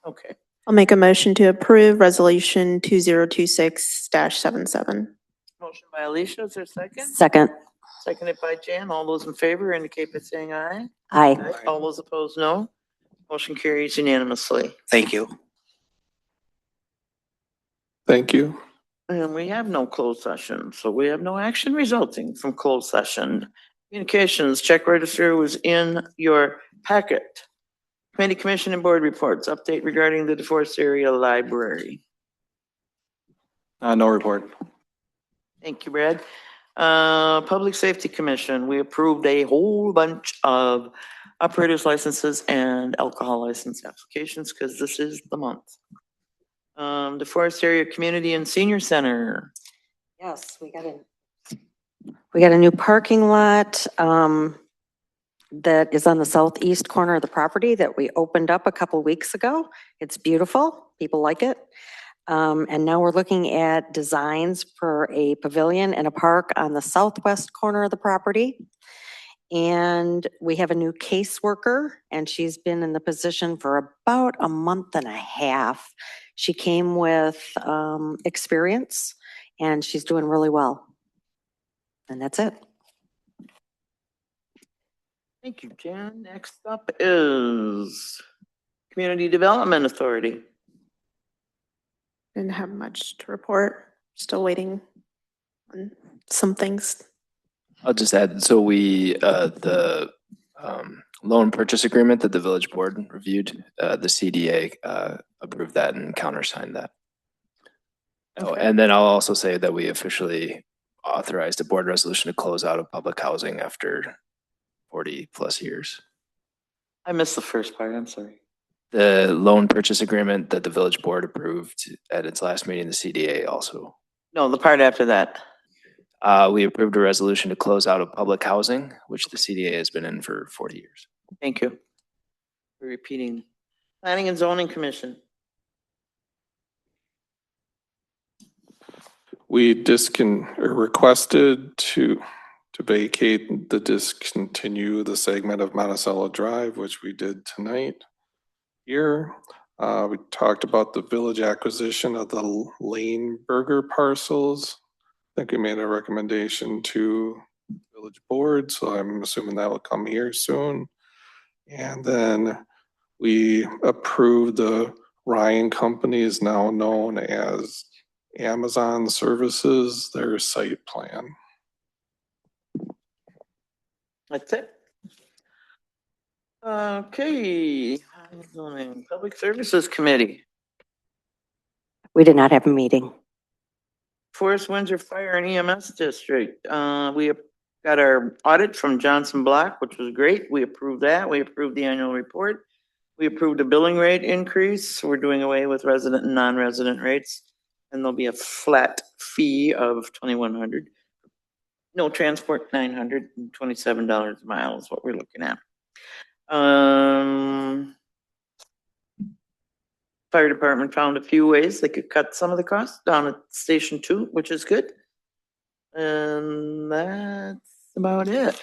[SPEAKER 1] Okay.
[SPEAKER 3] I'll make a motion to approve resolution 2026-77.
[SPEAKER 1] Motion by Alicia, is there a second?
[SPEAKER 5] Second.
[SPEAKER 1] Seconded by Jan. All those in favor indicate by saying aye.
[SPEAKER 5] Aye.
[SPEAKER 1] All those opposed, no. Motion carries unanimously.
[SPEAKER 4] Thank you.
[SPEAKER 8] Thank you.
[SPEAKER 1] And we have no closed session, so we have no action resulting from closed session. Communications, check register was in your packet. Committee, commission, and board reports, update regarding the DeForest area library.
[SPEAKER 6] No report.
[SPEAKER 1] Thank you, Brad. Public Safety Commission, we approved a whole bunch of operators licenses and alcohol license applications because this is the month. DeForest Area Community and Senior Center.
[SPEAKER 5] Yes, we got a new parking lot that is on the southeast corner of the property that we opened up a couple weeks ago. It's beautiful. People like it. And now we're looking at designs for a pavilion and a park on the southwest corner of the property. And we have a new caseworker, and she's been in the position for about a month and a half. She came with experience, and she's doing really well. And that's it.
[SPEAKER 1] Thank you, Jan. Next up is Community Development Authority.
[SPEAKER 3] Didn't have much to report. Still waiting on some things.
[SPEAKER 12] I'll just add, so the loan purchase agreement that the village board reviewed, the CDA approved that and countersigned that. Oh,
[SPEAKER 1] Okay.
[SPEAKER 12] and then I'll also say that we officially authorized a board resolution to close out of public housing after 40 plus years.
[SPEAKER 1] I missed the first part, I'm sorry.
[SPEAKER 12] The loan purchase agreement that the village board approved at its last meeting, the CDA also.
[SPEAKER 1] No, the part after that.
[SPEAKER 12] We approved a resolution to close out of public housing, which the CDA has been in for 40 years.
[SPEAKER 1] Thank you for repeating. Planning and Zoning Commission.
[SPEAKER 8] we requested to vacate discontinue the segment of Monticello Drive, which we did tonight here. We talked about the village acquisition of the Lane Burger parcels. I think we made a recommendation to village board, so I'm assuming that will come here soon. And then we approved the Ryan Company, is now known as Amazon Services, their site plan.
[SPEAKER 1] That's it. Okay, Public Services Committee,
[SPEAKER 5] We did not have a meeting.
[SPEAKER 1] Forest Windsor Fire and EMS District. We have got our audit from Johnson Block, which was great. We approved that. We approved the annual report. We approved a billing rate increase. We're doing away with resident and non-resident rates. And there'll be a flat fee of $2,100. No transport, $927 a mile is what we're looking at. Fire department found a few ways they could cut some of the costs down at Station 2, which is good. And that's about it.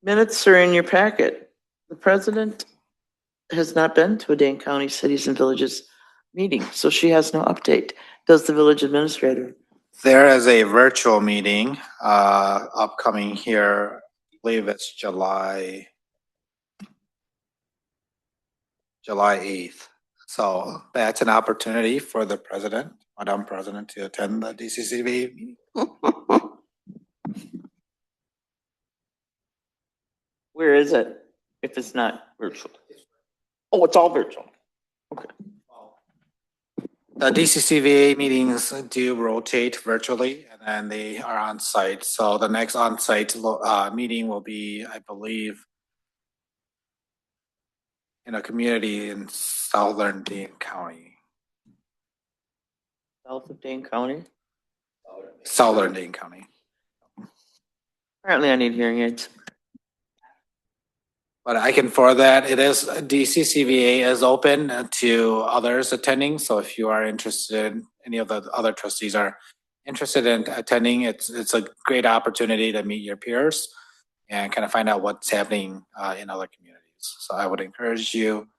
[SPEAKER 1] Minutes are in your packet. The president has not been to a Dane County Cities and Villages meeting, so she has no update. Does the village administrator?
[SPEAKER 4] There is a virtual meeting upcoming here. I believe it's July 8th. So that's an opportunity for the president, Madam President, to attend the DCCV meeting.
[SPEAKER 1] Where is it if it's not virtual? Oh, it's all virtual. Okay.
[SPEAKER 4] The DCCVA meetings do rotate virtually and then they are on site. So the next on site meeting will be, I believe, in a community in southern Dane County.
[SPEAKER 1] South of Dane County?
[SPEAKER 4] Southern Dane County.
[SPEAKER 1] Apparently I need hearing aids.
[SPEAKER 4] But I can forward that. It is, DCCVA is open to others attending. So if you are interested, any of the other trustees are interested in attending, it's a great opportunity to meet your peers and kind of find out what's happening in other communities. So I would encourage you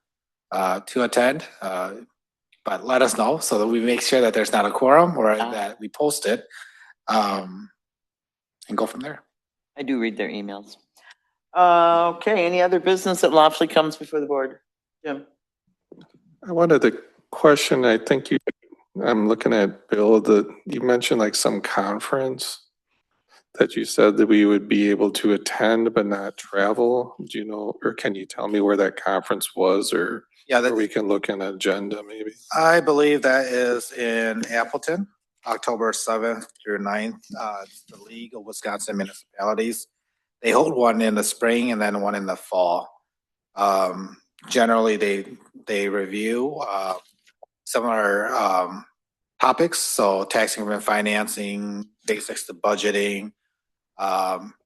[SPEAKER 4] to attend, but let us know so that we make sure that there's not a quorum or that we post it and go from there.
[SPEAKER 1] I do read their emails. Okay, any other business that lawfully comes before the board? Jim?
[SPEAKER 8] I wanted to question, I think I'm looking at Bill, that you mentioned like some conference that you said that we would be able to attend but not travel. Do you know, or can you tell me where that conference was, or where we can look in an agenda maybe?
[SPEAKER 4] I believe that is in Appleton, October 7th through 9th. The League of Wisconsin Municipalities. They hold one in the spring and then one in the fall. Generally, they review similar topics, so tax increment financing, basics to budgeting,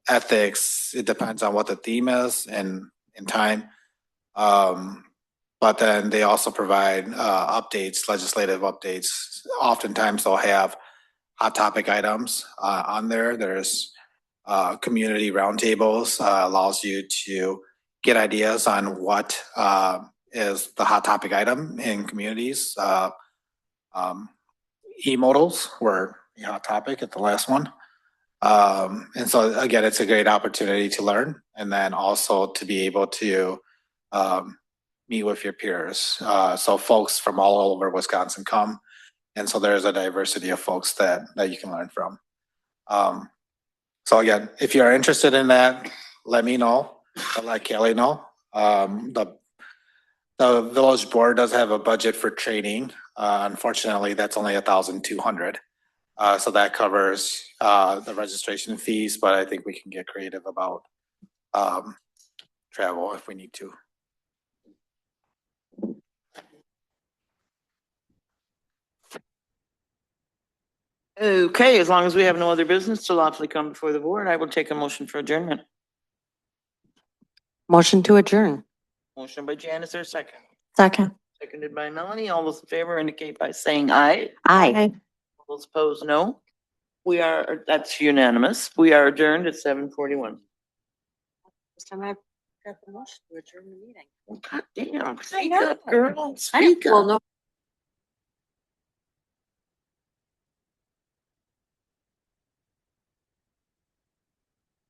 [SPEAKER 4] ethics. It depends on what the theme is and in time. But then they also provide updates, legislative updates. Oftentimes they'll have hot topic items on there. There's community roundtables, allows you to get ideas on what is the hot topic item in communities. E-modals were a hot topic at the last one. And so again, it's a great opportunity to learn and then also to be able to meet with your peers. So folks from all over Wisconsin come. And so there's a diversity of folks that you can learn from. So again, if you are interested in that, let me know. I'll let Kelly know. The village board does have a budget for training. Unfortunately, that's only $1,200. So that covers the registration fees, but I think we can get creative about travel if we need to.
[SPEAKER 1] Okay, as long as we have no other business to lawfully come before the board, I will take a motion for adjournment.
[SPEAKER 5] Motion to adjourn.
[SPEAKER 1] Motion by Janice, there a second?
[SPEAKER 14] Second.
[SPEAKER 1] Seconded by Melanie. All those in favor indicate by saying aye.
[SPEAKER 5] Aye.
[SPEAKER 1] Those opposed, no. That's unanimous. We are adjourned at 7:41.
[SPEAKER 5] This time I got the motion to adjourn the meeting.
[SPEAKER 1] God damn, speak up, girl, speak
[SPEAKER 5] Well,
[SPEAKER 1] up.
[SPEAKER 5] no.